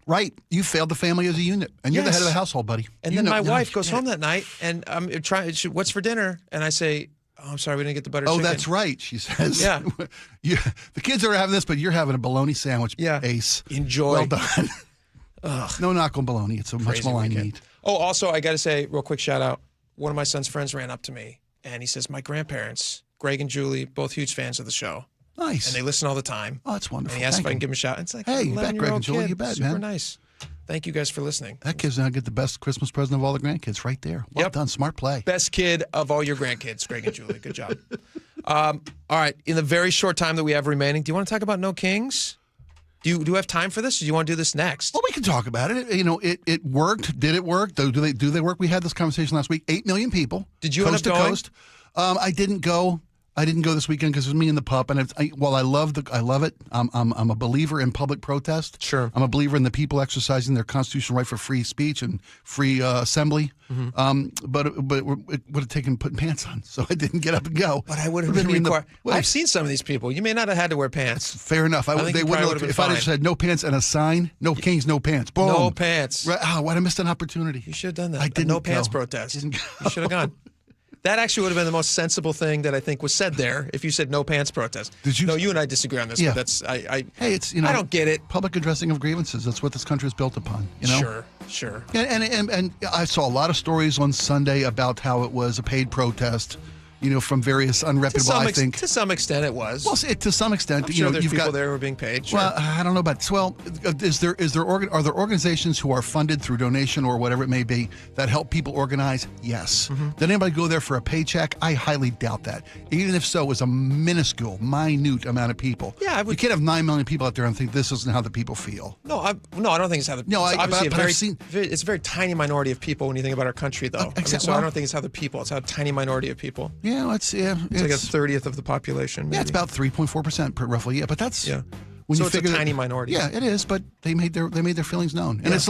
Right. You failed the family as a unit. And you're the head of the household, buddy. And then my wife goes home that night and I'm trying, what's for dinner? And I say, oh, I'm sorry, we didn't get the butter chicken. Oh, that's right, she says. Yeah. The kids are having this, but you're having a bologna sandwich. Yeah. Ace. Enjoy. Well done. No knock on bologna. It's a much maligned meat. Oh, also, I got to say, real quick shout out. One of my son's friends ran up to me and he says, my grandparents, Greg and Julie, both huge fans of the show. Nice. And they listen all the time. Oh, that's wonderful. And he asked if I can give him a shout. It's like, hey, you bet, Greg and Julie. You bet, man. Super nice. Thank you guys for listening. That kid's going to get the best Christmas present of all the grandkids right there. Well done. Smart play. Best kid of all your grandkids, Greg and Julie. Good job. All right. In the very short time that we have remaining, do you want to talk about No Kings? Do you have time for this, or do you want to do this next? Well, we can talk about it. It worked. Did it work? Do they work? We had this conversation last week. 8 million people. Did you coast end up to going? coast. I didn't go. I didn't go this weekend because it was me and the pup. And while I love it. I'm a believer in public protest. Sure. I'm a believer in the people exercising their constitutional right for free speech and free assembly. Mm-hmm. But it would have taken putting pants on, so I didn't get up and go. But I would have been required. I've seen some of these people. You may not have had to wear pants. Fair enough. They wouldn't. If I just had no pants and a sign, no Kings, no pants. Boom. No pants. Right. Why did I miss an opportunity? You should have done that. I didn't. No pants protest. You should have gone. That actually would have been the most sensible thing that I think was said there. If you said no pants protest. No, you and I disagree on this. Yeah. But that's Hey, it's I don't get it. Public addressing of grievances. That's what this country is built upon. You know. Sure. And I saw a lot of stories on Sunday about how it was a paid protest. From various unreputable, I think. To some extent, it was. Well, to some extent, I'm sure there's you've people got there who are being paid. Sure. Well, I don't know about. Well, are there organizations who are funded through donation or whatever it may be that help people organize? Yes. Did anybody go there for a paycheck? I highly doubt that. Even if so, it was a minuscule, minute amount of people. Yeah, you can't have 9 million people out there and think this isn't how the people feel. No, I don't think it's how the. No, it's a very tiny minority of people when you think about our country, though. So I don't think it's how the people. It's how a tiny minority of people. Yeah, It's like a 30th of the population. Maybe. Yeah, it's about 3.4% roughly. Yeah, but that's when so you it's figure a tiny minority. Yeah, it is. But they made their feelings known, and it's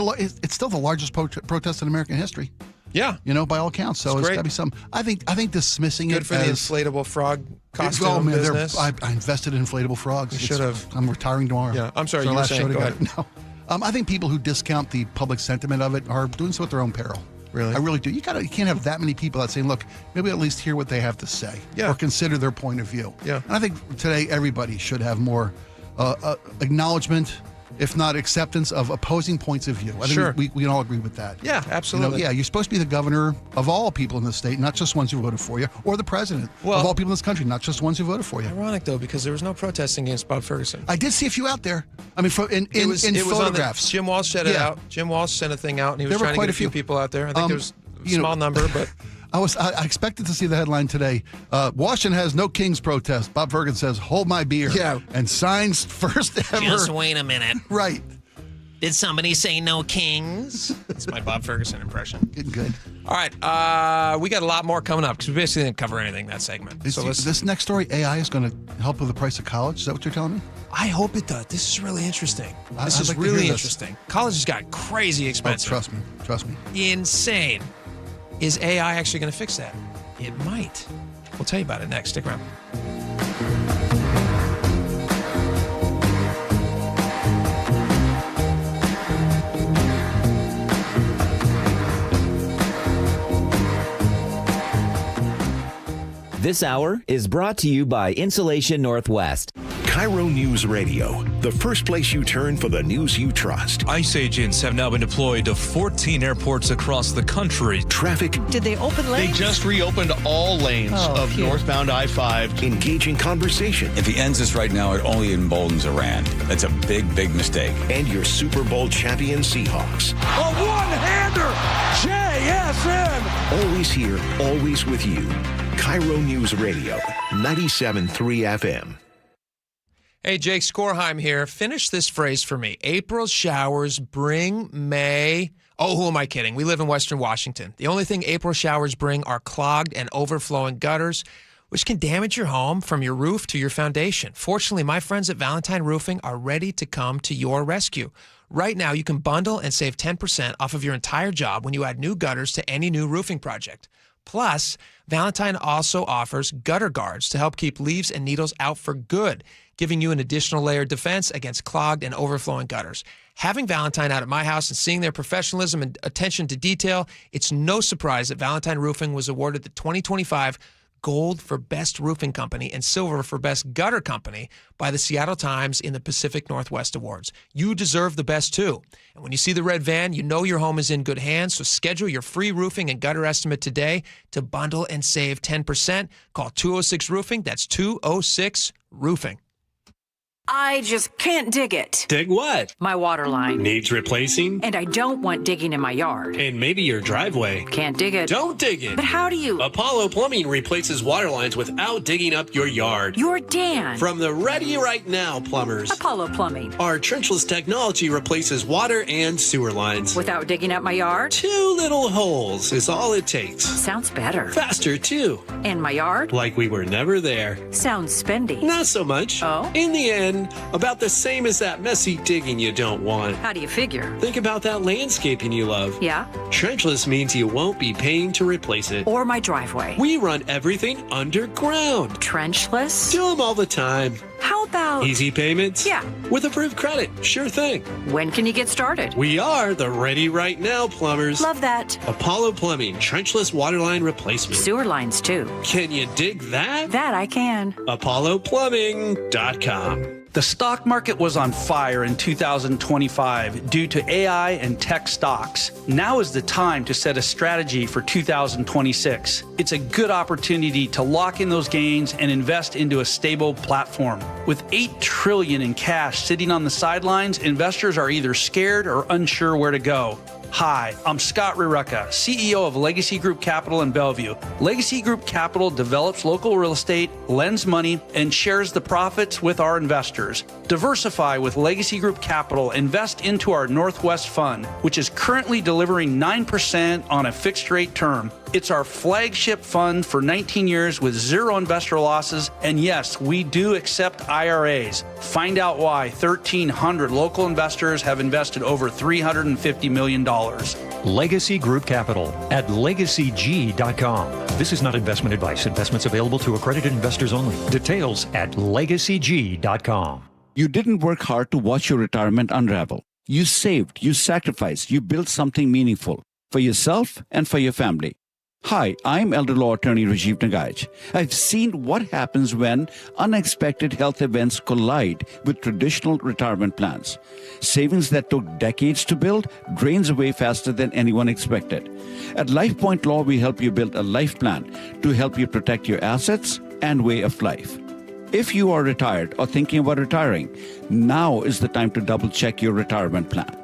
still the largest protest in American history. Yeah, by all accounts. So it's got to be some. I think dismissing Good it for the inflatable frog costume business. I invested in inflatable frogs. You should have. I'm retiring tomorrow. Yeah, I'm sorry. It's You our were last saying, show go together. ahead. No, I think people who discount the public sentiment of it are doing so at their own peril. Really? I really do. You can't have that many people that say, look, maybe at least hear what they have to say or consider their point of view. Yeah. And I think today everybody should have more acknowledgement, if not acceptance, of opposing points of view. I think we can all agree with that. Yeah, absolutely. You're supposed to be the governor of all people in the state, not just ones who voted for you, or the president of all people in this country, not just ones who voted for you. Ironic, though, because there was no protesting against Bob Ferguson. I did see a few out there. I mean, it was photographs. Jim Walsh said it out. Jim Walsh sent a thing out, and he was trying to get a few people out there. I think there was a small number, but... I expected to see the headline today. Washington has no Kings protest. Bob Ferguson says, hold my beer. Yeah. And signs first ever. Just wait a minute. Right. Did somebody say no Kings? That's my Bob Ferguson impression. Getting good. All right. We got a lot more coming up because we basically didn't cover anything in that segment. This next story, AI is going to help with the price of college. Is that what you're telling me? I hope it does. This is really interesting. This is like really interesting. College has got crazy expensive. Oh, trust me. Insane. Is AI actually going to fix that? It might. We'll tell you about it next. Stick around. This hour is brought to you by Insulation Northwest. KIRO Newsradio, the first place you turn for the news you trust. ICE agents have now been deployed to 14 airports across the country. Traffic. Did they open lanes? They just reopened all lanes of northbound I-5. Engaging conversation. If he ends this right now, it only emboldens Iran. That's a big, big mistake. And your Super Bowl champion Seahawks. A one-hander! JSN! Always here, always with you. KIRO News Radio, 97.3 FM. Hey, Jake Skorheim here. Finish this phrase for me. April showers bring May. Oh, who am I kidding? We live in Western Washington. The only thing April showers bring are clogged and overflowing gutters, which can damage your home from your roof to your foundation. Fortunately, my friends at Valentine Roofing are ready to come to your rescue. Right now, you can bundle and save 10% off of your entire job when you add new gutters to any new roofing project. Plus, Valentine also offers gutter guards to help keep leaves and needles out for good, giving you an additional layer of defense against clogged and overflowing gutters. Having Valentine out at my house and seeing their professionalism and attention to detail, it's no surprise that Valentine Roofing was awarded the 2025 Gold for Best Roofing Company and Silver for Best Gutter Company by the Seattle Times in the Pacific Northwest Awards. You deserve the best, too. And when you see the red van, you know your home is in good hands, so schedule your free roofing and gutter estimate today to bundle and save 10%. Call 206-ROOFING. That's 206-ROOFING. I just can't dig it. Dig what? My water line. Needs replacing? And I don't want digging in my yard. And maybe your driveway. Can't dig it. Don't dig it. But how do you? Apollo Plumbing replaces water lines without digging up your yard. You're Dan. From the Ready Right Now plumbers. Apollo Plumbing. Our trenchless technology replaces water and sewer lines. Without digging up my yard? 2 little holes is all it takes. Sounds better. Faster, too. And my yard? Like we were never there. Sounds spendy. Not so much. Oh? In the end, about the same as that messy digging you don't want. How do you figure? Think about that landscaping you love. Yeah? Trenchless means you won't be paying to replace it. Or my driveway. We run everything underground. Trenchless? Do them all the time. How about easy payments? Yeah. With approved credit. Sure thing. When can you get started? We are the Ready Right Now plumbers. Love that. Apollo Plumbing, trenchless waterline replacement. Sewer lines, too. Can you dig that? That I can. ApolloPlumbing.com. The stock market was on fire in 2025 due to AI and tech stocks. Now is the time to set a strategy for 2026. It's a good opportunity to lock in those gains and invest into a stable platform. With $8 trillion in cash sitting on the sidelines, investors are either scared or unsure where to go. Hi, I'm Scott Rurecka, CEO of Legacy Group Capital in Bellevue. Legacy Group Capital develops local real estate, lends money, and shares the profits with our investors. Diversify with Legacy Group Capital. Invest into our Northwest Fund, which is currently delivering 9% on a fixed rate term. It's our flagship fund for 19 years with zero investor losses. And yes, we do accept IRAs. Find out why 1,300 local investors have invested over $350 million. Legacy Group Capital at legacyg.com. This is not investment advice. Investments available to accredited investors only. Details at legacyg.com. You didn't work hard to watch your retirement unravel. You saved, you sacrificed, you built something meaningful for yourself and for your family. Hi, I'm elder law attorney Rajiv Nagaich. I've seen what happens when unexpected health events collide with traditional retirement plans. Savings that took decades to build drains away faster than anyone expected. At LifePoint Law, we help you build a life plan to help you protect your assets and way of life. If you are retired or thinking about retiring, now is the time to double-check your retirement plan.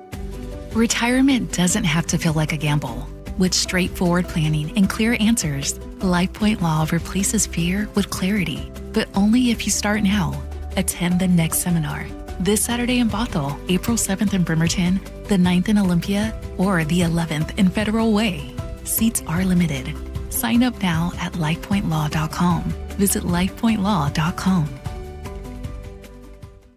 Retirement doesn't have to feel like a gamble. With straightforward planning and clear answers, LifePoint Law replaces fear with clarity, but only if you start now. Attend the next seminar this Saturday in Bothell, April 7th in Bremerton, the 9th in Olympia, or the 11th in Federal Way. Seats are limited. Sign up now at lifepointlaw.com. Visit lifepointlaw.com.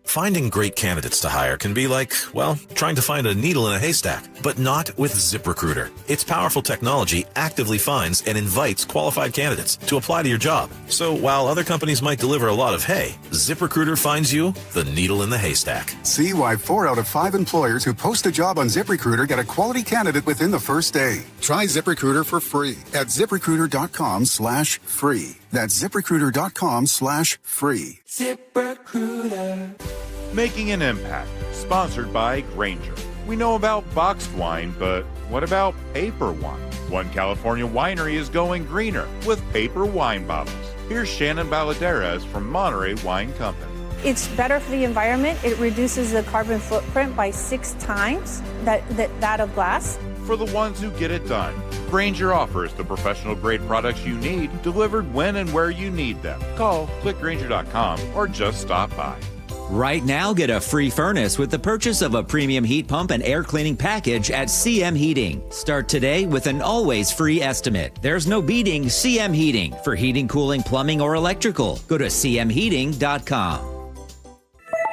Finding great candidates to hire can be like, well, trying to find a needle in a haystack, but not with ZipRecruiter. Its powerful technology actively finds and invites qualified candidates to apply to your job. So while other companies might deliver a lot of hay, ZipRecruiter finds you the needle in the haystack. See why 4 out of 5 employers who post a job on ZipRecruiter get a quality candidate within the first day. Try ZipRecruiter for free at ZipRecruiter.com/free. That's ZipRecruiter.com/free. ZipRecruiter. Making an Impact, sponsored by Granger. We know about boxed wine, but what about paper wine? One California winery is going greener with paper wine bottles. Here's Shannon Baladeras from Monterey Wine Company. It's better for the environment. It reduces the carbon footprint by 6 times that of glass. For the ones who get it done, Granger offers the professional grade products you need delivered when and where you need them. Call, click Granger.com, or just stop by. Right now, get a free furnace with the purchase of a premium heat pump and air cleaning package at CM Heating. Start today with an always free estimate. There's no beating CM Heating for heating, cooling, plumbing, or electrical. Go to cmheating.com.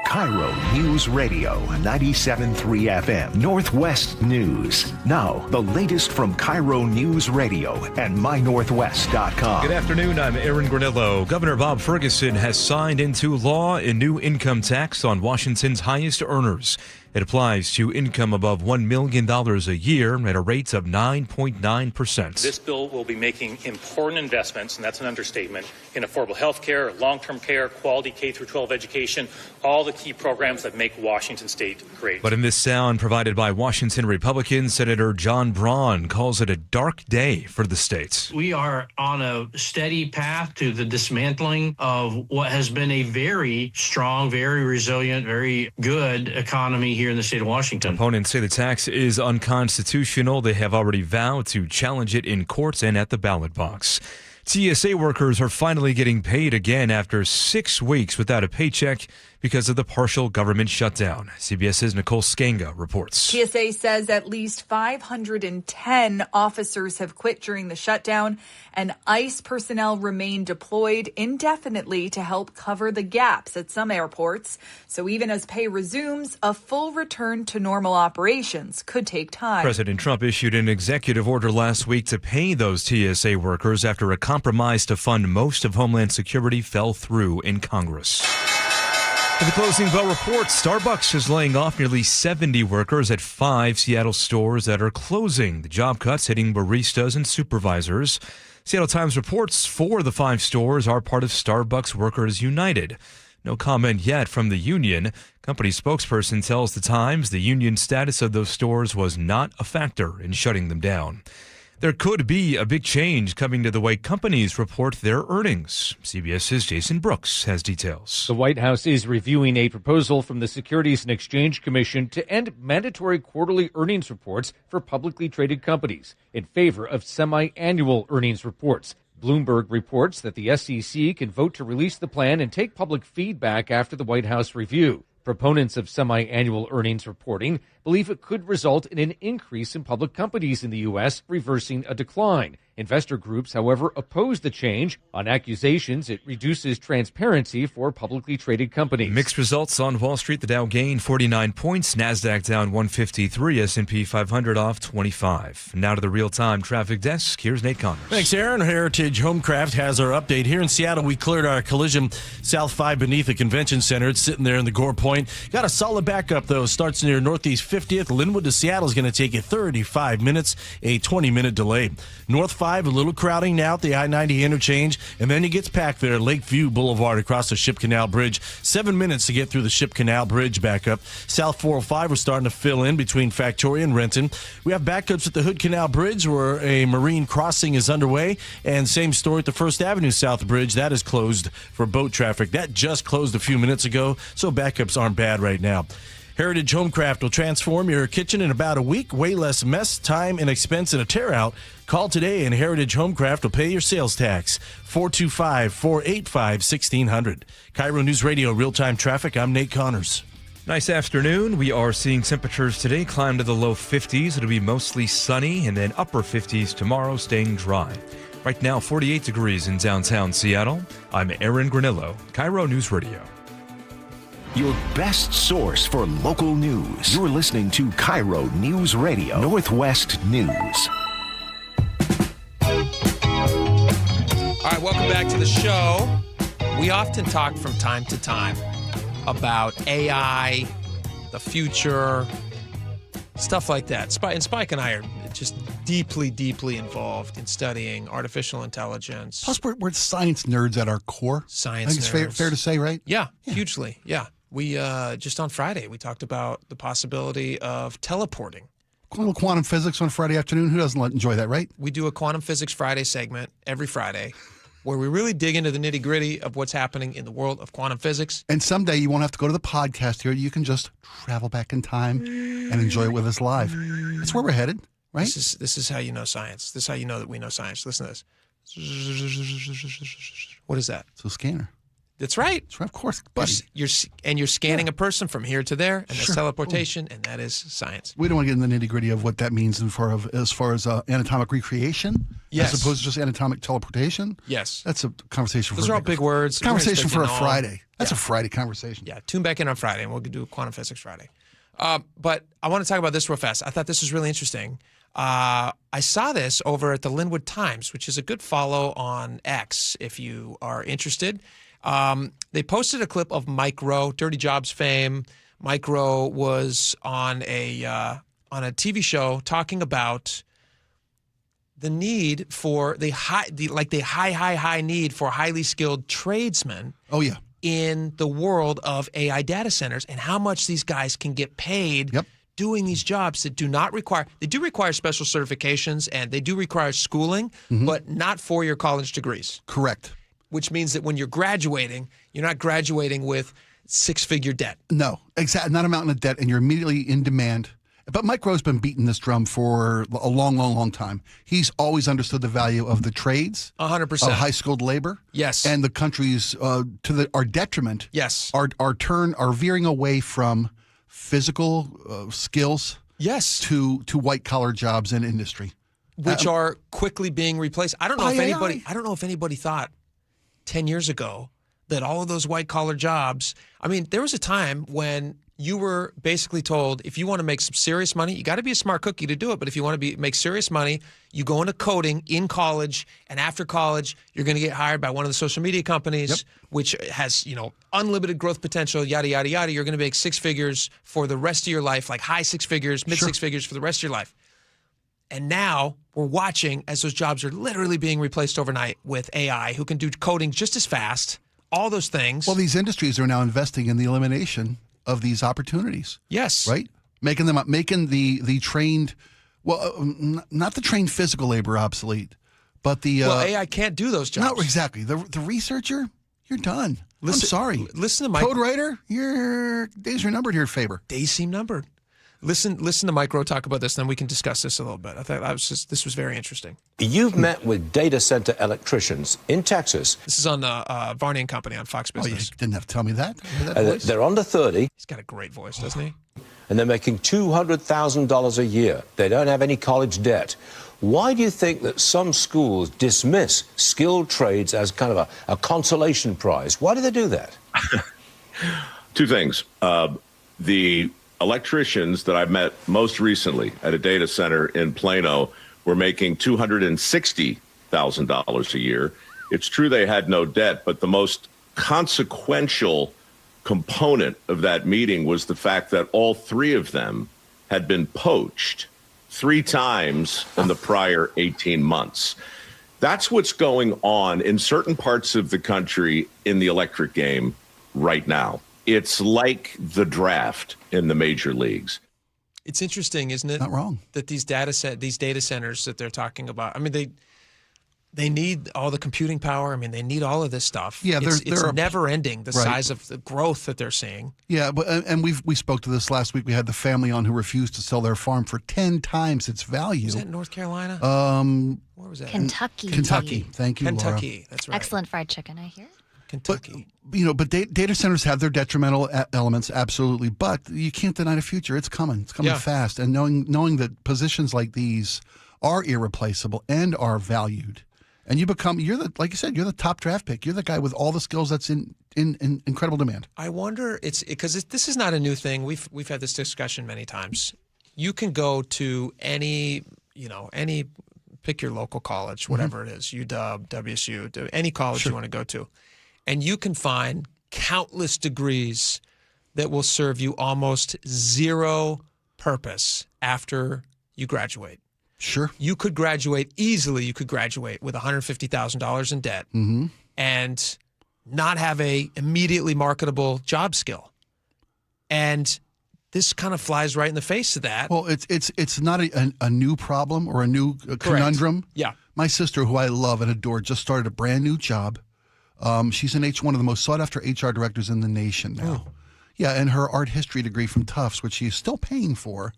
KIRO News Radio 97.3 FM Northwest News. Now, the latest from KIRO News Radio and mynorthwest.com. Good afternoon, I'm Aaron Granillo. Governor Bob Ferguson has signed into law a new income tax on Washington's highest earners. It applies to income above $1 million a year at a rate of 9.9%. This bill will be making important investments, and that's an understatement, in affordable health care, long-term care, quality K-12 education, all the key programs that make Washington state great. But in this sound provided by Washington Republican Senator John Braun calls it a dark day for the state. We are on a steady path to the dismantling of what has been a very strong, very resilient, very good economy here in the state of Washington. Opponents say the tax is unconstitutional. They have already vowed to challenge it in courts and at the ballot box. TSA workers are finally getting paid again after 6 weeks without a paycheck because of the partial government shutdown. CBS's Nicole Skenga reports. TSA says at least 510 officers have quit during the shutdown, and ICE personnel remain deployed indefinitely to help cover the gaps at some airports. So even as pay resumes, a full return to normal operations could take time. President Trump issued an executive order last week to pay those TSA workers after a compromise to fund most of Homeland Security fell through in Congress. The closing bell reports Starbucks is laying off nearly 70 workers at 5 Seattle stores that are closing. The job cuts hitting baristas and supervisors. Seattle Times reports 4 of the 5 stores are part of Starbucks Workers United. No comment yet from the union. Company spokesperson tells the Times the union status of those stores was not a factor in shutting them down. There could be a big change coming to the way companies report their earnings. CBS's Jason Brooks has details. The White House is reviewing a proposal from the Securities and Exchange Commission to end mandatory quarterly earnings reports for publicly traded companies in favor of semi-annual earnings reports. Bloomberg reports that the SEC can vote to release the plan and take public feedback after the White House review. Proponents of semi-annual earnings reporting believe it could result in an increase in public companies in the U.S., reversing a decline. Investor groups, however, oppose the change on accusations it reduces transparency for publicly traded companies. Mixed results on Wall Street. The Dow gained 49 points, NASDAQ down 153, S&P 500 off 25. Now to the real-time traffic desk. Here's Nate Connors. Thanks, Aaron. Heritage Homecraft has our update. Here in Seattle, we cleared our collision South 5 beneath the convention center. It's sitting there in the Gore Point. Got a solid backup, though. Starts near Northeast 50th. Linwood to Seattle is going to take you 35 minutes, a 20-minute delay. North 5, a little crowding now at the I-90 interchange, and then it gets packed there at Lakeview Boulevard across the Ship Canal Bridge. 7 minutes to get through the Ship Canal Bridge backup. South 405, we're starting to fill in between Factoria and Renton. We have backups at the Hood Canal Bridge where a marine crossing is underway, and same story at the First Avenue South Bridge. That is closed for boat traffic. That just closed a few minutes ago, so backups aren't bad right now. Heritage Homecraft will transform your kitchen in about a week. Way less mess, time, and expense in a tear-out. Call today and Heritage Homecraft will pay your sales tax. 425-485-1600. KIRO News Radio Real-Time Traffic. I'm Nate Connors. Nice afternoon. We are seeing temperatures today climb to the low 50s. It'll be mostly sunny and then upper 50s tomorrow, staying dry. Right now, 48 degrees in downtown Seattle. I'm Aaron Granillo, KIRO News Radio. Your best source for local news. You're listening to KIRO News Radio, Northwest News. All right, welcome back to the show. We often talk from time to time about AI, the future, stuff like that. And Spike and I are just deeply, deeply involved in studying artificial intelligence. Plus, we're science nerds at our core. Science I think it's fair to say, right? Yeah, hugely, yeah. We, just on Friday, we talked about the possibility of teleporting. A little quantum physics on Friday afternoon. Who doesn't enjoy that, right? We do a Quantum Physics Friday segment every Friday where we really dig into the nitty-gritty of what's happening in the world of quantum physics. And someday you won't have to go to the podcast here. You can just travel back in time and enjoy it with us live. That's where we're headed, right? This is how you know science. This is how you know that we know science. Listen to this. What is that? It's a scanner. That's right. That's right, of course, buddy. You're scanning a person from here to there, and that's teleportation, and that is science. We don't want to get in the nitty-gritty of what that means as far as anatomic recreation, yes, as opposed to just anatomic teleportation. Yes. That's a conversation Those are all big words. Conversation for a Friday. That's a Friday conversation. Yeah, tune back in on Friday, and we'll do Quantum Physics Friday. But I want to talk about this real fast. I thought this was really interesting. I saw this over at the Linwood Times, which is a good follow on X if you are interested. They posted a clip of Mike Rowe, Dirty Jobs fame. Mike Rowe was on a TV show talking about the need for the high need for highly skilled tradesmen. Oh yeah. In the world of AI data centers and how much these guys can get paid. Yep. Doing these jobs that do require special certifications and they do require schooling, but not four-year college degrees. Correct. Which means that when you're graduating, you're not graduating with six-figure debt. No, exactly. Not a mountain of debt, and you're immediately in demand. But Mike Rowe's been beating this drum for a long, long, long time. He's always understood the value of the trades, 100%, of high-skilled labor, yes, and the country's our detriment, yes, are veering away from physical skills, yes, to white-collar jobs and industry, which are quickly being replaced. I don't know if anybody thought 10 years ago that all of those white-collar jobs, I mean, there was a time when you were basically told, if you want to make some serious money, you got to be a smart cookie to do it. But if you want to make serious money, you go into coding in college, and after college, you're going to get hired by one of the social media companies, which has, unlimited growth potential, yada, yada, yada. You're going to make six figures for the rest of your life, like high six figures, mid six figures for the rest of your life. And now we're watching as those jobs are literally being replaced overnight with AI, who can do coding just as fast, all those things. Well, these industries are now investing in the elimination of these opportunities. Yes. Right? Making the trained, not the trained physical labor obsolete, but the... AI can't do those jobs. No, exactly. The researcher, you're done. I'm sorry. Listen to Mike. Code writer, your days are numbered here, Faber. Days seem numbered. Listen to Micro talk about this, then we can discuss this a little bit. I thought this was very interesting. You've met with data center electricians in Texas. This is on Varney and Company on Fox Business. Oh, you didn't have to tell me that. They're under 30. He's got a great voice, doesn't he? And they're making $200,000 a year. They don't have any college debt. Why do you think that some schools dismiss skilled trades as kind of a consolation prize? Why do they do that? Two things. The electricians that I've met most recently at a data center in Plano were making $260,000 a year. It's true they had no debt, but the most consequential component of that meeting was the fact that all three of them had been poached 3 times in the prior 18 months. That's what's going on in certain parts of the country in the electric game right now. It's like the draft in the major leagues. It's interesting, isn't it? Not wrong. That these data centers that they're talking about. I mean, they need all the computing power. I mean, they need all of this stuff. Yeah, it's never ending. The size of the growth that they're seeing. Yeah, but and we spoke to this last week. We had the family on who refused to sell their farm for 10 times its value. Was that in North Carolina? Where was that? Kentucky. Thank you, Kentucky. Laura. That's right. Excellent fried chicken, I hear. Kentucky. But data centers have their detrimental elements, absolutely. But you can't deny the future. It's coming. It's coming fast. And knowing that positions like these are irreplaceable and are valued, and like you said, you're the top draft pick. You're the guy with all the skills that's in incredible demand. I wonder, it's because this is not a new thing. We've had this discussion many times. You can go to any pick your local college, whatever it is, UW, WSU, any college you want to go to. And you can find countless degrees that will serve you almost zero purpose after you graduate. Sure. You could graduate easily. You could graduate with $150,000 in debt and not have a immediately marketable job skill. And this kind of flies right in the face of that. Well, it's not a new problem or a new conundrum. Yeah. My sister, who I love and adore, just started a brand new job. She's one of the most sought-after HR directors in the nation now. Oh. Yeah, and her art history degree from Tufts, which she's still paying for,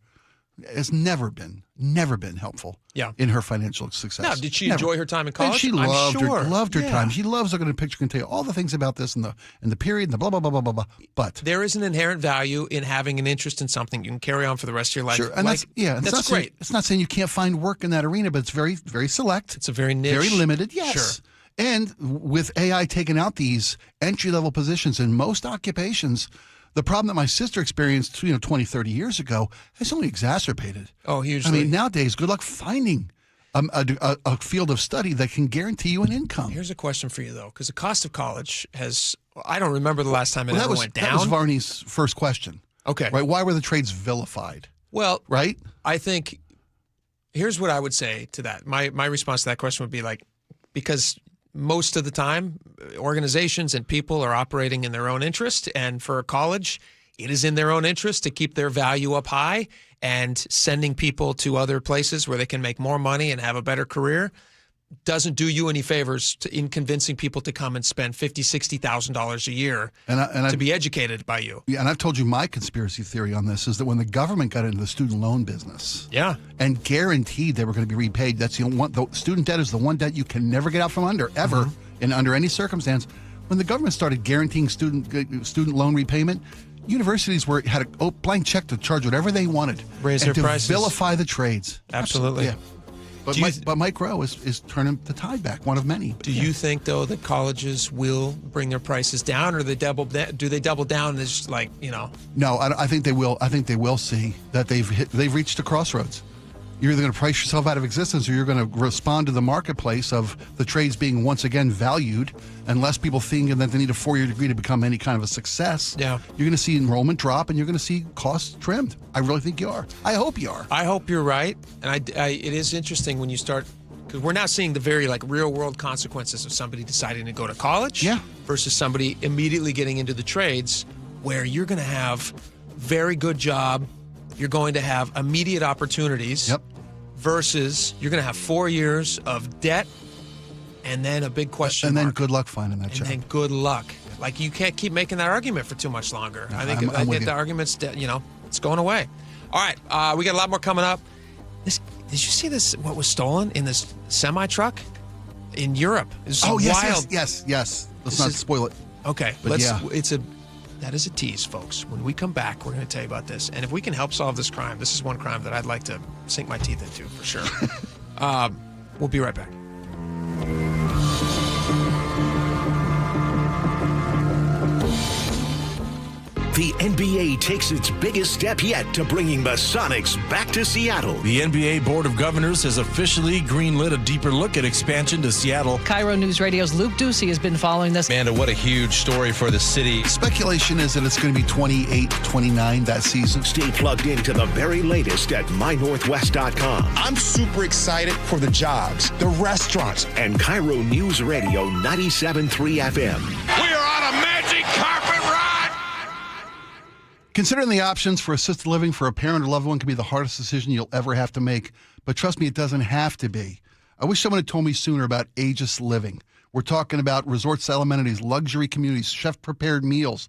has never been helpful in her financial success. Now, did she enjoy her time in college? And she loved her time. She loves looking at a picture, can tell you all the things about this and the period and the blah, blah, blah, blah, blah, blah. But there is an inherent value in having an interest in something you can carry on for the rest of your life. Sure, and that's great. It's not saying you can't find work in that arena, but it's very, very select. It's a very niche. Very limited, yes. Sure. And with AI taking out these entry-level positions in most occupations, the problem that my sister experienced 20, 30 years ago has only exacerbated. Oh, hugely. I mean, nowadays, good luck finding a field of study that can guarantee you an income. Here's a question for you, though, because the cost of college I don't remember the last time it ever went down. That was Varney's first question. Okay. Right? Why were the trades vilified? Well, right? I think here's what I would say to that. My response to that question would be because most of the time, organizations and people are operating in their own interest. And for a college, it is in their own interest to keep their value up high, and sending people to other places where they can make more money and have a better career doesn't do you any favors in convincing people to come and spend $50,000, $60,000 a year to be educated by you. Yeah, and I've told you my conspiracy theory on this is that when the government got into the student loan business, and guaranteed they were going to be repaid, that's the student debt is the one debt you can never get out from under ever, and under any circumstance. When the government started guaranteeing student loan repayment, universities had a blank check to charge whatever they wanted, raise their prices, vilify the trades. Absolutely. Yeah. But Mike Rowe is turning the tide back, one of many. Do you think, though, that colleges will bring their prices down, or do they double down and it's like, No, I think they will. I think they will see that they've reached a crossroads. You're either going to price yourself out of existence, or you're going to respond to the marketplace of the trades being once again valued, and less people thinking that they need a 4-year degree to become any kind of a success. Yeah. You're going to see enrollment drop, and you're going to see costs trimmed. I really think you are. I hope you are. I hope you're right. And it is interesting when you start, because we're now seeing the very real world consequences of somebody deciding to go to college versus somebody immediately getting into the trades, where you're going to have very good job. You're going to have immediate opportunities versus you're going to have 4 years of debt and then a big question mark. And then good luck finding that job. And then good luck. Like, you can't keep making that argument for too much longer. I think the argument's, it's going away. All right, we got a lot more coming up. Did you see this, what was stolen in this semi-truck in Europe? Wild. Yes. Let's not spoil it. Okay, that is a tease, folks. When we come back, we're going to tell you about this. And if we can help solve this crime, this is one crime that I'd like to sink my teeth into for sure. We'll be right back. The NBA takes its biggest step yet to bringing the Sonics back to Seattle. The NBA Board of Governors has officially greenlit a deeper look at expansion to Seattle. KIRO Newsradio's Luke Ducey has been following this. Amanda, what a huge story for the city. Speculation is that it's going to be 28-29 that season. Stay plugged into the very latest at mynorthwest.com. I'm super excited for the jobs, the restaurants. And KIRO News Radio 97.3 FM. We are on a magic carpet ride! Considering the options for assisted living for a parent or loved one can be the hardest decision you'll ever have to make. But trust me, it doesn't have to be. I wish someone had told me sooner about Aegis Living. We're talking about resort-style amenities, luxury communities, chef-prepared meals,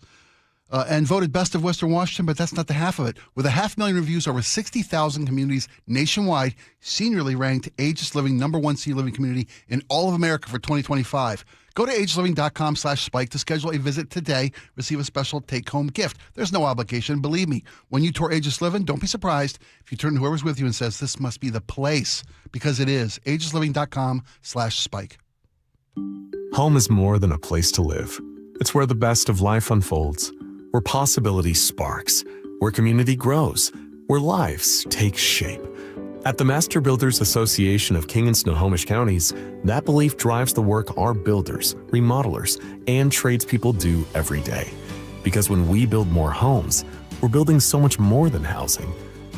and voted best of Western Washington, but that's not the half of it. With 500,000 reviews, over 60,000 communities nationwide, seniorly ranked Aegis Living #1 senior living community in all of America for 2025. Go to agesliving.com/spike to schedule a visit today. Receive a special take-home gift. There's no obligation. Believe me, when you tour Aegis Living, don't be surprised if you turn to whoever's with you and says, this must be the place, because it is. agesliving.com/spike. Home is more than a place to live. It's where the best of life unfolds, where possibility sparks, where community grows, where lives take shape. At the Master Builders Association of King and Snohomish Counties, that belief drives the work our builders, remodelers, and tradespeople do every day. Because when we build more homes, we're building so much more than housing.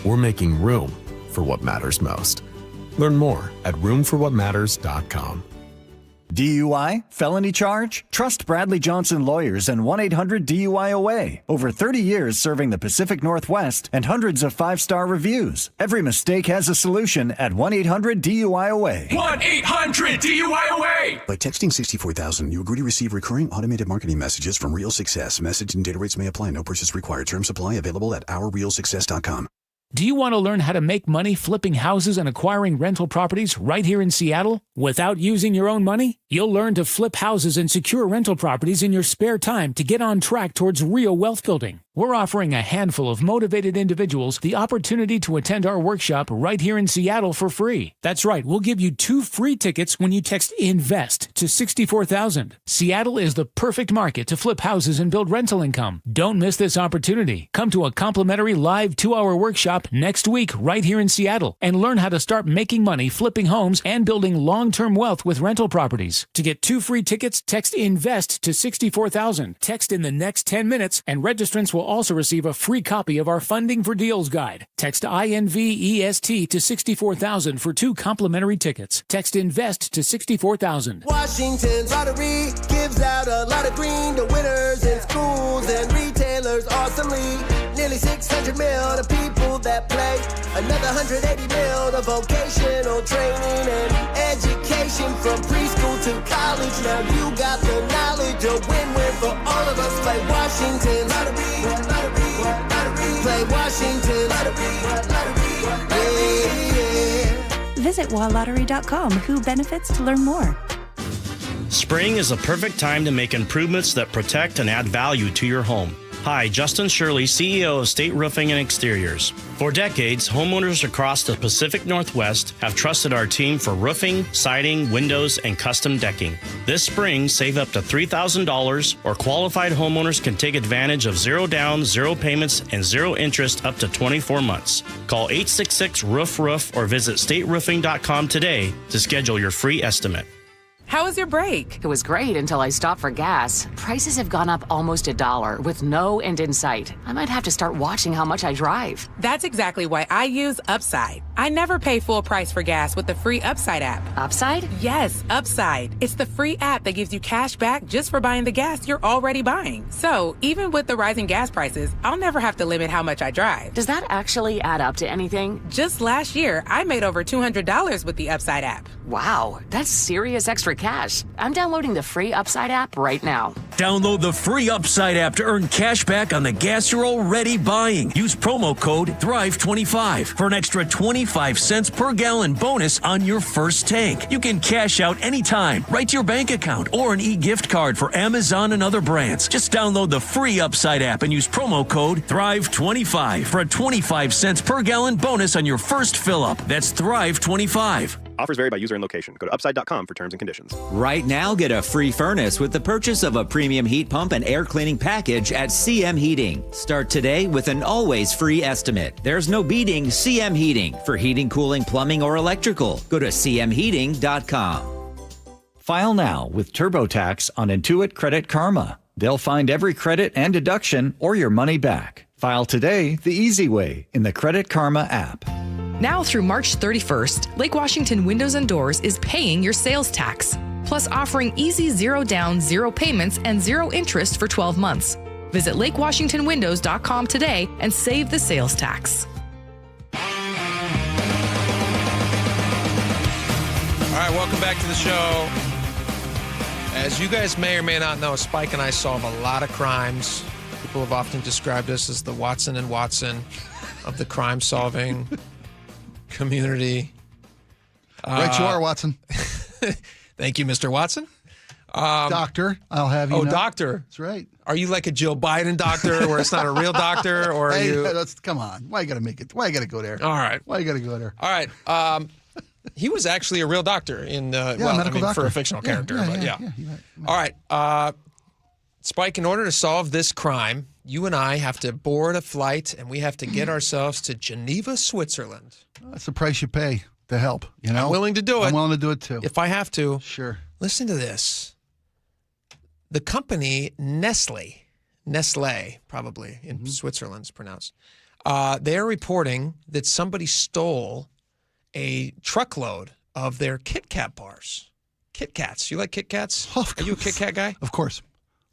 We're making room for what matters most. Learn more at roomforwhatmatters.com. DUI? Felony charge? Trust Bradley Johnson Lawyers and 1-800-DUI-OA. Over 30 years serving the Pacific Northwest and hundreds of 5-star reviews. Every mistake has a solution at 1-800-DUI-OA. 1-800-DUI-OA! By texting 64,000, you agree to receive recurring automated marketing messages from Real Success. Message and data rates may apply. No purchase required. Terms apply. Available at ourrealsuccess.com. Do you want to learn how to make money flipping houses and acquiring rental properties right here in Seattle without using your own money? You'll learn to flip houses and secure rental properties in your spare time to get on track towards real wealth building. We're offering a handful of motivated individuals the opportunity to attend our workshop right here in Seattle for free. That's right, we'll give you 2 free tickets when you text INVEST to 64,000. Seattle is the perfect market to flip houses and build rental income. Don't miss this opportunity. Come to a complimentary live 2-hour workshop next week right here in Seattle and learn how to start making money flipping homes and building long-term wealth with rental properties. To get 2 free tickets, text INVEST to 64,000. Text in the next 10 minutes and registrants will also receive a free copy of our Funding for Deals guide. Text INVEST to 64,000 for 2 complimentary tickets. Text INVEST to 64,000. Washington's lottery gives out a lot of green to winners in schools and retailers awesomely. Nearly 600 mil to people that play. Another 180 mil to vocational training and education from preschool to college. Now you got the knowledge, a win-win for all of us. Play Washington lottery, lottery, lottery. Play Washington lottery, lottery, yeah. Visit walottery.com. Who benefits to learn more. Spring is a perfect time to make improvements that protect and add value to your home. Hi, Justin Shirley, CEO of State Roofing and Exteriors. For decades, homeowners across the Pacific Northwest have trusted our team for roofing, siding, windows, and custom decking. This spring, save up to $3,000, or qualified homeowners can take advantage of 0 down, 0 payments, and 0 interest up to 24 months. Call 866-ROOF-ROOF or visit stateroofing.com today to schedule your free estimate. How was your break? It was great until I stopped for gas. Prices have gone up almost $1 with no end in sight. I might have to start watching how much I drive. That's exactly why I use Upside. I never pay full price for gas with the free Upside app. Upside? Yes, Upside. It's the free app that gives you cash back just for buying the gas you're already buying. So even with the rising gas prices, I'll never have to limit how much I drive. Does that actually add up to anything? Just last year, I made over $200 with the Upside app. Wow, that's serious extra cash. I'm downloading the free Upside app right now. Download the free Upside app to earn cash back on the gas you're already buying. Use promo code THRIVE25 for an extra 25 cents per gallon bonus on your first tank. You can cash out anytime, right to your bank account, or an e-gift card for Amazon and other brands. Just download the free Upside app and use promo code THRIVE25 for a 25 cents per gallon bonus on your first fill-up. That's THRIVE25. Offers vary by user and location. Go to upside.com for terms and conditions. Right now, get a free furnace with the purchase of a premium heat pump and air cleaning package at CM Heating. Start today with an always free estimate. There's no beating CM Heating for heating, cooling, plumbing, or electrical. Go to cmheating.com. File now with TurboTax on Intuit Credit Karma. They'll find every credit and deduction or your money back. File today the easy way in the Credit Karma app. Now through March 31st, Lake Washington Windows and Doors is paying your sales tax, plus offering easy 0 down, 0 payments, and 0 interest for 12 months. Visit lakewashingtonwindows.com today and save the sales tax. All right, welcome back to the show. As you guys may or may not know, Spike and I solve a lot of crimes. People have often described us as the Watson and Watson of the crime-solving community. Right you are, Watson. Thank you, Mr. Watson. Doctor, I'll have you know. Doctor. That's right. Are you like a Jill Biden doctor where it's not a real doctor? Or are you... Come on. Why you got to make it? Why you got to go there? All right. Why you got to go there? All right. He was actually a real doctor in medical doctor. for a fictional character. Yeah. All right. Spike, in order to solve this crime, you and I have to board a flight and we have to get ourselves to Geneva, Switzerland. That's the price you pay to help, you know? I'm willing to do it. I'm willing to do it too. If I have to. Sure. Listen to this. The company Nestle probably in Switzerland's pronounced, they're reporting that somebody stole a truckload of their Kit Kat bars. Kit Kats. You like Kit Kats? Are you a Kit Kat guy? Of course.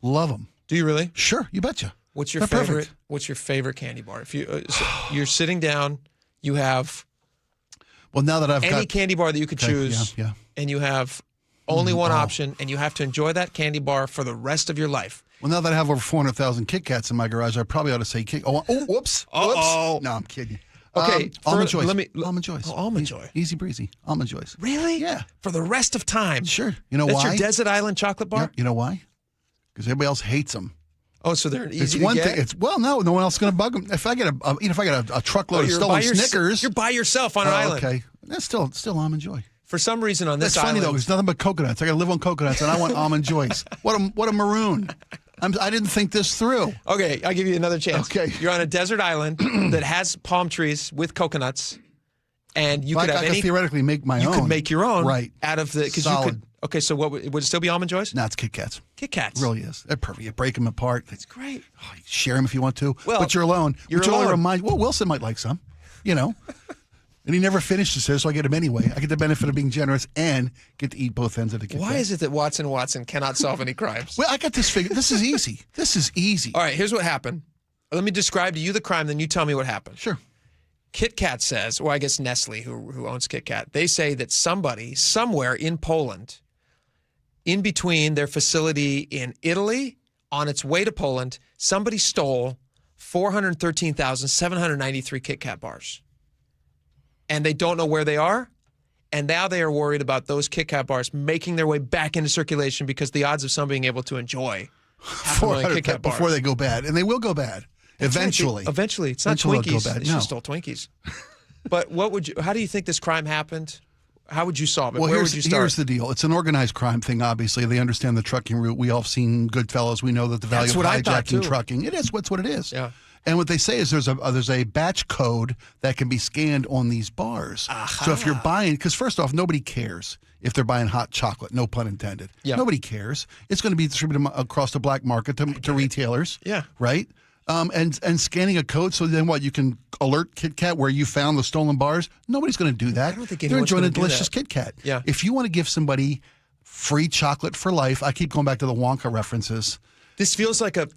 Love them. Do you really? Sure. You betcha. What's your They're favorite? perfect. What's your favorite candy bar? If you you're sitting down, you have well now that I've any got candy bar that you could choose, and you have only one option, and you have to enjoy that candy bar for the rest of your life. Well, now that I have over 400,000 Kit Kats in my garage, I probably ought to say whoops. Uh-oh. No, I'm kidding. Okay, Almond Joys. Almond Joys. Oh, Almond Joy. Easy breezy. Almond Joys. Really? Yeah. For the rest of time. Sure. You know That's why? your desert island chocolate bar? You know why? Because everybody else hates them. Oh, so they're easy It's to one get? thing. No one else is going to bug them. If I get a truckload of stolen Snickers, you're by yourself on an island. Okay, that's still Almond Joy. For some reason on this That's funny island, though. It's nothing but coconuts. I got to live on coconuts, and I want Almond Joys. What a maroon. I didn't think this through. Okay, I'll give you another chance. Okay, you're on a desert island that has palm trees with coconuts, and you could have I could theoretically make my own. You could make your own, right? Out of the because you could. Okay, so what would it still be Almond Joys? No, it's Kit Kats. Kit Kats. It really is. They're perfect. You break them apart. That's great. Oh, you share them if you want to. Well, but you're alone. You're Which alone. only reminds. Well, Wilson might like some. You know. And he never finishes his, so I get him anyway. I get the benefit of being generous and get to eat both ends of the Kit Kat. Why is it that Watson cannot solve any crimes? Well, I got this figured. This is easy. This is easy. All right, here's what happened. Let me describe to you the crime, then you tell me what happened. Sure. Kit Kat says, or I guess Nestle, who owns Kit Kat, they say that somebody, somewhere in Poland, in between their facility in Italy, on its way to Poland, somebody stole 413,793 Kit Kat bars. And they don't know where they are. And now they are worried about those Kit Kat bars making their way back into circulation because the odds of some being able to enjoy $400 Pet before they go bad, and they will go bad eventually. Right. Eventually, it's not Eventually Twinkies. They'll go bad. They No. stole Twinkies. But how do you think this crime happened? How would you solve it? Well, Where would you start? here's the deal. It's an organized crime thing, obviously. They understand the trucking route. We all have seen Goodfellas. We know that the value That's of what I thought, hijacking too. trucking. It is what it is. Yeah. And what they say is there's a batch code that can be scanned on these bars. So if you're buying, because first off, nobody cares if they're buying hot chocolate, no pun intended. Yeah. Nobody cares. It's going to be distributed across the black market to retailers. Yeah. Right? And scanning a code, so then what? You can alert Kit Kat where you found the stolen bars. Nobody's going to do that. I don't think they're anyone's enjoying a gonna do delicious that. Kit Kat. Yeah. If you want to give somebody free chocolate for life, I keep going back to the Wonka references. This feels like a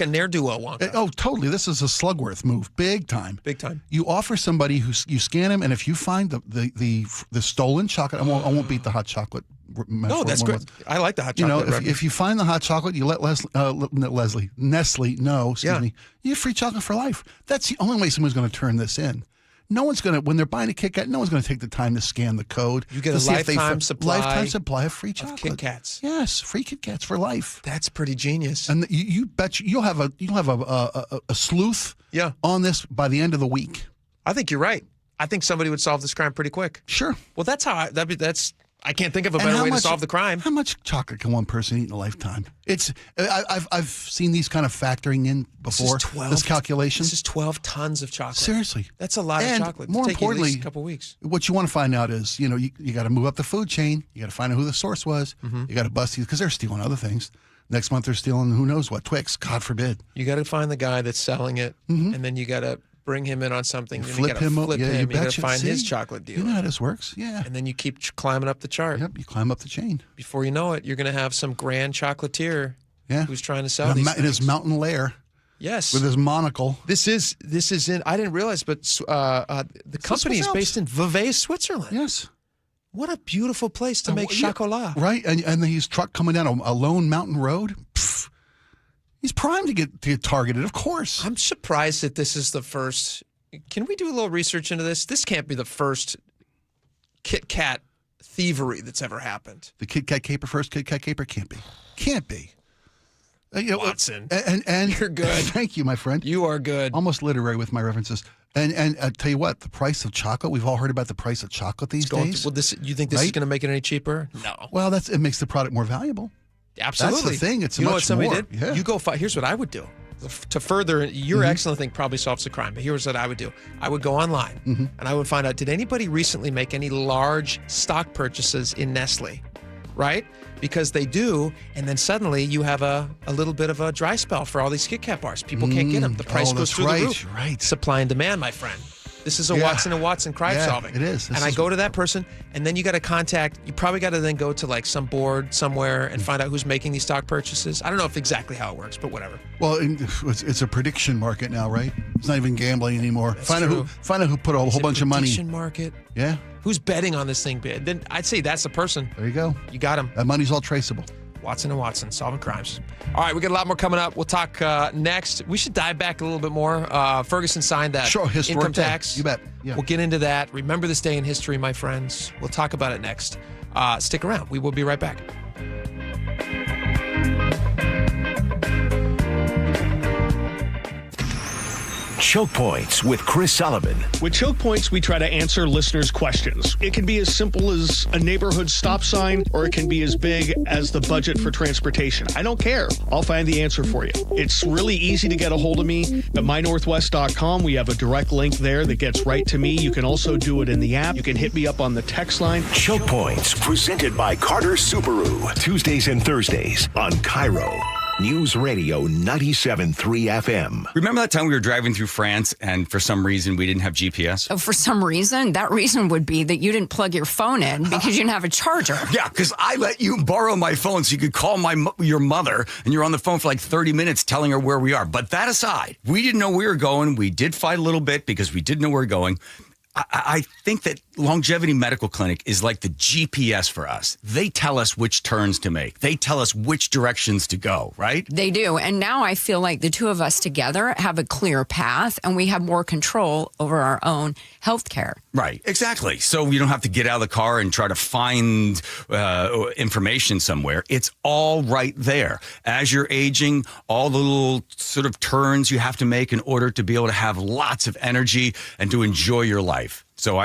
ne'er-do-well Wonka. Oh, totally. This is a Slugworth move, big time. Big time. You offer somebody you scan them, and if you find the stolen chocolate, I won't beat the hot chocolate. No, that's great. I like the hot You chocolate. know, if you find the hot chocolate, you let Nestle know. Excuse me. You get free chocolate for life. That's the only way someone's going to turn this in. No one's going to, when they're buying a Kit Kat, no one's going to take the time to scan the code. You get to a see if they lifetime supply of free chocolate. Kit Kats. Yes, free Kit Kats for life. That's pretty genius. And you bet you'll have a sleuth on this by the end of the week. I think you're right. I think somebody would solve this crime pretty quick. Sure. Well, that's how I can't think of a better way to solve the crime. How much chocolate can one person eat in a lifetime? I've seen these kind of factoring in before. This calculation. This is 12 tons of chocolate. Seriously, that's a lot of chocolate. More It'll take you importantly, at least a couple weeks. What you want to find out is, you got to move up the food chain. You got to find out who the source was. Mm-hmm. You got to bust these because they're stealing other things. Next month they're stealing who knows what, Twix. God forbid. You got to find the guy that's selling it, and then you got to bring him in on something. You and flip you gotta him. flip Yeah, him. you got to betcha. find his See? chocolate dealer. You know how this works. Yeah. And then you keep climbing up the chart. Yep. You climb up the chain. Before you know it, you're going to have some grand chocolatier who's trying to sell in these in his mountain lair. Yes. With his monocle. This is in. I didn't realize, but the company is based in Vevey, Switzerland. Yes. What a beautiful place to make chocolat. Right, and his truck coming down a lone mountain road. Pff, he's primed to get targeted, of course. I'm surprised that this is the first. Can we do a little research into this? This can't be the first Kit Kat thievery that's ever happened. The Kit Kat caper first. Kit Kat caper can't be. Watson, and you're good. Thank you, my friend. You are good. Almost literary with my references. And I tell you what, the price of chocolate. We've all heard about the price of chocolate these days. Well, you think this is going to make it any cheaper? No. Well, it makes the product more valuable. Absolutely. That's the thing. It's you know much what somebody more. did? Yeah. You go find. Here's what I would do. To further your excellent thing probably solves the crime, but here's what I would do. I would go online and I would find out, did anybody recently make any large stock purchases in Nestle? Right? Because they do, and then suddenly you have a little bit of a dry spell for all these Kit Kat bars. People can't get them. The price goes through the roof. Right. Supply and demand, my friend. This is a Watson & Watson crime solving. It is. And I go to that person, and then you got to contact, you probably got to then go to like some board somewhere and find out who's making these stock purchases. I don't know exactly how it works, but whatever. Well, it's a prediction market now, right? It's not even gambling anymore. Find out who put a whole bunch of money. Prediction market. Yeah. Who's betting on this thing? Then I'd say that's the person. There you go. You got him. That money's all traceable. Watson & Watson, solving crimes. All right, we got a lot more coming up. We'll talk next. We should dive back a little bit more. Ferguson signed that income tax. You bet. Yeah. We'll get into that. Remember this day in history, my friends. We'll talk about it next. Stick around. We will be right back. Choke Points with Chris Sullivan. With Choke Points, we try to answer listeners' questions. It can be as simple as a neighborhood stop sign, or it can be as big as the budget for transportation. I don't care. I'll find the answer for you. It's really easy to get a hold of me at mynorthwest.com. We have a direct link there that gets right to me. You can also do it in the app. You can hit me up on the text line. Choke Points, presented by Carter Subaru. Tuesdays and Thursdays on KIRO Newsradio 97.3 FM. Remember that time we were driving through France and for some reason we didn't have GPS? Oh, for some reason? That reason would be that you didn't plug your phone in because you didn't have a charger. Yeah, because I let you borrow my phone so you could call your mother, and you're on the phone for like 30 minutes telling her where we are. But that aside, we didn't know we were going. We did fight a little bit because we didn't know where we were going. I think that Longevity Medical Clinic is like the GPS for us. They tell us which turns to make. They tell us which directions to go, right? They do. And now I feel like the two of us together have a clear path and we have more control over our own health care. Right, exactly. So you don't have to get out of the car and try to find information somewhere. It's all right there. As you're aging, all the little sort of turns you have to make in order to be able to have lots of energy and to enjoy your life. So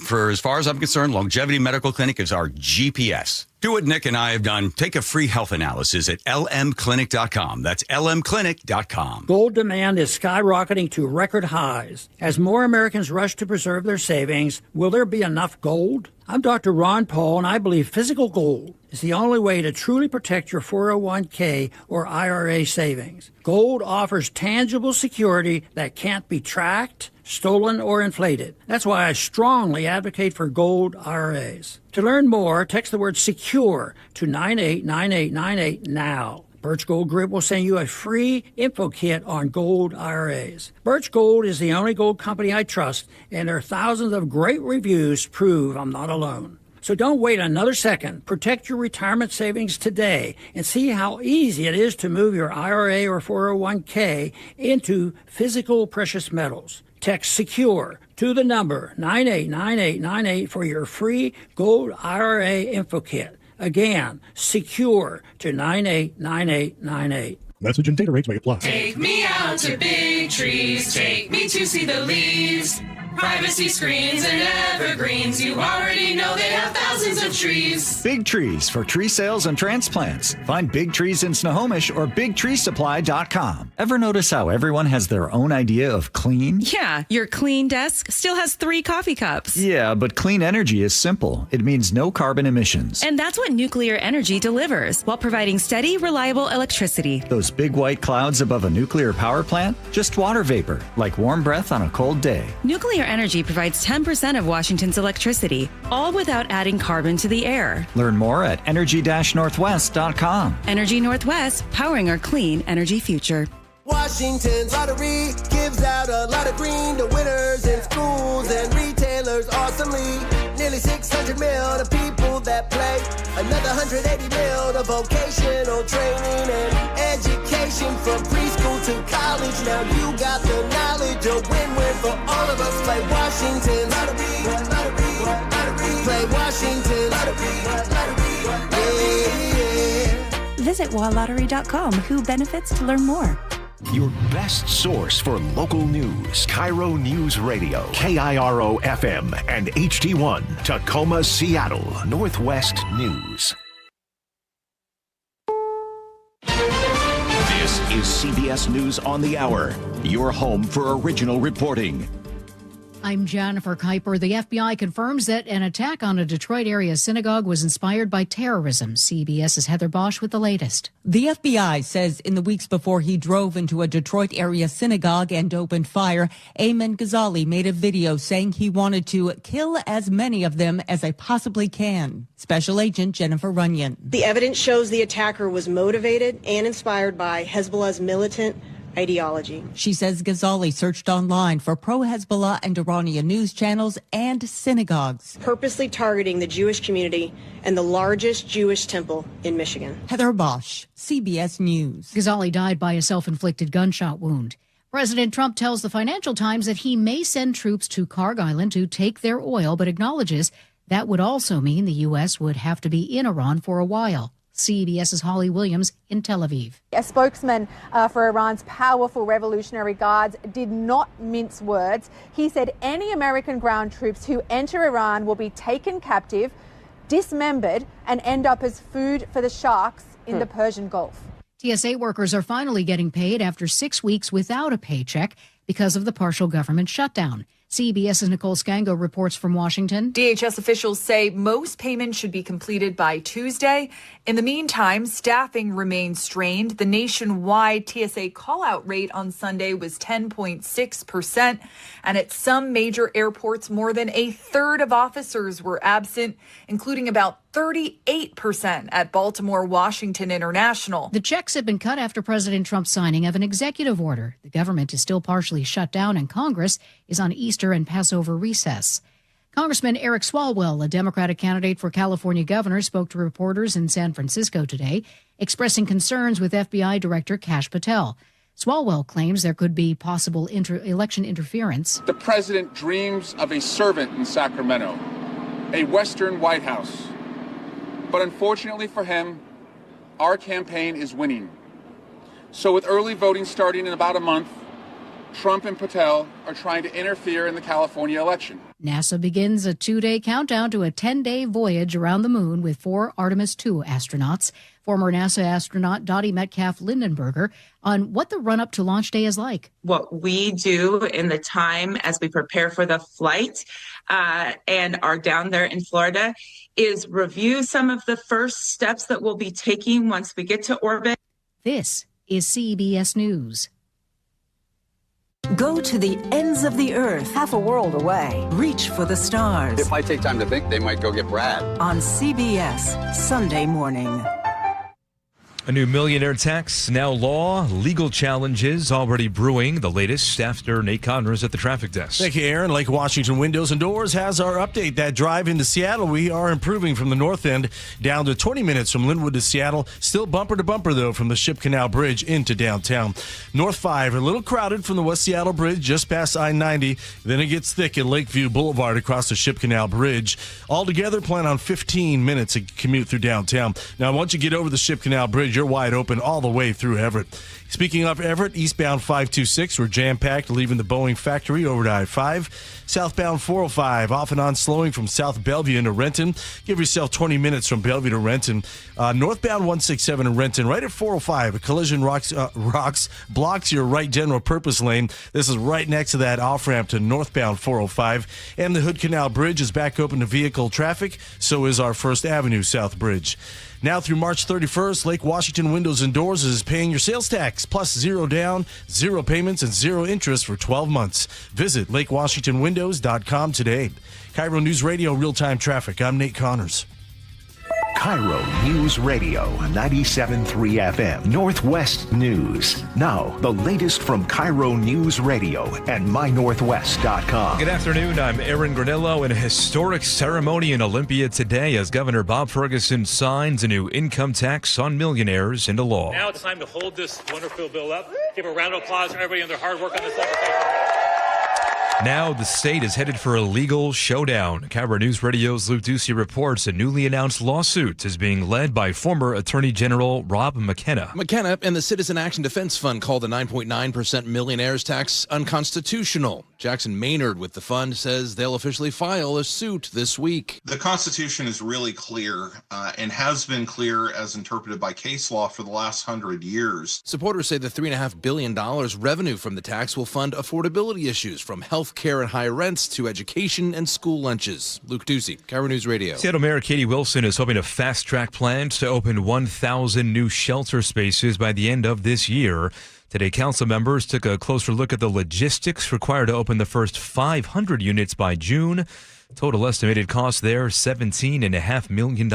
for as far as I'm concerned, Longevity Medical Clinic is our GPS. Do what Nick and I have done. Take a free health analysis at lmclinic.com. That's lmclinic.com. Gold demand is skyrocketing to record highs. As more Americans rush to preserve their savings, will there be enough gold? I'm Dr. Ron Paul, and I believe physical gold is the only way to truly protect your 401k or IRA savings. Gold offers tangible security that can't be tracked, stolen, or inflated. That's why I strongly advocate for gold IRAs. To learn more, text the word SECURE to 989898 now. Birch Gold Group will send you a free info kit on gold IRAs. Birch Gold is the only gold company I trust, and their thousands of great reviews prove I'm not alone. So don't wait another second. Protect your retirement savings today and see how easy it is to move your IRA or 401k into physical precious metals. Text SECURE to the number 989898 for your free gold IRA info kit. Again, SECURE to 989898. Message and data rates may apply. Take me out to big trees. Take me to see the leaves. Privacy screens and evergreens. You already know they have thousands of trees. Big Trees for tree sales and transplants. Find Big Trees in Snohomish or BigTreeSupply.com. Ever notice how everyone has their own idea of clean? Yeah, your clean desk still has 3 coffee cups. Yeah, but clean energy is simple. It means no carbon emissions. And that's what nuclear energy delivers, while providing steady, reliable electricity. Those big white clouds above a nuclear power plant? Just water vapor, like warm breath on a cold day. Nuclear energy provides 10% of Washington's electricity, all without adding carbon to the air. Learn more at energy-northwest.com. Energy Northwest, powering our clean energy future. Washington's lottery gives out a lot of green to winners in schools and retailers awesomely. Nearly 600 mil to people that play. Another 180 mil to vocational training and education from preschool to college. Now you got the knowledge of win-win for all of us. Play Washington lottery, lottery, lottery. Play Washington lottery, lottery, yeah. Visit walottery.com. Who benefits to learn more. Your best source for local news. KIRO Newsradio. KIRO FM and HD1. Tacoma, Seattle. Northwest News. This is CBS News on the Hour. Your home for original reporting. I'm Jennifer Kuiper. The FBI confirms that an attack on a Detroit area synagogue was inspired by terrorism. CBS's Heather Bosch with the latest. The FBI says in the weeks before he drove into a Detroit area synagogue and opened fire, Ayman Ghazali made a video saying he wanted to kill as many of them as I possibly can. Special Agent Jennifer Runyon. The evidence shows the attacker was motivated and inspired by Hezbollah's militant ideology. She says Ghazali searched online for pro-Hezbollah and Iranian news channels and synagogues, purposely targeting the Jewish community and the largest Jewish temple in Michigan. Heather Bosch, CBS News. Ghazali died by a self-inflicted gunshot wound. President Trump tells the Financial Times that he may send troops to Kharg Island to take their oil, but acknowledges that would also mean the U.S. would have to be in Iran for a while. CBS's Holly Williams in Tel Aviv. A spokesman for Iran's powerful Revolutionary Guards did not mince words. He said any American ground troops who enter Iran will be taken captive, dismembered, and end up as food for the sharks in the Persian Gulf. TSA workers are finally getting paid after 6 weeks without a paycheck because of the partial government shutdown. CBS's Nicole Scango reports from Washington. DHS officials say most payments should be completed by Tuesday. In the meantime, staffing remains strained. The nationwide TSA call-out rate on Sunday was 10.6%. And at some major airports, more than a third of officers were absent, including about 38% at Baltimore Washington International. The checks have been cut after President Trump's signing of an executive order. The government is still partially shut down and Congress is on Easter and Passover recess. Congressman Eric Swalwell, a Democratic candidate for California governor, spoke to reporters in San Francisco today, expressing concerns with FBI Director Kash Patel. Swalwell claims there could be possible election interference. The president dreams of a servant in Sacramento, a Western White House. But unfortunately for him, our campaign is winning. So with early voting starting in about a month, Trump and Patel are trying to interfere in the California election. NASA begins a 2-day countdown to a 10-day voyage around the moon with 4 Artemis II astronauts. Former NASA astronaut Dottie Metcalf-Lindenberger on what the run-up to launch day is like. What we do in the time as we prepare for the flight and are down there in Florida is review some of the first steps that we'll be taking once we get to orbit. This is CBS News. Go to the ends of the earth, half a world away. Reach for the stars. If I take time to think, they might go get Brad. On CBS, Sunday morning. A new millionaire tax, now law. Legal challenges already brewing. The latest after Nate Connors at the traffic desk. Thank you, Aaron. Lake Washington Windows and Doors has our update. That drive into Seattle, we are improving from the north end down to 20 minutes from Linwood to Seattle. Still bumper to bumper, though, from the Ship Canal Bridge into downtown. North 5, a little crowded from the West Seattle Bridge just past I-90. Then it gets thick at Lakeview Boulevard across the Ship Canal Bridge. Altogether, plan on 15 minutes to commute through downtown. Now, once you get over the Ship Canal Bridge, you're wide open all the way through Everett. Speaking of Everett, eastbound 526, we're jam-packed leaving the Boeing factory over to I-5. Southbound 405, off and on slowing from South Bellevue into Renton. Give yourself 20 minutes from Bellevue to Renton. Northbound 167 in Renton, right at 405. A collision blocks your right general purpose lane. This is right next to that off-ramp to northbound 405. And the Hood Canal Bridge is back open to vehicle traffic. So is our First Avenue South Bridge. Now through March 31st, Lake Washington Windows and Doors is paying your sales tax, plus 0 down, 0 payments, and 0 interest for 12 months. Visit LakeWashingtonWindows.com today. KIRO News Radio Real-Time Traffic. I'm Nate Connors. KIRO News Radio 97.3 FM Northwest News. Now, the latest from KIRO News Radio and MyNorthwest.com. Good afternoon. I'm Aaron Granillo. In a historic ceremony in Olympia today as Governor Bob Ferguson signs a new income tax on millionaires into law. Now it's time to hold this wonderful bill up. Give a round of applause for everybody and their hard work on this legislation. Now the state is headed for a legal showdown. KIRO News Radio's Luke Ducey reports a newly announced lawsuit is being led by former Attorney General Rob McKenna. McKenna and the Citizen Action Defense Fund called the 9.9% millionaires tax unconstitutional. Jackson Maynard with the fund says they'll officially file a suit this week. The Constitution is really clear and has been clear as interpreted by case law for the last 100 years. Supporters say the $3.5 billion revenue from the tax will fund affordability issues from health care and high rents to education and school lunches. Luke Ducey, KIRO News Radio. Seattle Mayor Katie Wilson is hoping to fast-track plans to open 1,000 new shelter spaces by the end of this year. Today, council members took a closer look at the logistics required to open the first 500 units by June. Total estimated cost there, $17.5 million.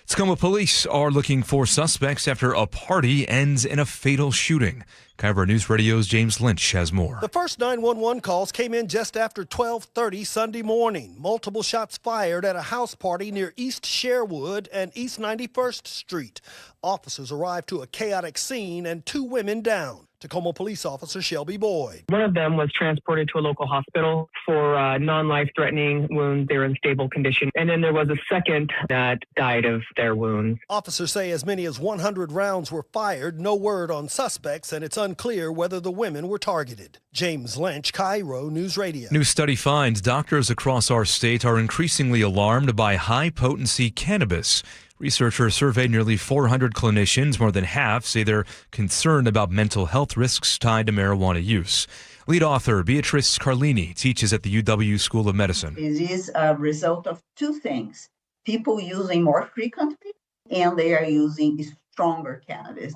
Tacoma police are looking for suspects after a party ends in a fatal shooting. KIRO News Radio's James Lynch has more. The first 911 calls came in just after 12:30 Sunday morning. Multiple shots fired at a house party near East Sherwood and East 91st Street. Officers arrived to a chaotic scene and 2 women down. Tacoma Police Officer Shelby Boyd. One of them was transported to a local hospital for non-life-threatening wounds. They were in stable condition. And then there was a second that died of their wounds. Officers say as many as 100 rounds were fired. No word on suspects, and it's unclear whether the women were targeted. James Lynch, KIRO News Radio. New study finds doctors across our state are increasingly alarmed by high-potency cannabis. Researchers surveyed nearly 400 clinicians. More than half say they're concerned about mental health risks tied to marijuana use. Lead author Beatrice Carlini teaches at the UW School of Medicine. It is a result of 2 things. People using more frequently, and they are using stronger cannabis.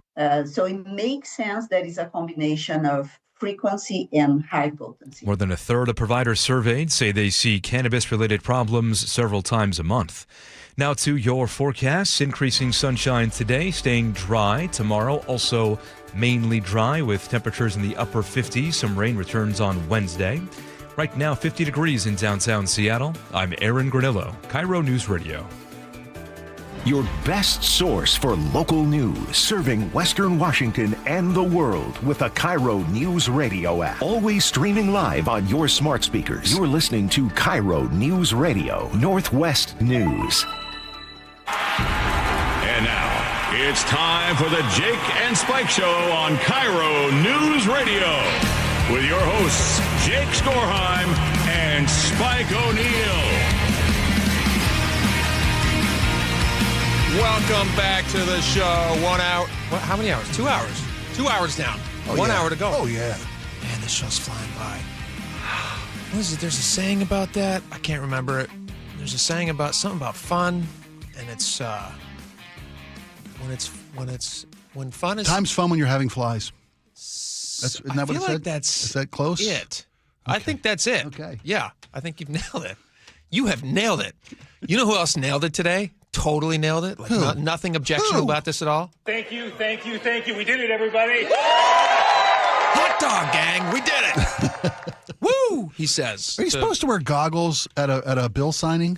So it makes sense that it's a combination of frequency and high potency. More than a third of providers surveyed say they see cannabis-related problems several times a month. Now to your forecasts. Increasing sunshine today, staying dry tomorrow. Also mainly dry with temperatures in the upper 50s. Some rain returns on Wednesday. Right now, 50 degrees in downtown Seattle. I'm Aaron Granillo, KIRO News Radio. Your best source for local news, serving Western Washington and the world with the KIRO Newsradio App. Always streaming live on your smart speakers. You're listening to KIRO Newsradio, Northwest News. And now, it's time for the Jake and Spike Show on KIRO News Radio with your hosts, Jake Skorheim and Spike O'Neill. Welcome back to the show. 1 hour. How many hours? 2 hours. 2 hours down. 1 hour to go. Oh, yeah. Man, this show's flying by. What is it? There's a saying about that. I can't remember it. There's a saying about something about fun, and it's when fun is. Time's fun when you're having flies. Isn't that what it said? Is that close? It. Okay. I think that's it. Okay. Yeah, I think you've nailed it. You have nailed it. You know who else nailed it today? Totally nailed it. Like nothing objectionable about this at all. Thank you. We did it, everybody. Hot dog gang, we did it. Woo! He says. Are you supposed to wear goggles at a bill signing?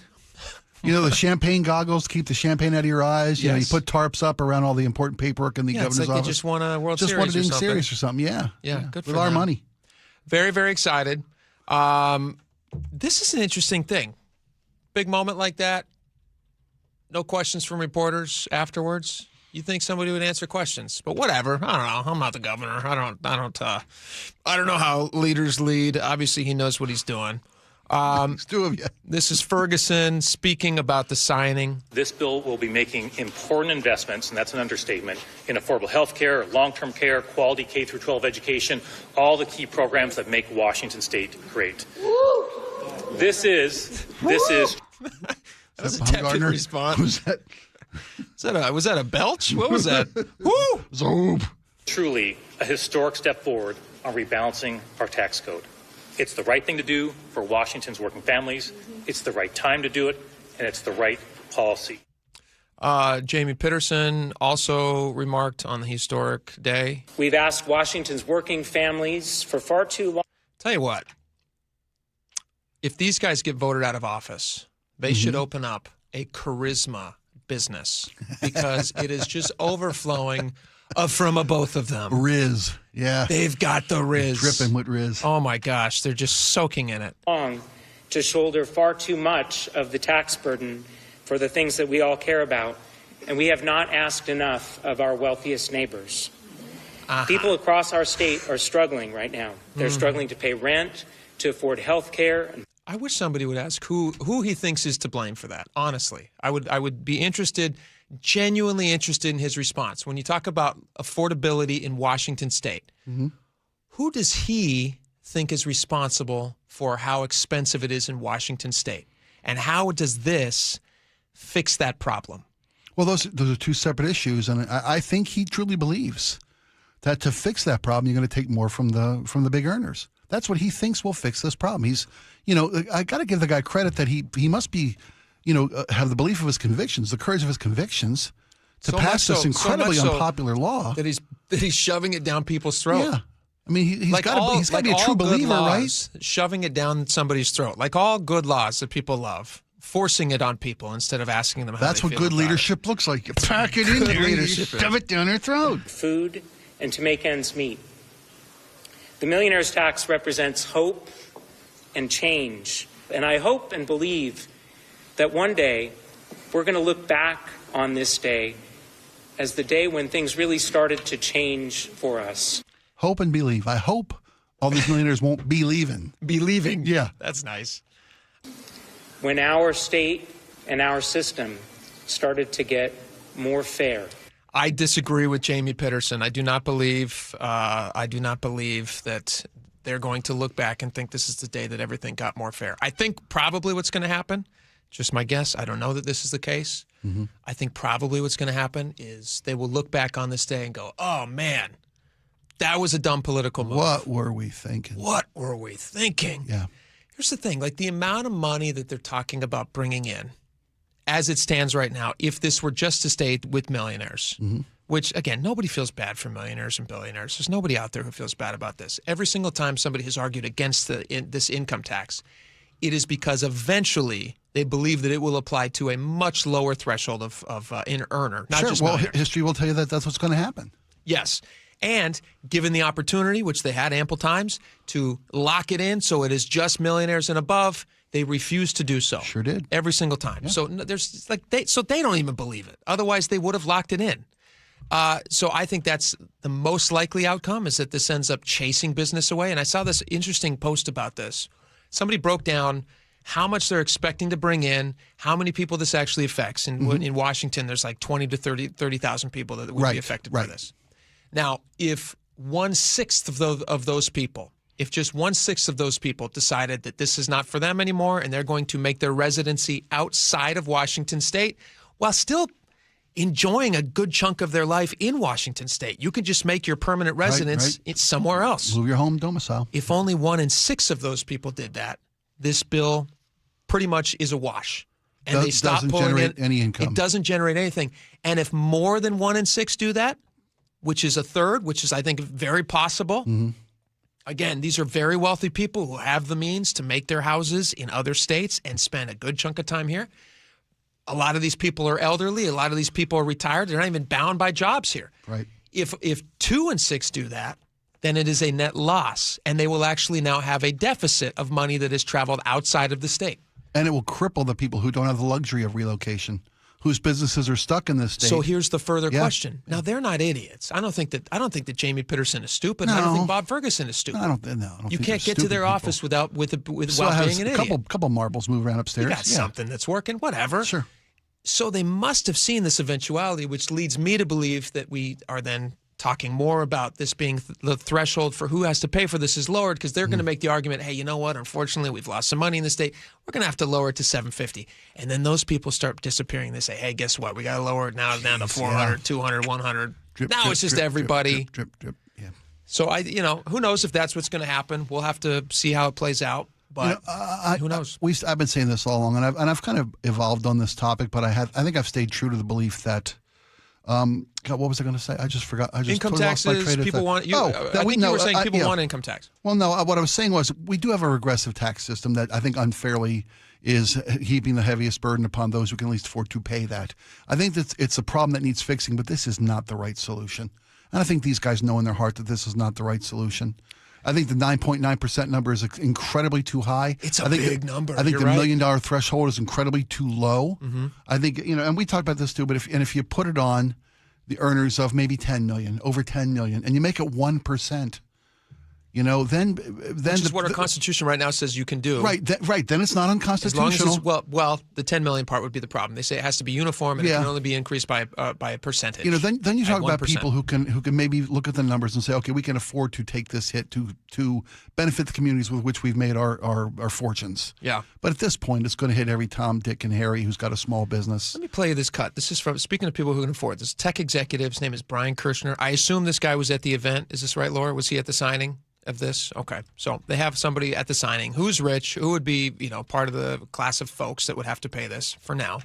You know, the champagne goggles to keep the champagne out of your eyes. You know, you put tarps up around all the important paperwork in the governor's it's like office. They just won a World Just Series wanted series or something. Yeah. Good for with our them. money. Very, very excited. This is an interesting thing. Big moment like that. No questions from reporters afterwards. You think somebody would answer questions, but whatever. I don't know. I'm not the governor. I don't know how leaders lead. Obviously, he knows what he's doing. It's two of you. This is Ferguson speaking about the signing. This bill will be making important investments, and that's an understatement, in affordable health care, long-term care, quality K-12 education, all the key programs that make Washington State great. Woo! This is. That was a tepid response. Was that a belch? What was that? Woo! Zoop. Truly a historic step forward on rebalancing our tax code. It's the right thing to do for Washington's working families. It's the right time to do it, and it's the right policy. Jamie Pitterson also remarked on the historic day. We've asked Washington's working families for far too long. Tell you what, if these guys get voted out of office, they should open up a charisma business because it is just overflowing from both of them. Riz, yeah. They've got the Riz. Dripping with Riz. Oh, my gosh. They're just soaking in it. To shoulder far too much of the tax burden for the things that we all care about, and we have not asked enough of our wealthiest neighbors. People across our state are struggling right now. They're struggling to pay rent, to afford health care. I wish somebody would ask who he thinks is to blame for that. Honestly, I would be interested, genuinely interested in his response. When you talk about affordability in Washington State, who does he think is responsible for how expensive it is in Washington State? And how does this fix that problem? Well, those are two separate issues, and I think he truly believes that to fix that problem, you're going to take more from the big earners. That's what he thinks will fix this problem. He's, I got to give the guy credit that he must be, have the belief of his convictions, the courage of his convictions to pass this incredibly unpopular law. That he's shoving it down people's throat. Yeah. I mean, he's got to be a true believer, laws, right? Shoving it down somebody's throat. Like all good laws that people love. Forcing it on people instead of asking them how That's they what feel good about leadership looks like. You pack it in there and you shove it down their throat. Food and to make ends meet. The millionaire's tax represents hope and change. And I hope and believe that one day we're going to look back on this day as the day when things really started to change for us. Hope and believe. I hope all these millionaires won't be leaving. Be leaving? Yeah. That's nice. When our state and our system started to get more fair. I disagree with Jamie Pitterson. I do not believe that they're going to look back and think this is the day that everything got more fair. I think probably what's going to happen, just my guess, I don't know that this is the case. I think probably what's going to happen is they will look back on this day and go, oh, man, That was a dumb political move. What were we thinking? What were we thinking? Yeah. Here's the thing, like the amount of money that they're talking about bringing in, as it stands right now, if this were just to stay with millionaires, which, again, nobody feels bad for millionaires and billionaires. There's nobody out there who feels bad about this. Every single time somebody has argued against this income tax, it is because eventually they believe that it will apply to a much lower threshold of an earner, not just millionaires. History will tell you that that's what's going to happen. Yes. And given the opportunity, which they had ample times, to lock it in so it is just millionaires and above, they refused to do so. Sure did. Every single time. Yeah. So there's they don't even believe it. Otherwise, they would have locked it in. So I think that's the most likely outcome, is that this ends up chasing business away. And I saw this interesting post about this. Somebody broke down how much they're expecting to bring in, how many people this actually affects. In Washington, there's like 20 to 30,000 people that would be affected by this. Now, if 1/6 of those people, if just 1/6 of those people decided that this is not for them anymore and they're going to make their residency outside of Washington state while still enjoying a good chunk of their life in Washington state, you can just make your permanent residence somewhere else. Move your home domicile. If only 1 in 6 of those people did that, this bill pretty much is a wash. And they stop doesn't pulling generate in. any income. It doesn't generate anything. And if more than 1 in 6 do that, which is a third, which is, I think, very possible. Again, these are very wealthy people who have the means to make their houses in other states and spend a good chunk of time here. A lot of these people are elderly. A lot of these people are retired. They're not even bound by jobs here. Right. If 2 in 6 do that, then it is a net loss, and they will actually now have a deficit of money that has traveled outside of the state. And it will cripple the people who don't have the luxury of relocation, whose businesses are stuck in this state. So here's the further question. Now, they're not idiots. I don't think that Jamie Pitterson is stupid. No. I don't think Bob Ferguson is stupid. I don't you think can't get to their office without being an idiot. Couple marbles move around upstairs. You got something that's working, whatever. Sure. So they must have seen this eventuality, which leads me to believe that we are then talking more about this being the threshold for who has to pay for this is lowered, because they're going to make the argument, hey, you know what? Unfortunately, we've lost some money in the state. We're going to have to lower it to $750. And then those people start disappearing. They say, hey, guess what? We got to lower it now down to $400, $200, $100. Now it's just everybody. Drip. Yeah. So who knows if that's what's going to happen? We'll have to see how it plays out. But who knows? I've been saying this all along, and I've kind of evolved on this topic, but I think I've stayed true to the belief that. God, what was I going to say? I just forgot. I just income totally taxes. lost my train of People thought. want. I think you were saying people want income tax. Well, no. What I was saying was we do have a regressive tax system that I think unfairly is heaping the heaviest burden upon those who can at least afford to pay that. I think that it's a problem that needs fixing, but this is not the right solution. And I think these guys know in their heart that this is not the right solution. I think the 9.9% number is incredibly too high. It's a big number. I think the $1 million threshold is incredibly too low. I think, and we talked about this too, but if you put it on the earners of maybe 10 million, over 10 million, and you make it 1%, then which is what our Constitution right now says you can do. Right. Then it's not unconstitutional. As long as well, the 10 million part would be the problem. They say it has to be uniform and it can only be increased by a percentage. Then you talk about 1%. people who can maybe look at the numbers and say, okay, we can afford to take this hit to benefit the communities with which we've made our fortunes. Yeah. But at this point, it's going to hit every Tom, Dick, and Harry who's got a small business. Let me play you this cut. This is from, speaking of people who can afford this, tech executive. His name is Brian Kirshner. I assume this guy was at the event. Is this right, Laura? Was he at the signing of this? Okay. So they have somebody at the signing who's rich, who would be, part of the class of folks that would have to pay this for now.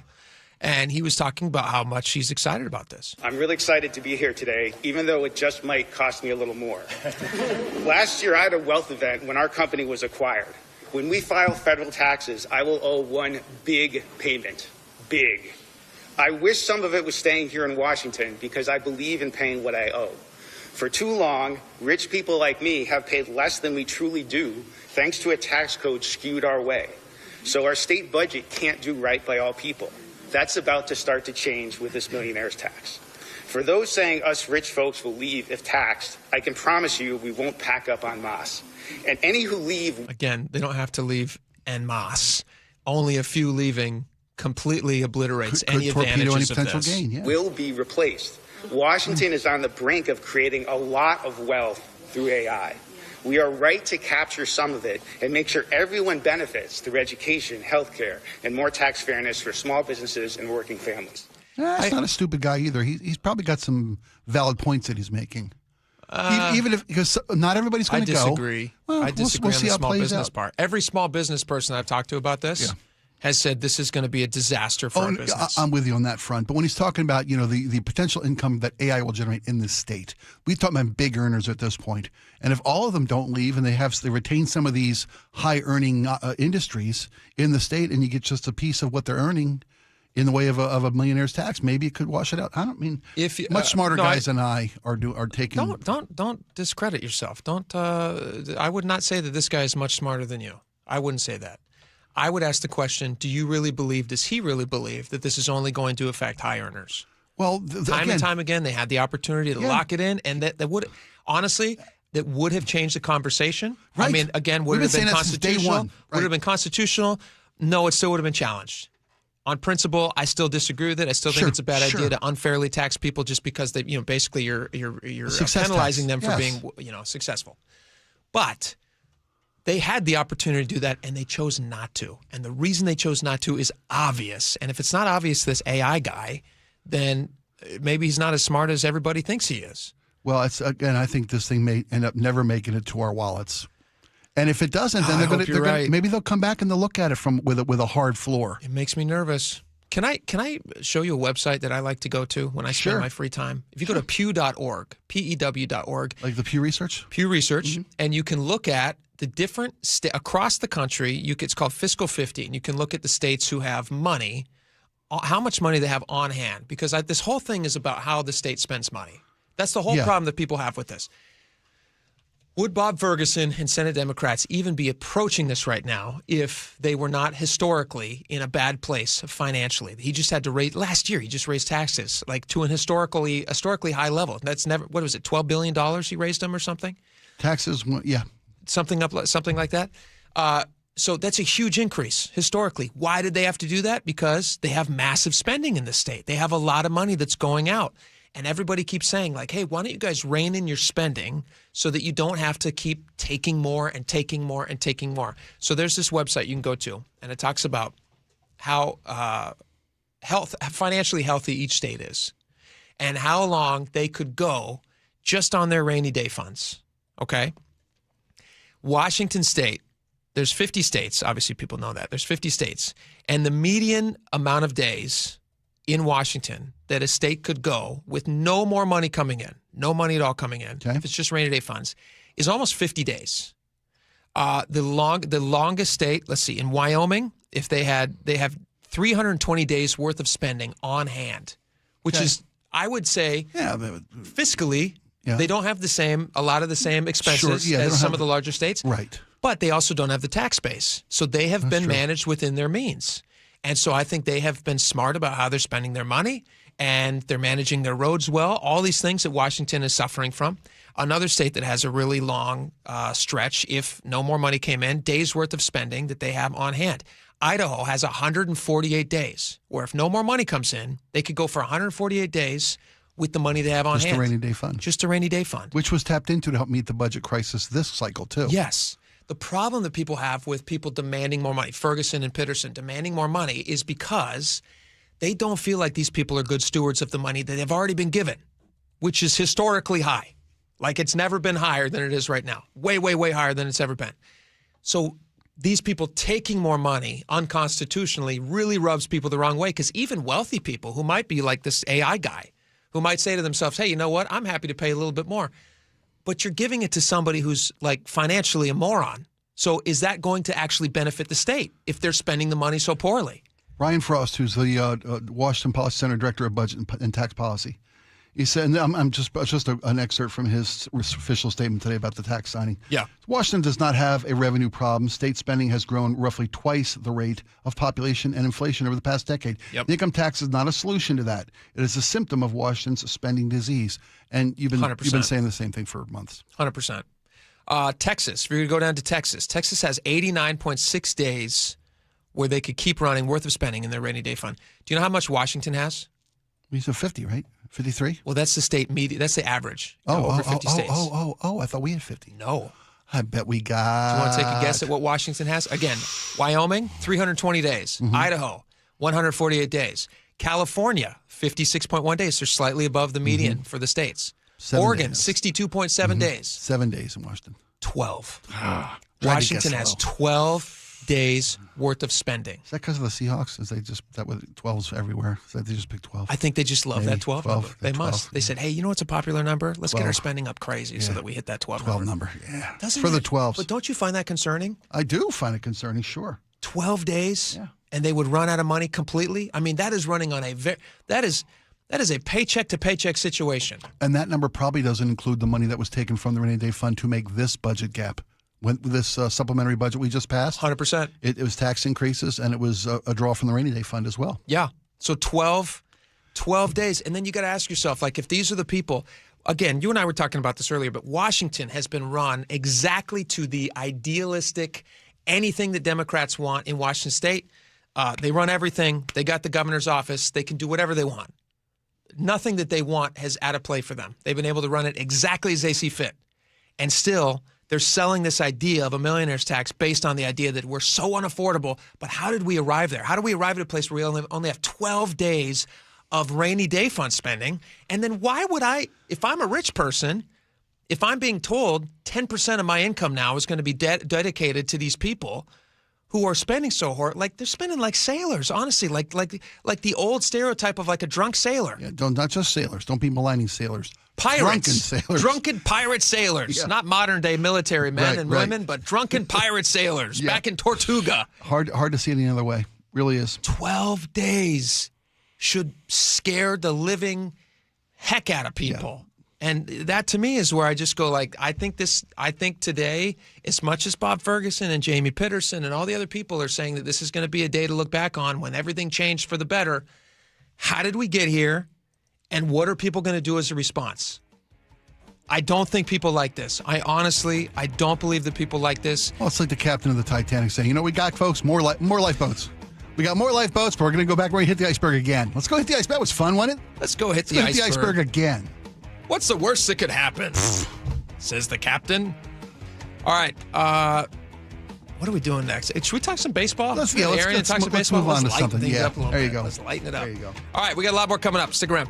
And he was talking about how much he's excited about this. I'm really excited to be here today, even though it just might cost me a little more. Last year, I had a wealth event when our company was acquired. When we file federal taxes, I will owe one big payment. Big. I wish some of it was staying here in Washington because I believe in paying what I owe. For too long, rich people like me have paid less than we truly do thanks to a tax code skewed our way. So our state budget can't do right by all people. That's about to start to change with this millionaire's tax. For those saying us rich folks will leave if taxed, I can promise you we won't pack up en masse. And any who leave... Again, they don't have to leave en masse. Only a few leaving completely obliterates any advantages of this. Gain, will be replaced. Washington is on the brink of creating a lot of wealth through AI. We are right to capture some of it and make sure everyone benefits through education, healthcare, and more tax fairness for small businesses and working families. He's not a stupid guy either. He's probably got some valid points that he's making. Even if, because not everybody's going to go. I disagree. Well, I disagree we'll on see the how it small plays business out. part. Every small business person I've talked to about this has said this is going to be a disaster for our business. I'm with you on that front. But when he's talking about, the potential income that AI will generate in this state, we're talking about big earners at this point. And if all of them don't leave and they retain some of these high earning industries in the state, and you get just a piece of what they're earning in the way of a millionaire's tax, maybe it could wash it out. I don't mean much smarter guys than I are taking. Don't discredit yourself. Don't. I would not say that this guy is much smarter than you. I wouldn't say that. I would ask the question: do you really believe? Does he really believe that this is only going to affect high earners? Well, time and time again, they had the opportunity to lock it in, and that would honestly. That would have changed the conversation. Right. I mean, again, would it have been constitutional? Right. Would it have been constitutional? No, it still would have been challenged. On principle, I still disagree with it. I still think it's a bad idea to unfairly tax people just because they, basically you're penalizing them for being, successful. But they had the opportunity to do that, and they chose not to. And the reason they chose not to is obvious. And if it's not obvious to this AI guy, then maybe he's not as smart as everybody thinks he is. Well, I think this thing may end up never making it to our wallets. And if it doesn't, then maybe they'll come back and they'll look at it with a hard floor. It makes me nervous. Can I show you a website that I like to go to when I spend my free time? If you go to pew.org, PEW.org. Like the Pew Research? Pew Research. And you can look at the different across the country. It's called Fiscal 50. And you can look at the states who have money, how much money they have on hand. Because this whole thing is about how the state spends money. That's the whole problem that people have with this. Would Bob Ferguson and Senate Democrats even be approaching this right now if they were not historically in a bad place financially? He just had to last year he just raised taxes to an historically high level. That's never, what was it, $12 billion he raised them or something? Taxes, yeah. Something like that. So that's a huge increase historically. Why did they have to do that? Because they have massive spending in the state. They have a lot of money that's going out. And everybody keeps saying, hey, why don't you guys rein in your spending so that you don't have to keep taking more and taking more and taking more? So there's this website you can go to, and it talks about how financially healthy each state is and how long they could go just on their rainy day funds, okay? Washington State, there's 50 states. Obviously, people know that. There's 50 states. And the median amount of days in Washington that a state could go with no more money coming in, no money at all coming in, if it's just rainy day funds, is almost 50 days. The longest state, let's see, in Wyoming, if they have 320 days worth of spending on hand, which is, I would say, fiscally, they don't have a lot of the same expenses as some of the larger states. Right. But they also don't have the tax base. So they have been managed within their means. And so I think they have been smart about how they're spending their money, and they're managing their roads well. All these things that Washington is suffering from. Another state that has a really long stretch, if no more money came in, days worth of spending that they have on hand. Idaho has 148 days, where if no more money comes in, they could go for 148 days with the money they have on hand. Just a rainy day fund. Just a rainy day fund. Which was tapped into to help meet the budget crisis this cycle, too. Yes. The problem that people have with people demanding more money, Ferguson and Peterson demanding more money, is because they don't feel like these people are good stewards of the money that they've already been given, which is historically high. It's never been higher than it is right now. Way, way, way higher than it's ever been. So these people taking more money unconstitutionally really rubs people the wrong way, because even wealthy people who might be like this AI guy, who might say to themselves, hey, you know what? I'm happy to pay a little bit more. But you're giving it to somebody who's financially a moron. So is that going to actually benefit the state if they're spending the money so poorly? Ryan Frost, who's the Washington Policy Center Director of Budget and Tax Policy, he said, and I'm just an excerpt from his official statement today about the tax signing. Yeah. Washington does not have a revenue problem. State spending has grown roughly twice the rate of population and inflation over the past decade. Yep. The income tax is not a solution to that. It is a symptom of Washington's spending disease. And you've been saying the same thing for months. 100%. Texas, if you're going to go down to Texas has 89.6 days where they could keep running worth of spending in their rainy day fund. Do you know how much Washington has? We said 50, right? 53? Well, that's the state median. That's the average. Over 50 states. I thought we had 50. No. I bet we got... Do you want to take a guess at what Washington has? Again, Wyoming, 320 days. Mm-hmm. Idaho, 148 days. California, 56.1 days. They're slightly above the median for the states. Oregon, 62.7 days. 7 days in Washington. 12. Tried Washington to has guess low. 12 days worth of spending. Is that because of the Seahawks? Is they just that was 12's everywhere? Is that they just picked 12? I think they just love Maybe. that 12 number. They 12, must. They said, hey, you know what's a popular number? Let's get our 12. spending up crazy so that we hit that 12 number. Yeah. Doesn't For the it? 12s. But don't you find that concerning? I do find it concerning, sure. 12 days and they would run out of money completely? I mean, that is running on that is a paycheck to paycheck situation. And that number probably doesn't include the money that was taken from the rainy day fund to make this budget gap. When this supplementary budget we just passed, 100%. It was tax increases, and it was a draw from the rainy day fund as well. Yeah. So 12 days. And then you got to ask yourself, like, if these are the people, again, you and I were talking about this earlier, but Washington has been run exactly to the idealistic, anything that Democrats want in Washington State. They run everything. They got the governor's office. They can do whatever they want. Nothing that they want has out of play for them. They've been able to run it exactly as they see fit. And still, they're selling this idea of a millionaire's tax based on the idea that we're so unaffordable. But how did we arrive there? How do we arrive at a place where we only have 12 days of rainy day fund spending? And then why would I, if I'm a rich person, if I'm being told 10% of my income now is going to be dedicated to these people who are spending so hard, like they're spending like sailors, honestly, like the old stereotype of like a drunk sailor. Yeah, not just sailors. Don't be maligning sailers. Pirates. Drunken sailors. Drunken pirate sailors. Yeah. Not modern day military men and right. women, but drunken pirate sailors back in Tortuga. Hard to see it any other way. Really is. 12 days should scare the living heck out of people. Yeah. And that to me is where I just go like, I think today, as much as Bob Ferguson and Jamie Pitterson and all the other people are saying that this is going to be a day to look back on when everything changed for the better, how did we get here? And what are people going to do as a response? I don't think people like this. I don't believe that people like this. Well, it's like the captain of the Titanic saying, you know, we got, folks, more lifeboats. We got more lifeboats, but we're going to go back where we hit the iceberg again. Let's go hit the iceberg. That was fun, wasn't it? Let's go hit the iceberg again. What's the worst that could happen? Says the captain. All right. What are we doing next? Should we talk some baseball? Let's move on to something. Yeah, there you go. Let's lighten it up. There you go. All right, we got a lot more coming up. Stick around.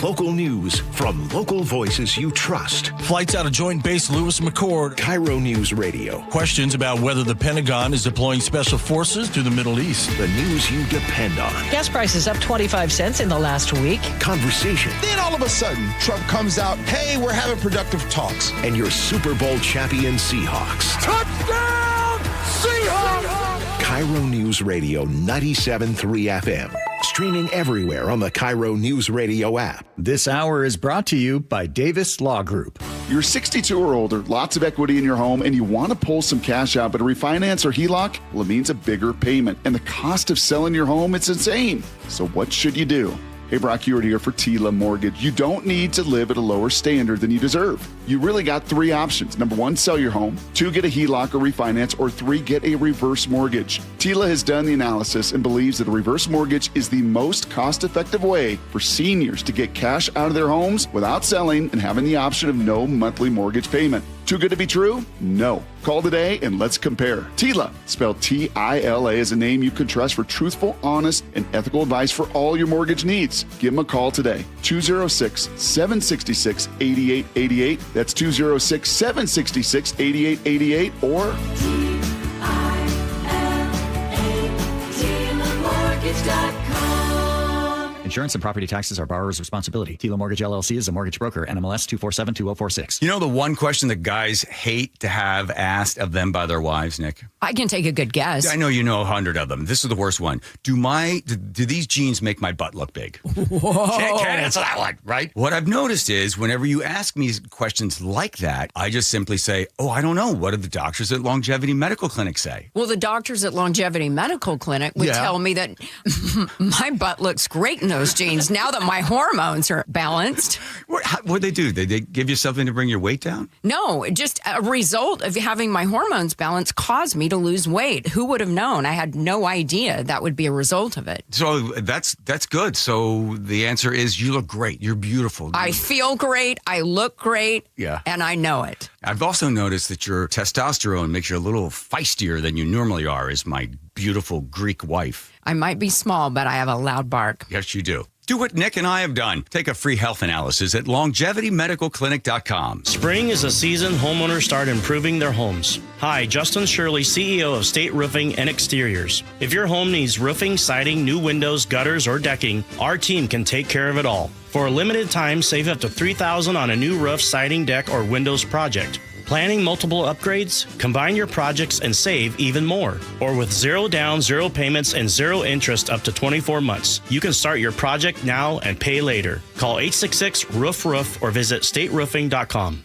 Local news from local voices you trust. Flights out of Joint Base Lewis McChord. KIRO News Radio. Questions about whether the Pentagon is deploying special forces to the Middle East. The news you depend on. Gas prices up 25 cents in the last week. Conversation. Then all of a sudden, Trump comes out, hey, we're having productive talks. And your Super Bowl champion Seahawks. Touchdown, Seahawks! KIRO News Radio 97.3 FM. Streaming everywhere on the KIRO News Radio app. This hour is brought to you by Davis Law Group. You're 62 or older, lots of equity in your home, and you want to pull some cash out, but a refinance or HELOC, well, it means a bigger payment. And the cost of selling your home, it's insane. So what should you do? Hey, Brock Hewitt here for Tila Mortgage. You don't need to live at a lower standard than you deserve. You really got three options. Number one, sell your home. 2, get a HELOC or refinance. Or 3, get a reverse mortgage. Tila has done the analysis and believes that a reverse mortgage is the most cost-effective way for seniors to get cash out of their homes without selling and having the option of no monthly mortgage payment. Too good to be true? No. Call today and let's compare. Tila, spelled Tila, is a name you can trust for truthful, honest, and ethical advice for all your mortgage needs. Give them a call today. 206-766-8888. That's 206-766-8888 or Insurance and property taxes are borrower's responsibility. Tila Mortgage LLC is a mortgage broker. NMLS 2472046. You know the one question that guys hate to have asked of them by their wives, Nick? I can take a good guess. I know you know 100 of them. This is the worst one. Do these jeans make my butt look big? Whoa. Can't answer that one, right? What I've noticed is whenever you ask me questions like that, I just simply say, oh, I don't know. What do the doctors at Longevity Medical Clinic say? Well, the doctors at Longevity Medical Clinic would tell me that my butt looks great in those jeans now that my hormones are balanced. What'd they do? Did they give you something to bring your weight down? No, just a result of having my hormones balanced caused me to lose weight. Who would have known? I had no idea that would be a result of it. So that's good. So the answer is you look great. You're beautiful. I feel great. I look great. Yeah. And I know it. I've also noticed that your testosterone makes you a little feistier than you normally are, as my beautiful Greek wife. I might be small, but I have a loud bark. Yes, you do. Do what Nick and I have done. Take a free health analysis at longevitymedicalclinic.com. Spring is a season homeowners start improving their homes. Hi, Justin Shirley, CEO of State Roofing and Exteriors. If your home needs roofing, siding, new windows, gutters, or decking, our team can take care of it all. For a limited time, save up to $3,000 on a new roof, siding, deck, or windows project. Planning multiple upgrades? Combine your projects and save even more. Or with 0 down, 0 payments, and 0 interest up to 24 months. You can start your project now and pay later. Call 866-ROOF-ROOF or visit stateroofing.com.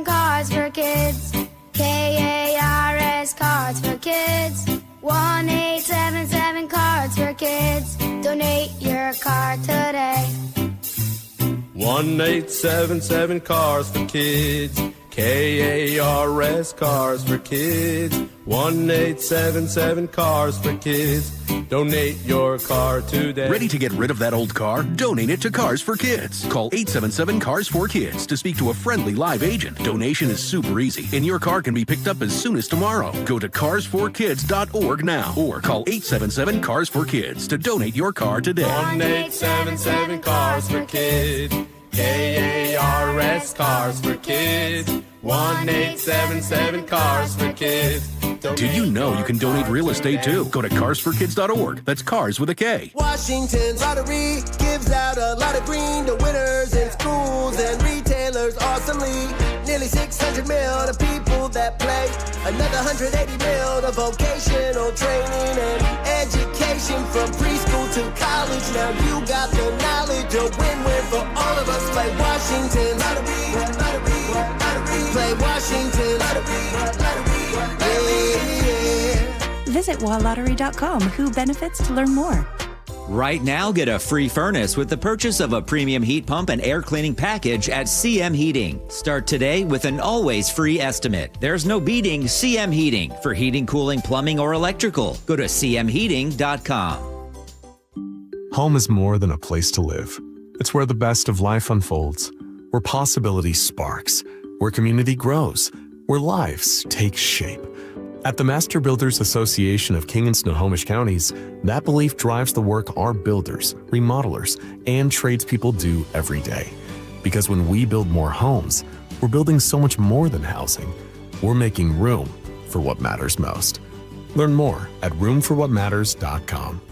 Cards for Kids. KARS Cards for Kids. 1-877 Cards for Kids. Donate your card today. 1-877 Cars for Kids. KARS Cars for Kids. 1-877 Cars for Kids. Donate your car today. Ready to get rid of that old car? Donate it to Cars for Kids. Call 877 Cars for Kids to speak to a friendly live agent. Donation is super easy, and your car can be picked up as soon as tomorrow. Go to carsforkids.org now or call 877 Cars for Kids to donate your car today. 1-877 Cars for Kids. KARS Cars for Kids. 1-877 Cars for Kids. Did you know you can donate real estate too? Go to carsforkids.org. That's cars with a K. Washington's lottery gives out a lot of green to winners in schools and retailers awesomely. Nearly 600 mil to people that play. Another 180 mil to vocational training and education from preschool to college. Now you got the knowledge, a win-win for all of us. Play Washington lottery, lottery, lottery. Play Washington lottery, lottery, lottery. Visit walllottery.com. Who benefits to learn more. Right now, get a free furnace with the purchase of a premium heat pump and air cleaning package at CM Heating. Start today with an always free estimate. There's no beating CM Heating for heating, cooling, plumbing, or electrical. Go to cmheating.com. Home is more than a place to live. It's where the best of life unfolds, where possibility sparks, where community grows, where lives take shape. At the Master Builders Association of King and Snohomish Counties, that belief drives the work our builders, remodelers, and tradespeople do every day. Because when we build more homes, we're building so much more than housing. We're making room for what matters most. Learn more at roomforwhatmatters.com.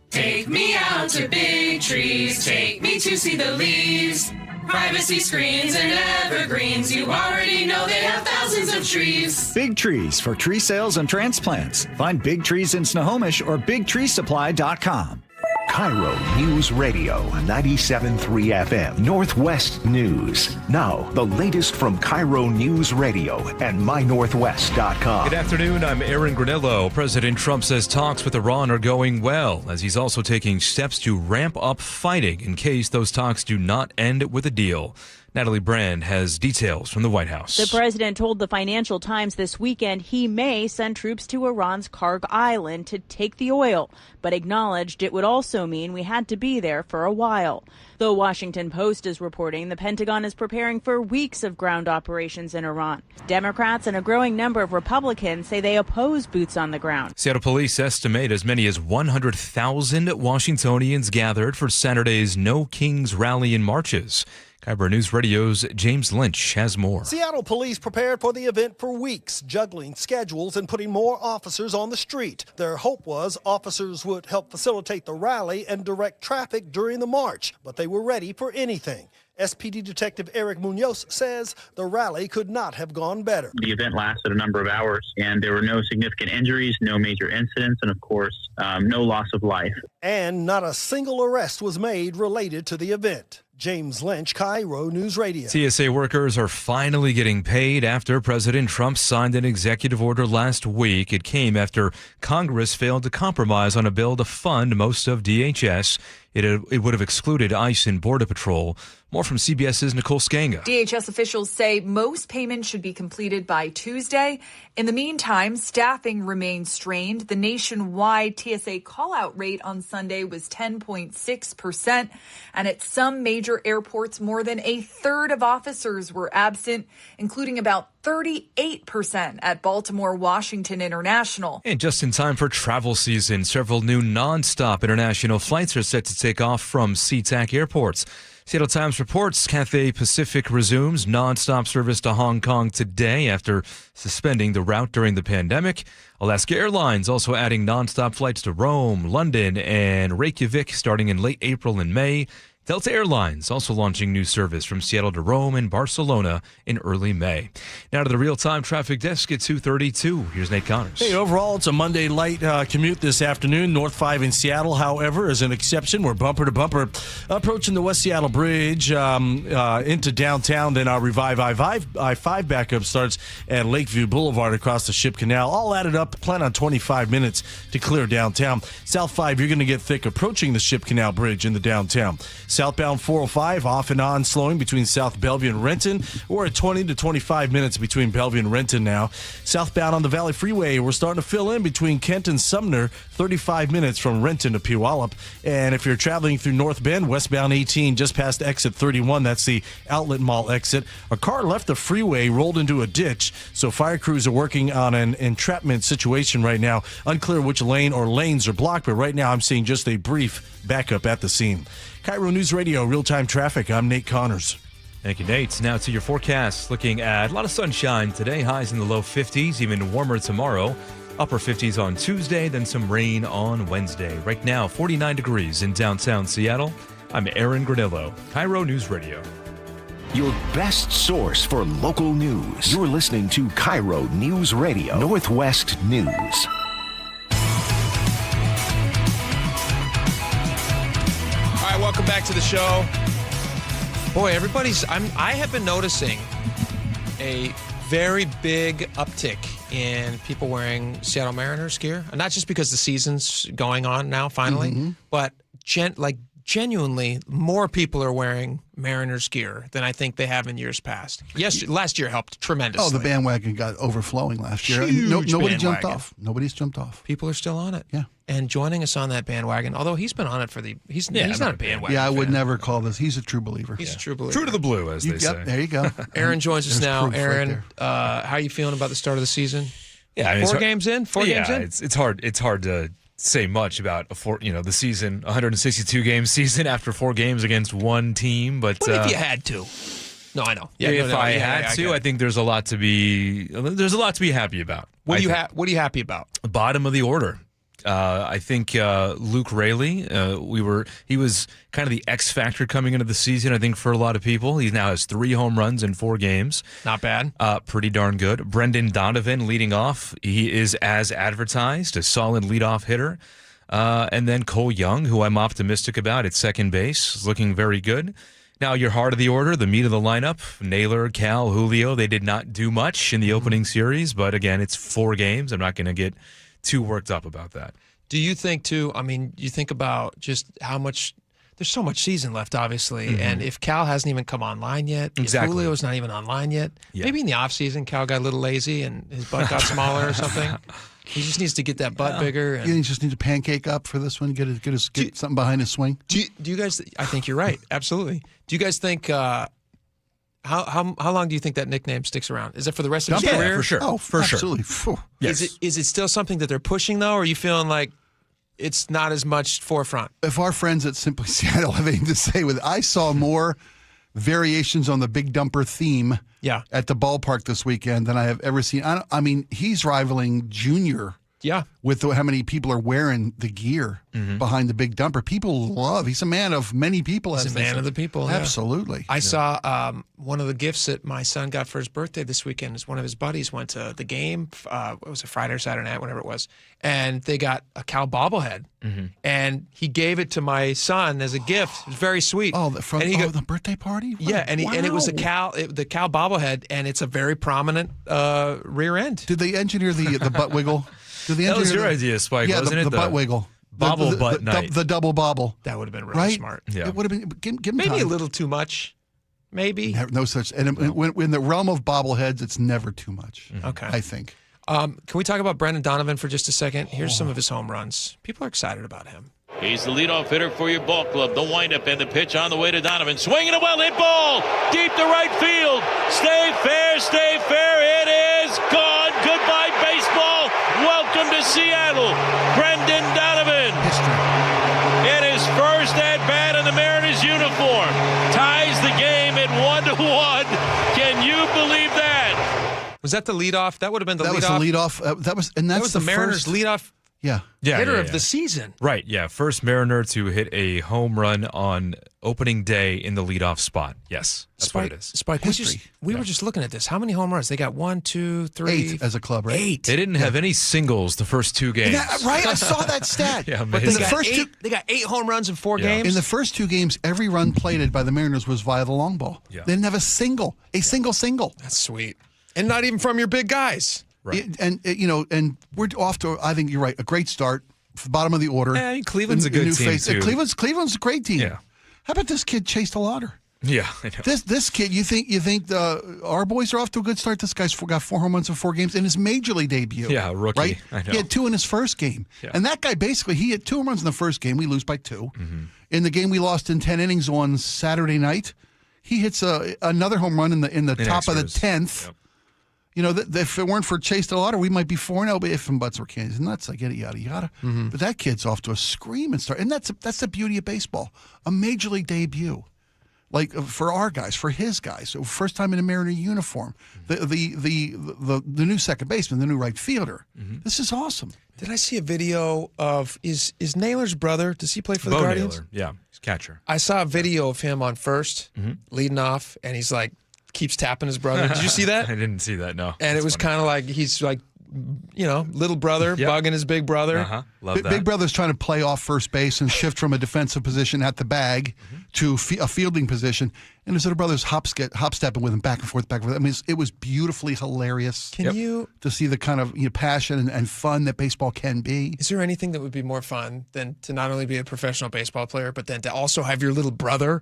Take me out to big trees, take me to see the leaves. Privacy screens and evergreens, you already know they have thousands of trees. Big Trees for tree sales and transplants. Find Big Trees in Snohomish or bigtreesupply.com. KIRO News Radio 97.3 FM Northwest News. Now, the latest from KIRO News Radio and mynorthwest.com. Good afternoon, I'm Aaron Granillo. President Trump says talks with Iran are going well, as he's also taking steps to ramp up fighting in case those talks do not end with a deal. Natalie Brand has details from the White House. The president told the Financial Times this weekend he may send troops to Iran's Karg Island to take the oil, but acknowledged it would also mean we had to be there for a while. The Washington Post is reporting the Pentagon is preparing for weeks of ground operations in Iran. Democrats and a growing number of Republicans say they oppose boots on the ground. Seattle police estimate as many as 100,000 Washingtonians gathered for Saturday's No Kings rally and marches. KIRO News Radio's James Lynch has more. Seattle police prepared for the event for weeks, juggling schedules and putting more officers on the street. Their hope was officers would help facilitate the rally and direct traffic during the march, but they were ready for anything. SPD Detective Eric Munoz says the rally could not have gone better. The event lasted a number of hours, and there were no significant injuries, no major incidents, and of course, no loss of life. And not a single arrest was made related to the event. James Lynch, KIRO News Radio. TSA workers are finally getting paid after President Trump signed an executive order last week. It came after Congress failed to compromise on a bill to fund most of DHS. It would have excluded ICE and Border Patrol. More from CBS's Nicole Skanga. DHS officials say most payments should be completed by Tuesday. In the meantime, staffing remains strained. The nationwide TSA call-out rate on Sunday was 10.6%, and at some major airports, more than a third of officers were absent, including about 38% at Baltimore Washington International. And just in time for travel season, several new nonstop international flights are set to take off from SeaTac airports. Seattle Times reports Cathay Pacific resumes nonstop service to Hong Kong today after suspending the route during the pandemic. Alaska Airlines also adding nonstop flights to Rome, London, and Reykjavik starting in late April and May. Delta Airlines also launching new service from Seattle to Rome and Barcelona in early May. Now to the real-time traffic desk at 2:32. Here's Nate Connors. Hey, overall, it's a Monday light commute this afternoon. North 5 in Seattle, however, is an exception. We're bumper to bumper approaching the West Seattle Bridge into downtown. Then our Revive I-5 backup starts at Lakeview Boulevard across the Ship Canal. All added up, plan on 25 minutes to clear downtown. South 5, you're going to get thick approaching the Ship Canal Bridge in the downtown. Southbound 405 off and on slowing between South Bellevue and Renton. We're at 20 to 25 minutes between Bellevue and Renton now. Southbound on the Valley Freeway, we're starting to fill in between Kent and Sumner, 35 minutes from Renton to Puyallup. And if you're traveling through North Bend, westbound 18 just past exit 31, that's the Outlet Mall exit. A car left the freeway, rolled into a ditch, so fire crews are working on an entrapment situation right now. Unclear which lane or lanes are blocked, but right now I'm seeing just a brief backup at the scene. KIRO News Radio, real-time traffic. I'm Nate Connors. Thank you, Nate. Now to your forecast. Looking at a lot of sunshine today, highs in the low 50s, even warmer tomorrow. Upper 50s on Tuesday, then some rain on Wednesday. Right now, 49 degrees in downtown Seattle. I'm Aaron Granillo, KIRO News Radio. Your best source for local news. You're listening to KIRO News Radio, Northwest News. Welcome back to the show. Boy, I have been noticing a very big uptick in people wearing Seattle Mariners gear. Not just because the season's going on now, finally, but genuinely more people are wearing Mariners gear than I think they have in years past. Yes, last year helped tremendously. Oh, the bandwagon got overflowing last year. Nobody jumped off. Nobody's jumped off. People are still on it. Yeah. And joining us on that bandwagon, although he's been on it he's not a bandwagon. Yeah, I would fan. never call this. He's a true believer. He's a true believer. True to the blue, as they say. There you go. Aaron joins us now. Aaron, how are you feeling about the start of the season? Yeah, I mean, Four games in. It's hard to say much about the season, 162 game season after 4 games against one team. But what if you had to? No, I know. Yeah, if I had to, I think there's a lot to be happy about. What are you happy about? Bottom of the order. I think Luke Raley, he was kind of the X factor coming into the season, I think, for a lot of people. He now has 3 home runs in 4 games. Not bad. Pretty darn good. Brendan Donovan leading off. He is as advertised, a solid leadoff hitter. And then Cole Young, who I'm optimistic about at second base, is looking very good. Now, your heart of the order, the meat of the lineup, Naylor, Cal, Julio, they did not do much in the opening series. But again, it's 4 games. I'm not going to get too worked up about that. Do you think, too, I mean, you think about just how much, there's so much season left, obviously, and if Cal hasn't even come online yet, if Julio's not even online yet, maybe in the offseason Cal got a little lazy and his butt got smaller or something. He just needs to get that butt bigger. And he just needs to pancake up for this one, get something behind his swing. Do you guys, I think you're right, absolutely. Do you guys think, How long do you think that nickname sticks around? Is it for the rest of his career? For sure. Oh, for absolutely. Sure. Yes. Is it still something that they're pushing, though, or are you feeling like it's not as much forefront? If our friends at Simply Seattle have anything to say with it, I saw more variations on the Big Dumper theme at the ballpark this weekend than I have ever seen. I mean, he's rivaling Junior. Yeah. With how many people are wearing the gear behind the Big Dumper. People love. He's a man of many people. He's a man of the people. Absolutely. I saw one of the gifts that my son got for his birthday this weekend is one of his buddies went to the game. It was a Friday or Saturday night, whatever it was. And they got a Cal bobblehead. And he gave it to my son as a gift. It was very sweet. Oh, from the birthday party? Yeah, and it was the Cal bobblehead, and it's a very prominent rear end. Did they engineer the butt wiggle? That was your idea, Spike, wasn't it? The butt wiggle. Bobble butt night. The double bobble. That would have been really smart. Yeah. It would have been. Give him maybe time. a little too much. maybe. No such. And when in the realm of bobbleheads, it's never too much. Okay. I think. Can we talk about Brendan Donovan for just a second? Here's some of his home runs. People are excited about him. He's the leadoff hitter for your ball club. The windup and the pitch on the way to Donovan. Swinging a well-hit ball. Deep to right field. Stay fair, stay fair. It is gone. Goodbye, baseball. Welcome to Seattle. Brendan Donovan. In his first at-bat in the Mariners uniform. Ties the game at 1-1. Can you believe that? Was that the leadoff? That would have been the That leadoff. was the leadoff. That was the Mariners first leadoff hitter of the season. Right, yeah. First Mariner to hit a home run on opening day in the leadoff spot. Yes, that's what it is. Spike, we were just looking at this. How many home runs? They got 1, 2, 3. 8 as a club, right? 8. They didn't have any singles the first 2 games. Right? I saw that stat. Yeah, But they got 8 home runs in 4 games. In the first 2 games, every run plated by the Mariners was via the long ball. Yeah. They didn't have a single. That's sweet. And not even from your big guys. Right. And we're off to, I think you're right, a great start. The bottom of the order. Yeah, Cleveland's a good team, too. Cleveland's a great team. Yeah. How about this kid Chase DeLauder? Yeah, I know. This kid, you think our boys are off to a good start? This guy's got 4 home runs in 4 games in his major league debut. Yeah, rookie. Right? I know. He had 2 in his first game. Yeah. And that guy basically, he hit 2 home runs in the first game. We lose by 2. Mm-hmm. In the game we lost in 10 innings on Saturday night, he hits another home run in the top of the 10th. Yep. You know, if it weren't for Chase DeLauder, we might be 4-0, but if and buts were Kansas nuts, I get it, yada, yada. Mm-hmm. But that kid's off to a screaming start. And that's the beauty of baseball. A major league debut. Like for our guys, for his guys. So first time in a Mariner uniform. The new second baseman, the new right fielder. Mm-hmm. This is awesome. Did I see a video of, is Naylor's brother, does he play for the Bo Guardians? Naylor. Yeah, he's catcher. I saw a video of him on first, leading off, and he's like, keeps tapping his brother. Did you see that? I didn't see that, no. And it was kind of like, he's like, little brother bugging his big brother. Uh-huh. Love that. Big brother's trying to play off first base and shift from a defensive position at the bag to a fielding position. And his little brother's hop-stepping with him back and forth. I mean, it was beautifully hilarious. Can you to see the kind of passion and fun that baseball can be? Is there anything that would be more fun than to not only be a professional baseball player, but then to also have your little brother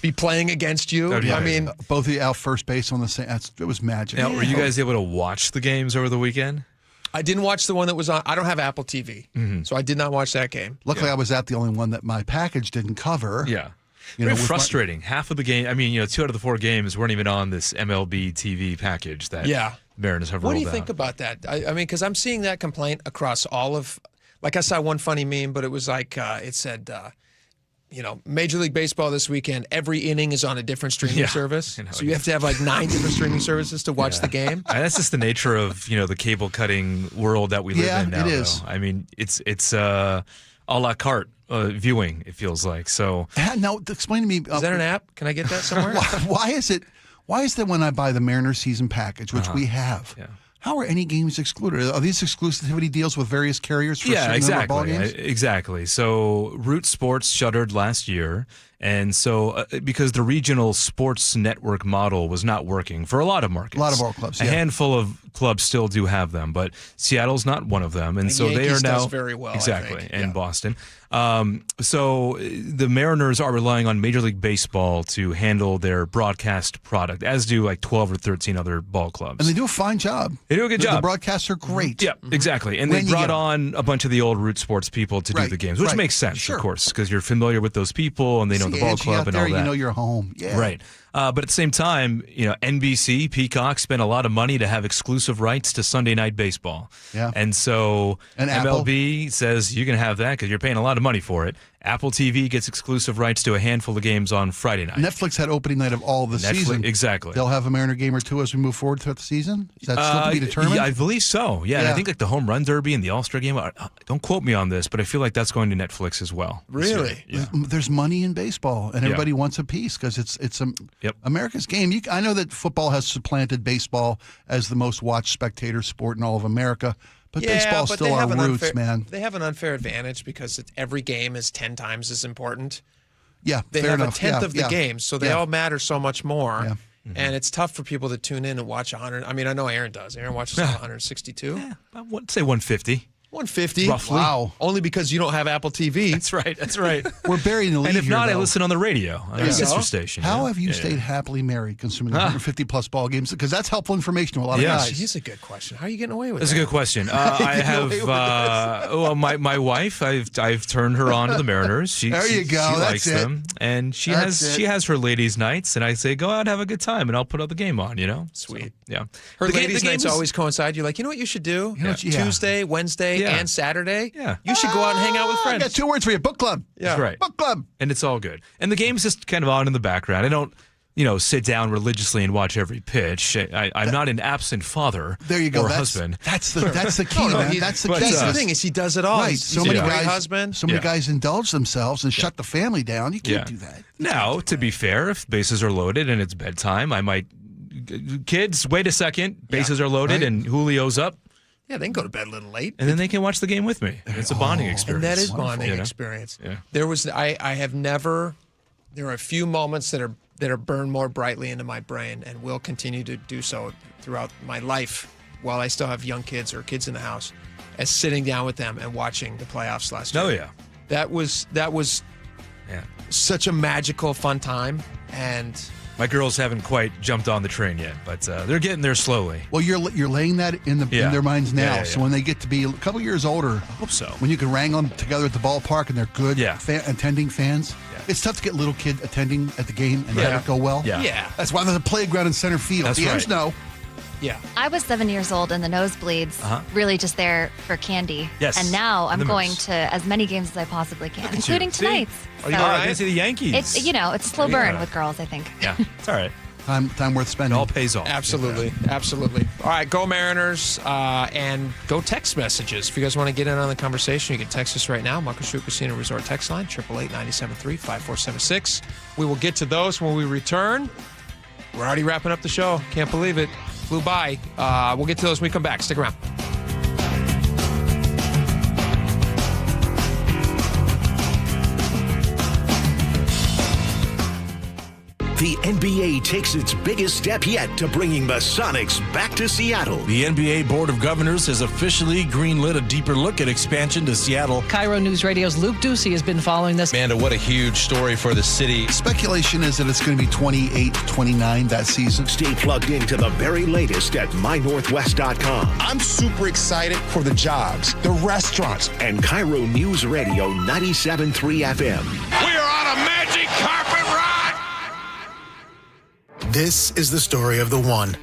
be playing against you? I mean, both of you out first base on the same. It was magic. Now, were you guys able to watch the games over the weekend? I didn't watch the one that was on. I don't have Apple TV, so I did not watch that game. Luckily, I was the only one that my package didn't cover. Yeah. Very frustrating. Half of the game, 2 out of the 4 games weren't even on this MLB TV package that Mariners have rolled out. What do you think about that? I mean, because I'm seeing that complaint across all of, like I saw one funny meme, but it was like, it said, Major League Baseball this weekend, every inning is on a different streaming service. So you have to have like 9 different streaming services to watch the game. And that's just the nature of, the cable cutting world that we live in now. It is. Though. I mean, it's a la carte viewing, it feels like. So now, explain to me. Is that an app? Can I get that somewhere? Why is it when I buy the Mariners season package, which we have, how are any games excluded? Are these exclusivity deals with various carriers for certain number of ball games? Exactly. So Root Sports shuttered last year. And so because the regional sports network model was not working for a lot of markets. A lot of our clubs, A handful of clubs still do have them, but Seattle's not one of them. And so they are now does very well, exactly, I think. and Boston. So the Mariners are relying on Major League Baseball to handle their broadcast product, as do like 12 or 13 other ball clubs. And they do a fine job. They do a good job. The broadcasts are great. Yeah, exactly. And they brought on a bunch of the old Root Sports people to do the games, which makes sense, of course, because you're familiar with those people and they know the ball club and all that. You know you're home. Yeah. Right. But at the same time, NBC, Peacock spent a lot of money to have exclusive rights to Sunday Night Baseball. Yeah. And so MLB says you can have that because you're paying a lot of money for it. Apple TV gets exclusive rights to a handful of games on Friday night. Netflix had opening night of all the season. Exactly. They'll have a Mariner game or two as we move forward throughout the season? Is that still to be determined? Yeah, I believe so. Yeah. And I think like the Home Run Derby and the All-Star game, don't quote me on this, but I feel like that's going to Netflix as well. Really? Yeah. There's money in baseball, and everybody wants a piece because it's America's game. I know that football has supplanted baseball as the most watched spectator sport in all of America. But baseball's still our roots, man. They have an unfair advantage because every game is 10 times as important. Yeah, they fair have enough. a tenth of the games, so they all matter so much more. Yeah. And it's tough for people to tune in and watch 100. I mean, I know Aaron does. Aaron watches 162. Yeah, I would say 150. 150. Roughly. Wow. Only because you don't have Apple TV. That's right. We're burying the lead And if here, not, I though. listen on the radio on our sister station. How yeah. have you stayed happily married consuming 150 plus ball games? Because that's helpful information to a lot of Yes. guys. Here's a good question. How are you getting away with That's that? a good question. I have well, my wife. I've turned her on to the Mariners. There you go. She That's likes it. them, and she That's has her ladies' nights, and I say go out and have a good time, and I'll put up the game on. Sweet. So, yeah. Her The ladies' game nights is- always coincide. You're like, you know what you should do? You know what- yeah. Tuesday, Wednesday, Yeah. and Saturday. Yeah. You should go out and hang out with I friends. got 2 words for you. Book club. Yeah. That's right. Book club. And it's all good. And the game's just kind of on in the background. I don't, sit down religiously and watch every pitch. I'm not an absent father There you go. or that's, husband. That's the key, man. That's the key. That's the thing is he does it all. Right. He's So a many great guys, husband. So many guys indulge themselves and shut the family down. You can't Yeah. do that. Now, to be fair, if bases are loaded and it's bedtime, I might. Kids, wait a second. Bases are loaded Right. and Julio's up. Yeah, they can go to bed a little late. And then they can watch the game with me. It's a bonding experience. And that is Wonderful. bonding You know? experience. Yeah. I have never. There are a few moments that are burned more brightly into my brain, and will continue to do so throughout my life while I still have young kids or kids in the house, as sitting down with them and watching the playoffs last year. Oh, yeah. That was such a magical, fun time, and. My girls haven't quite jumped on the train yet, but they're getting there slowly. Well, you're laying that in their minds now. Yeah. So when they get to be a couple years older, I hope so. When you can wrangle them together at the ballpark and they're good attending fans. Yeah. It's tough to get little kid attending at the game and have it go well. Yeah. That's why there's a playground in center field. That's The ends right. know. Yeah. I was 7 years old in the nosebleeds, really just there for candy. Yes. And now I'm The going moose. to as many games as I possibly can, Look at including you. See? tonight's. Are you all right? I see the Yankees. It's it's a slow burn Yeah. with girls, I think. Yeah, it's all right. Time worth spending. It all pays off. Absolutely. Absolutely. All right, go Mariners, and go text messages. If you guys want to get in on the conversation, you can text us right now. Muckleshoot Casino Resort text line, 888-973-5476. We will get to those when we return. We're already wrapping up the show. Can't believe it. Flew by. We'll get to those when we come back. Stick around. The NBA takes its biggest step yet to bringing the Sonics back to Seattle. The NBA Board of Governors has officially greenlit a deeper look at expansion to Seattle. KIRO Newsradio's Luke Ducey has been following this. Amanda, what a huge story for the city. Speculation is that it's going to be 28-29 that season. Stay plugged into the very latest at mynorthwest.com. I'm super excited for the jobs, the restaurants. And KIRO News Radio 97.3 FM. We are on a magic carpet ride! This is the story of the one.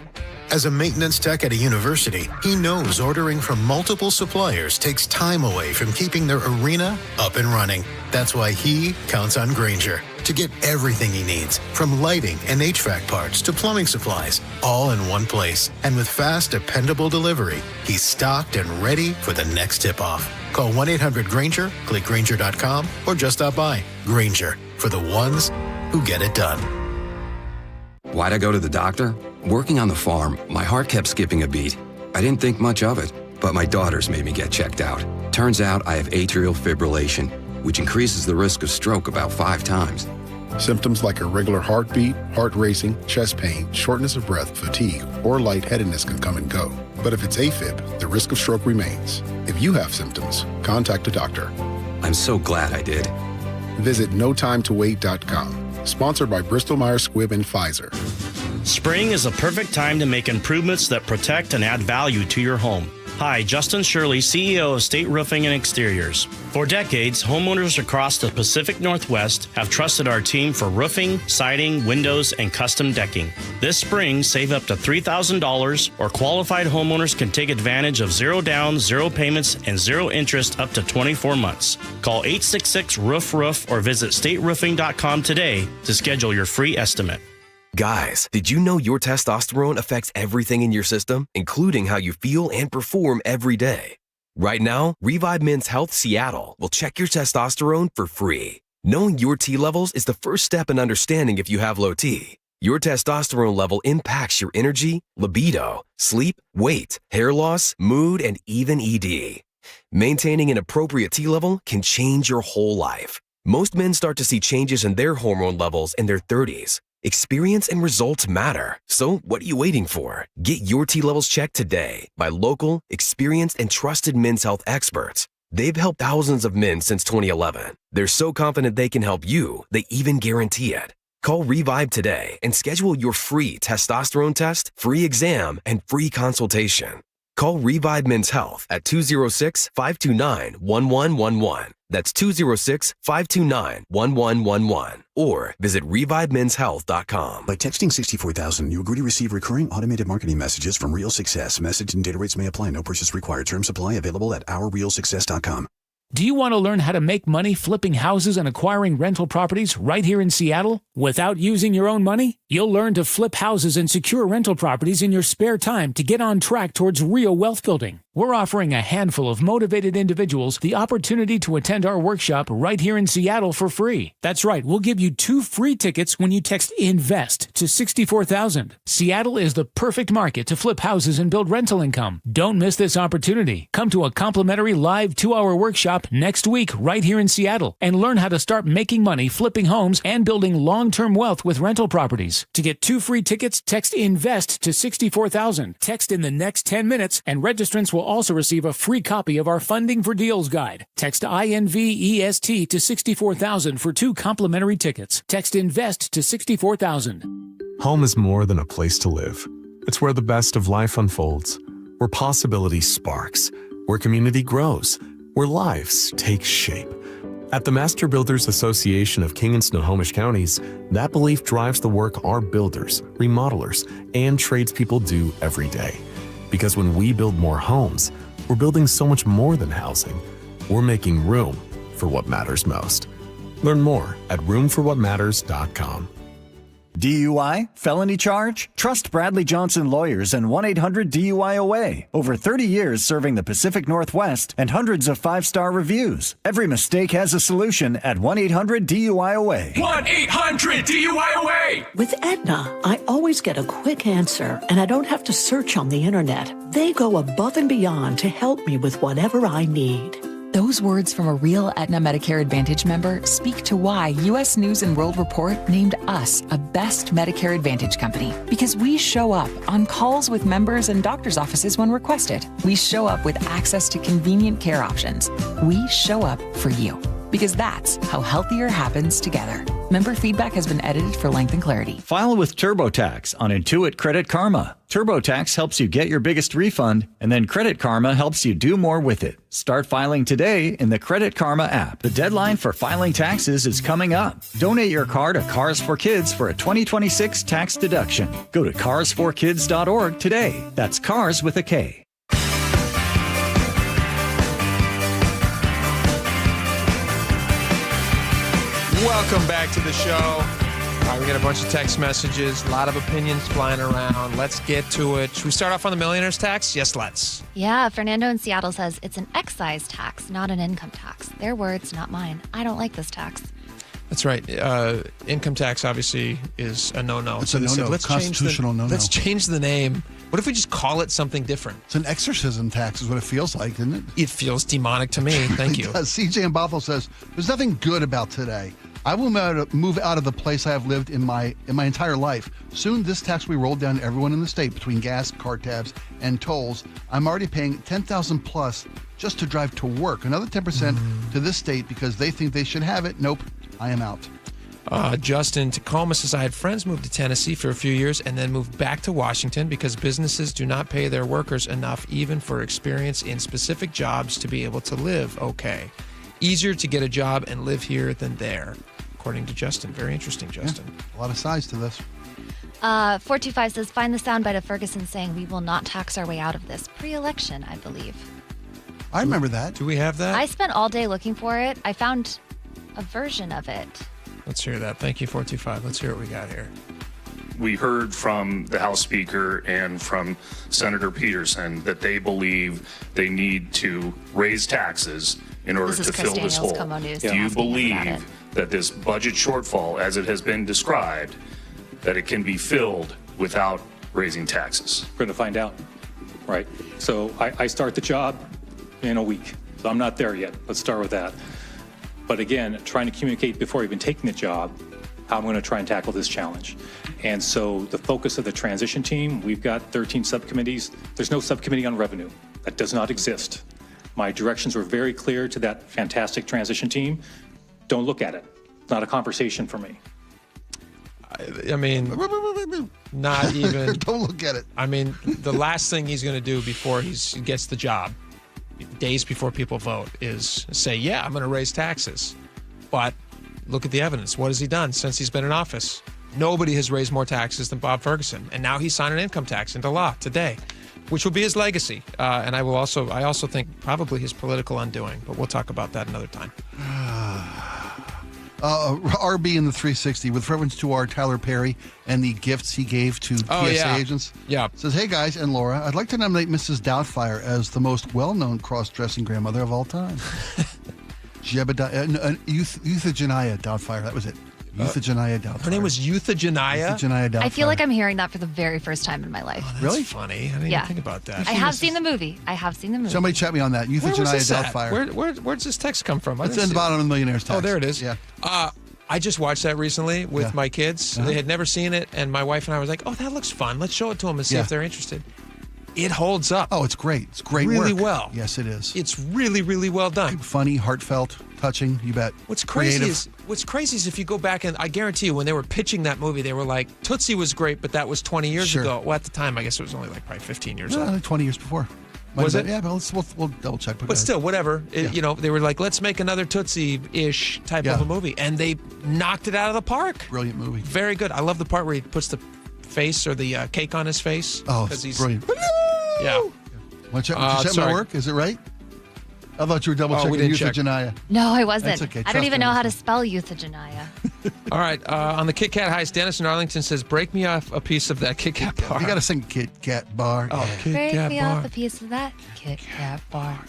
As a maintenance tech at a university, he knows ordering from multiple suppliers takes time away from keeping their arena up and running. That's why he counts on Grainger to get everything he needs, from lighting and HVAC parts to plumbing supplies, all in one place. And with fast, dependable delivery, he's stocked and ready for the next tip-off. Call 1-800-GRAINGER, click Grainger.com, or just stop by. Grainger, for the ones who get it done. Why'd I go to the doctor? Working on the farm, my heart kept skipping a beat. I didn't think much of it, but my daughters made me get checked out. Turns out I have atrial fibrillation, which increases the risk of stroke about 5 times. Symptoms like irregular heartbeat, heart racing, chest pain, shortness of breath, fatigue, or lightheadedness can come and go. But if it's AFib, the risk of stroke remains. If you have symptoms, contact a doctor. I'm so glad I did. Visit notimetowait.com. Sponsored by Bristol-Myers Squibb and Pfizer. Spring is a perfect time to make improvements that protect and add value to your home. Hi, Justin Shirley, CEO of State Roofing and Exteriors. For decades, homeowners across the Pacific Northwest have trusted our team for roofing, siding, windows, and custom decking. This spring, save up to $3,000, or qualified homeowners can take advantage of 0 down, 0 payments, and 0 interest up to 24 months. Call 866-ROOF-ROOF or visit stateroofing.com today to schedule your free estimate. Guys, did you know your testosterone affects everything in your system, including how you feel and perform every day? Right now, Revive Men's Health Seattle will check your testosterone for free. Knowing your T levels is the first step in understanding if you have low T. Your testosterone level impacts your energy, libido, sleep, weight, hair loss, mood, and even ED. Maintaining an appropriate T level can change your whole life. Most men start to see changes in their hormone levels in their 30s. Experience and results matter. So what are you waiting for? Get your T levels checked today by local, experienced, and trusted men's health experts. They've helped thousands of men since 2011. They're so confident they can help you, they even guarantee it. Call Revive today and schedule your free testosterone test, free exam, and free consultation. Call Revive Men's Health at 206-529-1111. That's 206-529-1111. Or visit ReviveMen'sHealth.com. By texting 64,000, you agree to receive recurring automated marketing messages from Real Success. Message and data rates may apply. No purchase required. Terms apply. Available at OurRealSuccess.com. Do you want to learn how to make money flipping houses and acquiring rental properties right here in Seattle without using your own money? You'll learn to flip houses and secure rental properties in your spare time to get on track towards real wealth building. We're offering a handful of motivated individuals the opportunity to attend our workshop right here in Seattle for free. That's right, we'll give you 2 free tickets when you text INVEST to 64,000. Seattle is the perfect market to flip houses and build rental income. Don't miss this opportunity. Come to a complimentary live 2-hour workshop next week right here in Seattle and learn how to start making money flipping homes and building long-term wealth with rental properties. To get 2 free tickets, text INVEST to 64,000. Text in the next 10 minutes and registrants will also receive a free copy of our Funding for Deals guide. Text INVEST to 64,000 for 2 complimentary tickets. Text INVEST to 64,000. Home is more than a place to live. It's where the best of life unfolds, where possibility sparks, where community grows, where lives take shape. At the Master Builders Association of King and Snohomish Counties, that belief drives the work our builders, remodelers, and tradespeople do every day. Because when we build more homes, we're building so much more than housing. We're making room for what matters most. Learn more at roomforwhatmatters.com. DUI? Felony charge? Trust Bradley Johnson Lawyers and 1-800-DUI-OA. Over 30 years serving the Pacific Northwest and hundreds of 5-star reviews. Every mistake has a solution at 1-800-DUI-OA. 1-800-DUI-OA! With Aetna, I always get a quick answer, and I don't have to search on the internet. They go above and beyond to help me with whatever I need. Those words from a real Aetna Medicare Advantage member speak to why U.S. News & World Report named us a Best Medicare Advantage company. Because we show up on calls with members and doctors' offices when requested. We show up with access to convenient care options. We show up for you. Because that's how healthier happens together. Member feedback has been edited for length and clarity. File with TurboTax on Intuit Credit Karma. TurboTax helps you get your biggest refund, and then Credit Karma helps you do more with it. Start filing today in the Credit Karma app. The deadline for filing taxes is coming up. Donate your car to Cars for Kids for a 2026 tax deduction. Go to carsforkids.org today. That's cars with a K. Welcome back to the show. We got a bunch of text messages, a lot of opinions flying around. Let's get to it. Should we start off on the millionaire's tax? Yes, let's. Yeah, Fernando in Seattle says it's an excise tax, not an income tax. Their words, not mine. I don't like this tax. That's right. Income tax obviously is a no-no. It's a no-no, constitutional no-no. Let's change the name. What if we just call it something different? It's an exorcism tax is what it feels like, isn't it? It feels demonic to me. Thank you. CJ in Bothell says, there's nothing good about today. I will move out of the place I have lived in my entire life. Soon, this tax will be rolled down to everyone in the state between gas, car tabs, and tolls. I'm already paying $10,000 plus just to drive to work. Another 10% to this state because they think they should have it. Nope, I am out. Justin Tacoma says, I had friends move to Tennessee for a few years and then moved back to Washington because businesses do not pay their workers enough even for experience in specific jobs to be able to live okay. Easier to get a job and live here than there, according to Justin. Very interesting, Justin. Yeah, a lot of sides to this. 425 says, find the soundbite of Ferguson saying we will not tax our way out of this. Pre-election, I believe. I remember that. Do we have that? I spent all day looking for it. I found a version of it. Let's hear that. Thank you, 425. Let's hear what we got here. We heard from the House Speaker and from Senator Peterson that they believe they need to raise taxes in order to fill this hole. Do you believe that this budget shortfall, as it has been described, that it can be filled without raising taxes? We're going to find out, right? So I start the job in a week, so I'm not there yet. Let's start with that. But again, trying to communicate before even taking the job how I'm going to try and tackle this challenge. And so the focus of the transition team, we've got 13 subcommittees. There's no subcommittee on revenue. That does not exist. My directions were very clear to that fantastic transition team. Don't look at it. It's not a conversation for me. I mean, not even. Don't look at it. I mean, the last thing he's going to do before he gets the job, days before people vote, is say, yeah, I'm going to raise taxes. But look at the evidence. What has he done since he's been in office? Nobody has raised more taxes than Bob Ferguson. And now he signed an income tax into law today, which will be his legacy. And I also think probably his political undoing. But we'll talk about that another time. RB in the 360 with reference to our Tyler Perry and the gifts he gave to TSA agents. Yeah. Says, hey guys and Laura, I'd like to nominate Mrs. Doubtfire as the most well-known cross-dressing grandmother of all time. Euthygenia Doubtfire. That was it. Euthygenia Doubtfire. Her name was Euthygenia? Euthygenia Doubtfire. I feel like I'm hearing that for the very first time in my life. Oh, that's really? Funny. I didn't even think about that. I have seen the movie. Somebody chat me on that. Euthygenia Doubtfire. Where's this text come from? It's in the bottom of the Millionaire's text. Oh, there it is. Yeah. I just watched that recently with my kids. They had never seen it, and my wife and I was like, oh, that looks fun. Let's show it to them and see if they're interested. It holds up. Oh, it's great. It's great really work. well. Yes, it is. It's really, really well done. Funny, heartfelt, touching, you bet. What's crazy is if you go back, and I guarantee you when they were pitching that movie, they were like, Tootsie was great, but that was 20 years ago. Well, at the time, I guess it was only like probably 15 years old. 20 years before. Was it? Yeah, but we'll double check. But still, whatever. You know, they were like, let's make another Tootsie-ish type of a movie. And they knocked it out of the park. Brilliant movie. Very good. I love the part where he puts the face or the cake on his face. Oh, it's brilliant. Yeah. Want to check my work? Is it right? I thought you were double checking Euthygenia. No, I wasn't. That's okay. I don't even know how to spell Euthygenia. All right. On the Kit Kat Heist, Dennis in Arlington says, break me off a piece of that Kit Kat bar. You got to sing Kit Kat bar. Oh, Kit Break Kat me bar. off a piece of that Kit Kat bar.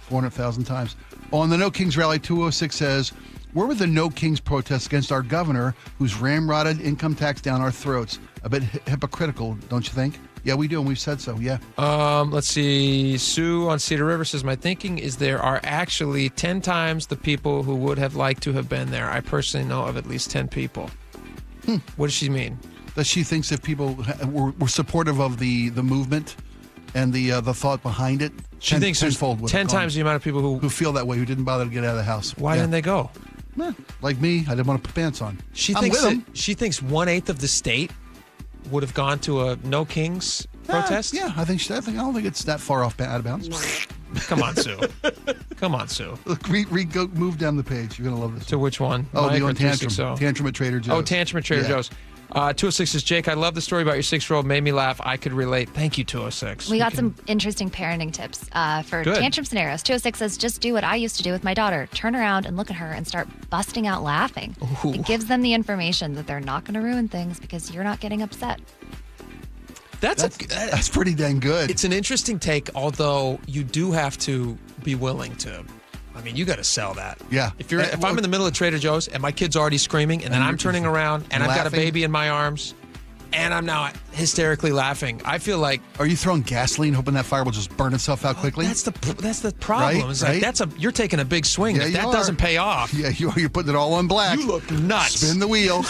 400,000 times. On the No Kings rally, 206 says, where were the No Kings protests against our governor who's ramrodded income tax down our throats? A bit hypocritical, don't you think? Yeah, we do, and we've said so, yeah. Let's see. Sue on Cedar River says, my thinking is there are actually 10 times the people who would have liked to have been there. I personally know of at least 10 people. What does she mean? That she thinks if people were supportive of the movement and the thought behind it, she thinks there's 10 times the amount of people who feel that way, who didn't bother to get out of the house. Why didn't they go? Like me, I didn't want to put pants on. She thinks 1/8 of the state would have gone to a No Kings protest? Yeah, I don't think it's that far off out of bounds. Come on, Sue. Come on, Sue. Look, move down the page. You're going to love this. To which one? Oh, Mike the on Tantrum. 360? Tantrum at Trader Joe's. Oh, Tantrum at Trader Joe's. 206 says, Jake, I love the story about your 6-year-old. Made me laugh. I could relate. Thank you, 206. We got some interesting parenting tips for tantrum scenarios. 206 says, just do what I used to do with my daughter. Turn around and look at her and start busting out laughing. Ooh. It gives them the information that they're not going to ruin things because you're not getting upset. That's pretty dang good. It's an interesting take, although you do have to be willing to. I mean, you got to sell that. Yeah. If I'm in the middle of Trader Joe's and my kid's already screaming, and then I'm turning around and I've got a baby in my arms, and I'm now hysterically laughing, I feel like. Are you throwing gasoline, hoping that fire will just burn itself out quickly? That's the problem. Right, it's like you're taking a big swing. Yeah, if that doesn't pay off, yeah, you're putting it all on black. You look nuts. Spin the wheel.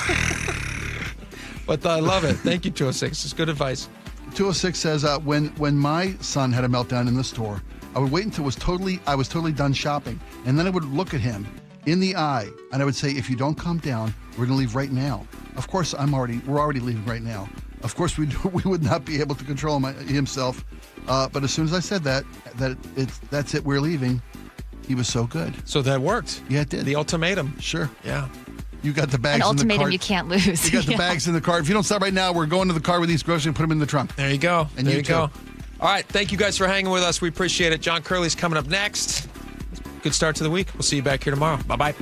But I love it. Thank you, 206. It's good advice. 206 says, when my son had a meltdown in the store, I would wait until I was totally done shopping, and then I would look at him in the eye, and I would say, if you don't calm down, we're going to leave right now. Of course, we're already leaving right now. Of course, we would not be able to control himself. But as soon as I said that's it, we're leaving, he was so good. So that worked. Yeah, it did. The ultimatum. Sure. Yeah. You got the bags An in the ultimatum cart. you can't lose. You got the bags in the car. If you don't stop right now, we're going to the car with these groceries and put them in the trunk. There you go. And there you go. All right. Thank you guys for hanging with us. We appreciate it. John Curley's coming up next. Good start to the week. We'll see you back here tomorrow. Bye-bye.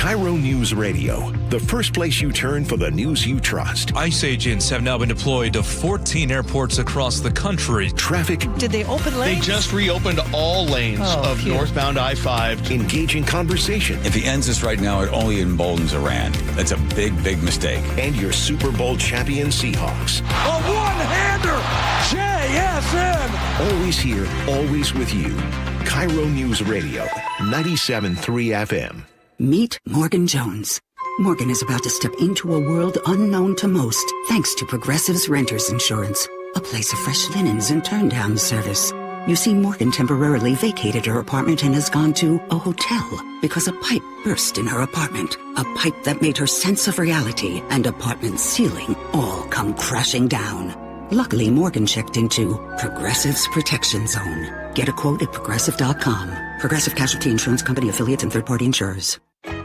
KIRO Newsradio, the first place you turn for the news you trust. ICE agents have now been deployed to 14 airports across the country. Traffic. Did they open lanes? They just reopened all lanes of northbound I-5. Engaging conversation. If he ends this right now, it only emboldens Iran. That's a big, big mistake. And your Super Bowl champion Seahawks. A one-hander! JSN! Always here, always with you. KIRO Newsradio, 97.3 FM. Meet Morgan Jones. Morgan is about to step into a world unknown to most, thanks to Progressive's Renters Insurance, a place of fresh linens and turn-down service. You see, Morgan temporarily vacated her apartment and has gone to a hotel because a pipe burst in her apartment. A pipe that made her sense of reality and apartment ceiling all come crashing down. Luckily, Morgan checked into Progressive's Protection Zone. Get a quote at Progressive.com. Progressive Casualty Insurance Company, affiliates, and third-party insurers.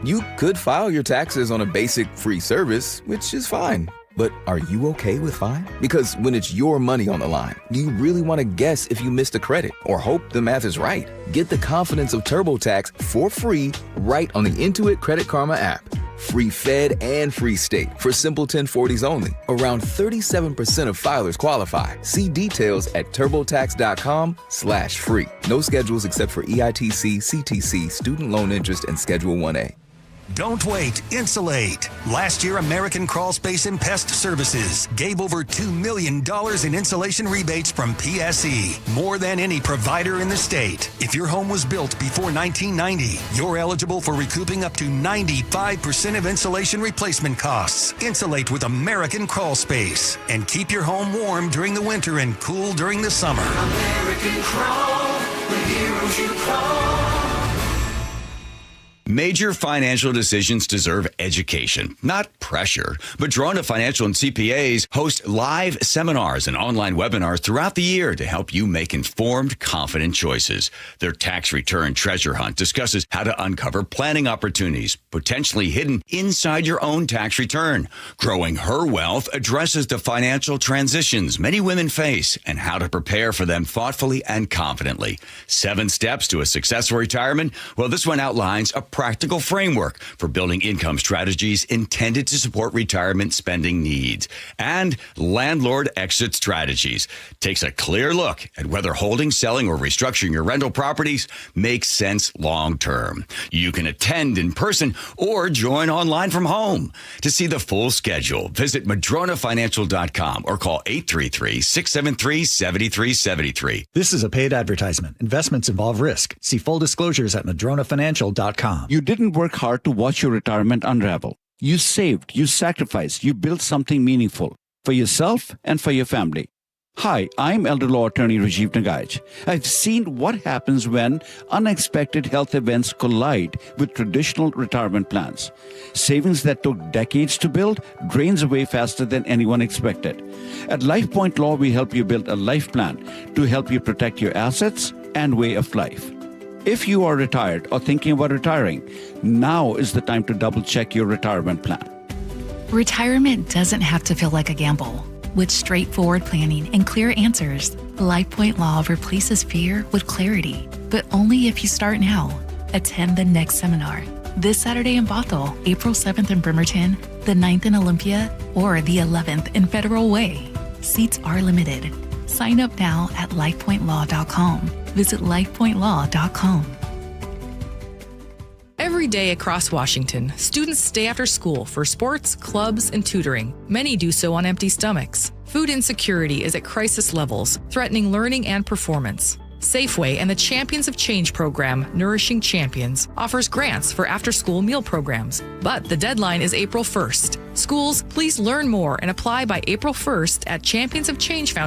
You could file your taxes on a basic free service, which is fine. But are you okay with fine? Because when it's your money on the line, do you really want to guess if you missed a credit or hope the math is right? Get the confidence of TurboTax for free right on the Intuit Credit Karma app. Free Fed and free state for simple 1040s only. Around 37% of filers qualify. See details at turbotax.com/free. No schedules except for EITC, CTC, student loan interest, and Schedule 1A. Don't wait. Insulate. Last year, American Crawl Space and Pest Services gave over $2 million in insulation rebates from PSE, more than any provider in the state. If your home was built before 1990, you're eligible for recouping up to 95% of insulation replacement costs. Insulate with American Crawl Space and keep your home warm during the winter and cool during the summer. American Crawl, the heroes you call. Major financial decisions deserve education, not pressure. Madrona Financial and CPAs host live seminars and online webinars throughout the year to help you make informed, confident choices. Their tax return treasure hunt discusses how to uncover planning opportunities potentially hidden inside your own tax return. Growing Her Wealth addresses the financial transitions many women face and how to prepare for them thoughtfully and confidently. 7 steps to a successful retirement. Well, this one outlines a practical framework for building income strategies intended to support retirement spending needs. And Landlord Exit Strategies takes a clear look at whether holding, selling, or restructuring your rental properties makes sense long term. You can attend in person or join online from home. To see the full schedule, visit MadronaFinancial.com or call 833-673-7373. This is a paid advertisement. Investments involve risk. See full disclosures at MadronaFinancial.com. You didn't work hard to watch your retirement unravel. You saved, you sacrificed, you built something meaningful for yourself and for your family. Hi, I'm elder law attorney Rajiv Nagaich. I've seen what happens when unexpected health events collide with traditional retirement plans. Savings that took decades to build drains away faster than anyone expected. At LifePoint Law, we help you build a life plan to help you protect your assets and way of life. If you are retired or thinking about retiring, now is the time to double-check your retirement plan. Retirement doesn't have to feel like a gamble. With straightforward planning and clear answers, LifePoint Law replaces fear with clarity, but only if you start now. Attend the next seminar this Saturday in Bothell, April 7th in Bremerton, the 9th in Olympia, or the 11th in Federal Way. Seats are limited. Sign up now at lifepointlaw.com. Visit lifepointlaw.com. Every day across Washington, students stay after school for sports, clubs, and tutoring. Many do so on empty stomachs. Food insecurity is at crisis levels, threatening learning and performance. Safeway and the Champions of Change program, Nourishing Champions, offers grants for after-school meal programs. But the deadline is April 1st. Schools, please learn more and apply by April 1st at Champions of Change Foundation.